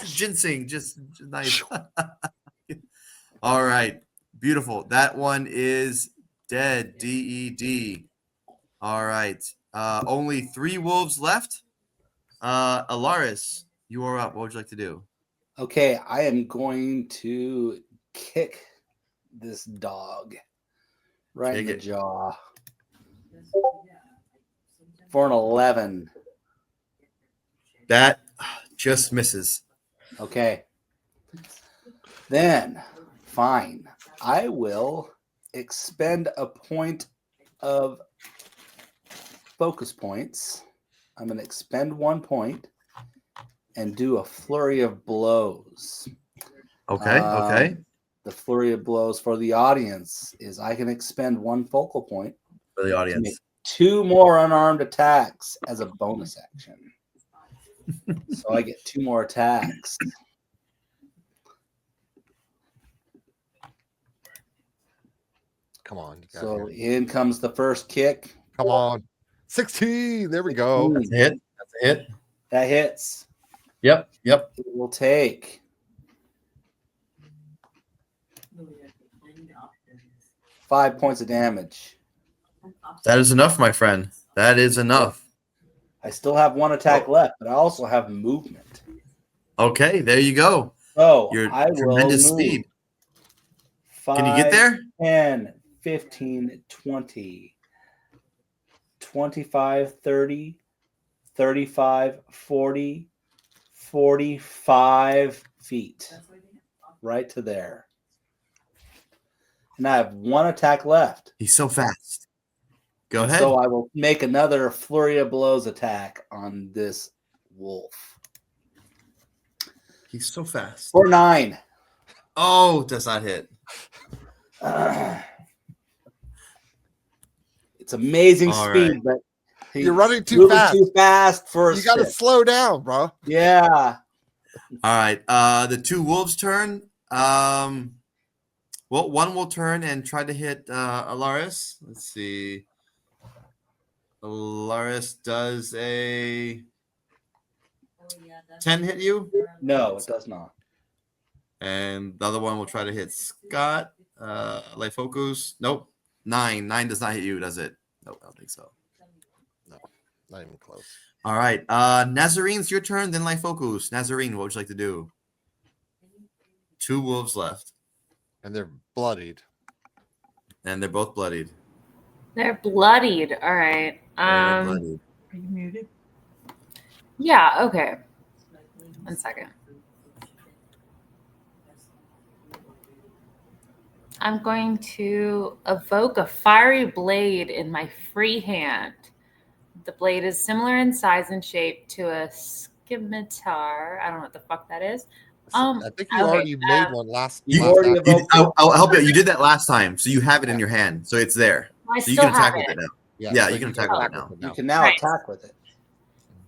Ginseng, just nice. All right. Beautiful. That one is dead. DED. All right. Only 3 wolves left. Alaris, you are up. What would you like to do? Okay, I am going to kick this dog right in the jaw for an 11. That just misses. Okay. Then, fine. I will expend a point of focus points. I'm going to expend 1 point and do a flurry of blows. Okay. The flurry of blows for the audience is I can expend 1 focal point for the audience. To make 2 more unarmed attacks as a bonus action. So I get 2 more attacks. Come on. So in comes the first kick. Come on. 16. There we go. That's a hit. That hits. Yep. It will take 5 points of damage. That is enough, my friend. That is enough. I still have 1 attack left, but I also have movement. Okay, there you go. So your I will tremendous move speed. Can you get there? 10, 15, 20, 25, 30, 35, 40, 45 feet. Right to there. And I have one attack left. He's so fast. Go ahead. So I will make another flurry of blows attack on this wolf. He's so fast. For 9. Oh, does not hit. It's amazing All speed, right. but You're running too moving fast. too fast for a You got to stick. slow down, bro. Yeah. All right. The 2 wolves turn. Well, one will turn and try to hit Alaris. Let's see. Alaris does a 10 hit you? No, it does not. And the other one will try to hit Scott. Light focus. Nope. 9. 9 does not hit you, does it? Nope, I don't think so. No, not even close. All right. Nazarene's your turn, then Light focus. Nazarene, what would you like to do? 2 wolves left. And they're bloodied. And they're both bloodied. They're bloodied. All right. They're bloodied. Are you muted? Yeah, okay. 1 second. I'm going to evoke a fiery blade in my free hand. The blade is similar in size and shape to a scimitar. I don't know what the fuck that is. I think you already made one last. You last already time. evoked I'll help you. You did that last time, so you have it in your hand. So it's there. I So you still can attack have with it. it now. Yeah, you can attack with it now. You can now Right. attack with it.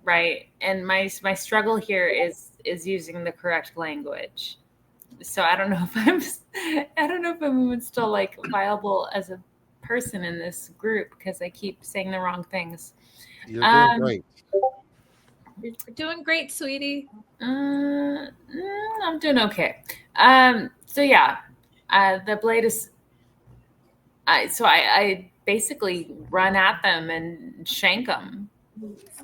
Right. And my struggle here is using the correct language. So I don't know if I'm even still like viable as a person in this group because I keep saying the wrong things. You're doing great. You're doing great, sweetie. I'm doing okay. So yeah, the blade is. I basically run at them and shank them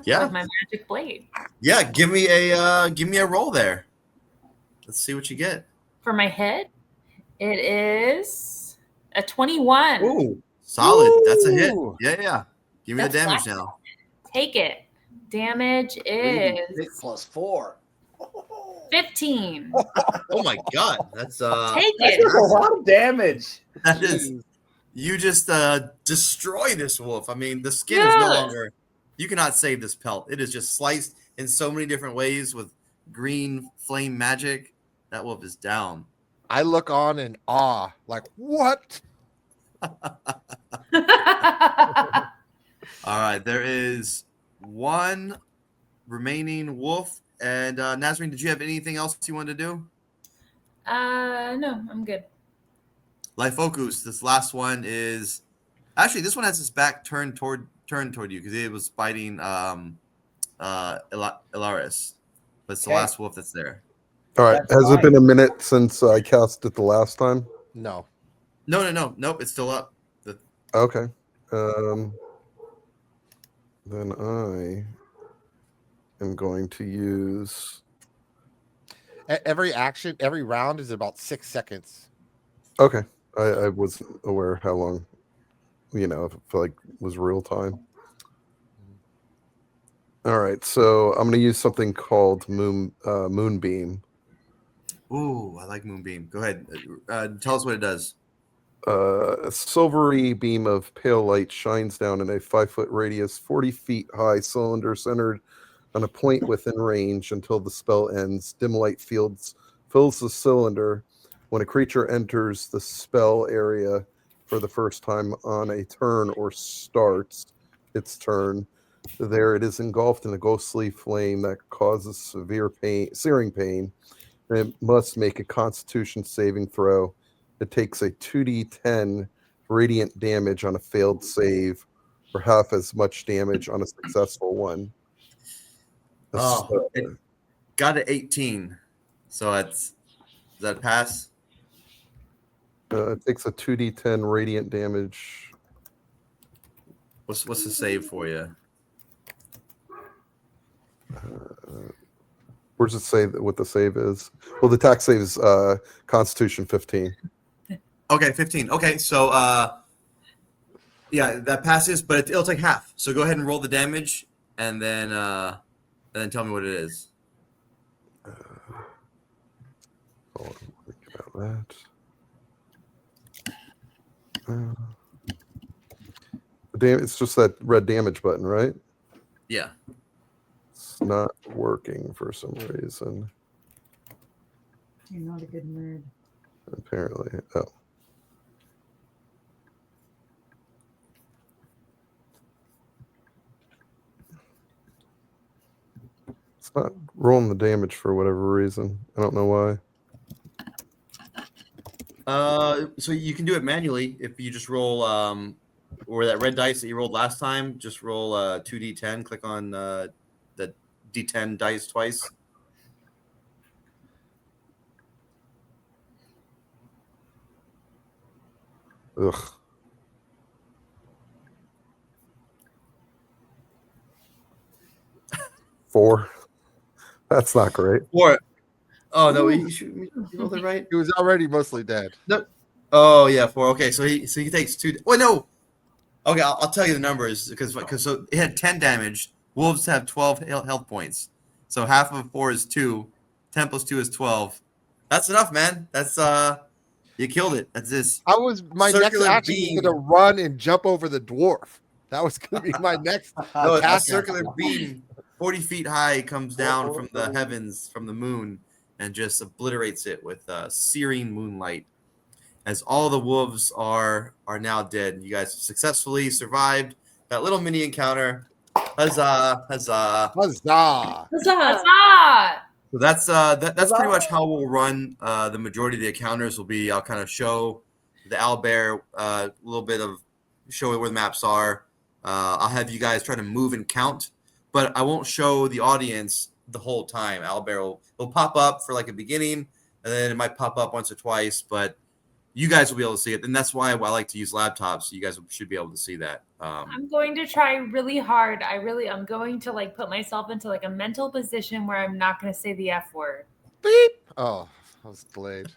Yeah. with my magic blade. Yeah. Give me a roll there. Let's see what you get. For my hit, it is a 21. Ooh, solid. That's a hit. Ooh. Yeah. Give me That's the damage flat. now. Take it. Damage is 6 plus 4. 15. Oh my god, that's Take That's it. a lot of damage. that is. You just destroy this wolf. I mean, the skin is no Yes. longer. You cannot save this pelt. It is just sliced in so many different ways with green flame magic. That wolf is down. I look on in awe, like what? All right, there is one remaining wolf. And Nazarene, did you have anything else you wanted to do? No, I'm good. Life focus. This last one is actually this one has its back turned toward you because it was biting Ilaris. But it's the Okay. last wolf that's there. All right. That's Has it fine. been a minute since I cast it the last time? No. Nope. It's still up. Okay. Then I am going to use. Every action, every round is about 6 seconds. Okay. I wasn't aware how long, if it like was real time. All right. So I'm going to use something called Moonbeam. Ooh, I like Moonbeam. Go ahead. Tell us what it does. A silvery beam of pale light shines down in a 5-foot radius, 40 feet high cylinder centered on a point within range until the spell ends. Dim light fills the cylinder. When a creature enters the spell area for the first time on a turn or starts its turn, there it is engulfed in a ghostly flame that causes severe pain, searing pain. And it must make a Constitution saving throw. It takes a 2d10 radiant damage on a failed save, or half as much damage on a successful one. It got an 18. So does that pass? It takes a 2d10 radiant damage. What's the save for you? Where does it say what the save is? Well, the attack save is Constitution 15. Okay, 15. Okay, so yeah, that passes, but it'll take half. So go ahead and roll the damage, and then tell me what it is. Hold on, think about that. It's just that red damage button, right? Yeah. It's not working for some reason. You're not a good nerd. Apparently. Oh. It's not rolling the damage for whatever reason. I don't know why. So you can do it manually if you just roll or that red dice that you rolled last time. Just roll 2d10. Click on the d10 dice twice. Ugh. Four. That's not great. Four. Oh no, you rolled it right. He was already mostly dead. No. Oh yeah, 4. Okay, so he takes 2. Wait, no. Okay, I'll tell you the numbers because so it had 10 damage. Wolves have 12 health points. So half of 4 is 2. 10 plus 2 is 12. That's enough, man. That's you killed it. That's this. My next circular action beam. was gonna run and jump over the dwarf. That was gonna be my next No, a attack. circular beam 40 feet high comes down from the heavens, from the moon, and just obliterates it with searing moonlight. As all the wolves are now dead. You guys successfully survived that little mini encounter. Huzzah! Huzzah! Huzzah! Huzzah! So that's pretty much how we'll run. The majority of the encounters will be I'll kind of show the owlbear a little bit of show where the maps are. I'll have you guys try to move and count, but I won't show the audience the whole time. Owlbear will pop up for like a beginning, and then it might pop up once or twice, but you guys will be able to see it, and that's why I like to use laptops. So you guys should be able to see that. I'm going to try really hard. I'm going to like put myself into like a mental position where I'm not going to say the F word. Beep. Oh, I was delayed.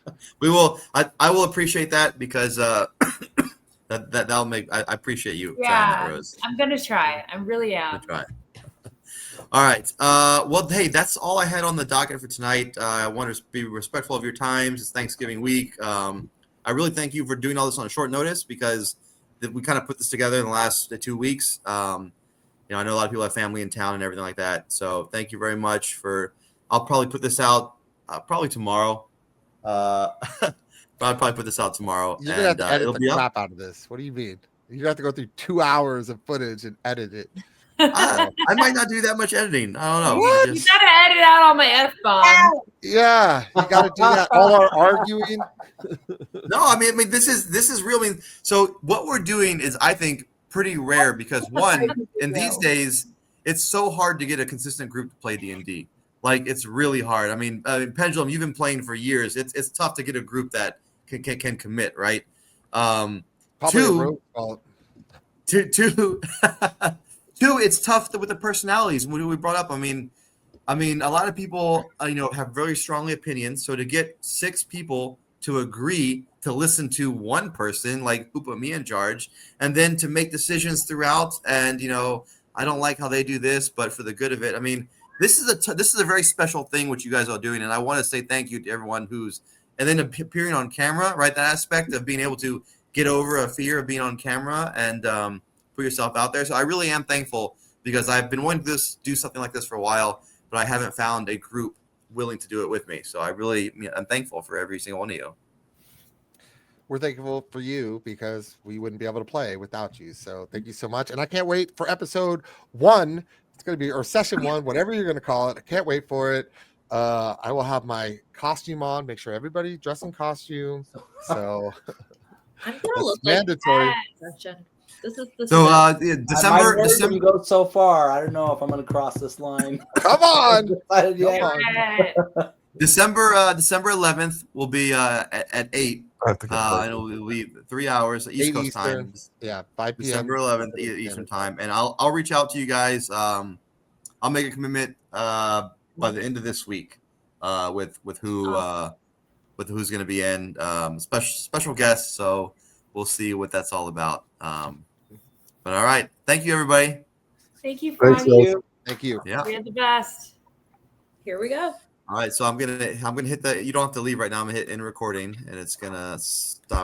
We will. I will appreciate that because that'll make. I appreciate you trying that, Rose. I'm going to try. I really am. Try. All right. Well, hey, that's all I had on the docket for tonight. I want to be respectful of your times. It's Thanksgiving week. I really thank you for doing all this on a short notice because we kind of put this together in the last 2 weeks. I know a lot of people have family in town and everything like that. So thank you very much I'll probably put this out probably tomorrow. I'll probably put this out tomorrow. You're gonna have to edit the crap out of this. What do you mean? You have to go through 2 hours of footage and edit it. I might not do that much editing. I don't know. What? You gotta edit out all my F-bombs. Yeah, you gotta do that. All our arguing. No, I mean, this is real. I mean, so what we're doing is, I think, pretty rare because one, in these days, it's so hard to get a consistent group to play D&D. Like, it's really hard. I mean, Pendulum, you've been playing for years. It's tough to get a group that can commit, right? Two, it's tough with the personalities. When we brought up, I mean, a lot of people, have very strongly opinions. So to get 6 people to agree to listen to one person, like who put me in charge, and then to make decisions throughout, and I don't like how they do this, but for the good of it. I mean, this is a very special thing what you guys are doing, and I want to say thank you to everyone and then appearing on camera, right? That aspect of being able to get over a fear of being on camera and put yourself out there. So I really am thankful because I've been wanting to do something like this for a while, but I haven't found a group willing to do it with me. So I'm thankful for every single one of you. We're thankful for you because we wouldn't be able to play without you. So thank you so much. And I can't wait for episode 1. It's going to be, or session 1, whatever you're going to call it. I can't wait for it. I will have my costume on. Make sure everybody dress in costume. So I'm gonna look mandatory. This is So December goes so far. I don't know if I'm going to cross this line. Come on. December 11th will be at 8. It'll be 3 hours East Coast time. Yeah, 5 p.m. December 11th Eastern time, and I'll reach out to you guys. I'll make a commitment by the end of this week with who with who's going to be in, special guests. So we'll see what that's all about. But all right, thank you, everybody. Thank you, Froggy. Thanks, guys. Thank you. Yeah. You're the best. Here we go. All right, so I'm gonna hit the. You don't have to leave right now. I'm gonna hit in recording, and it's gonna stop.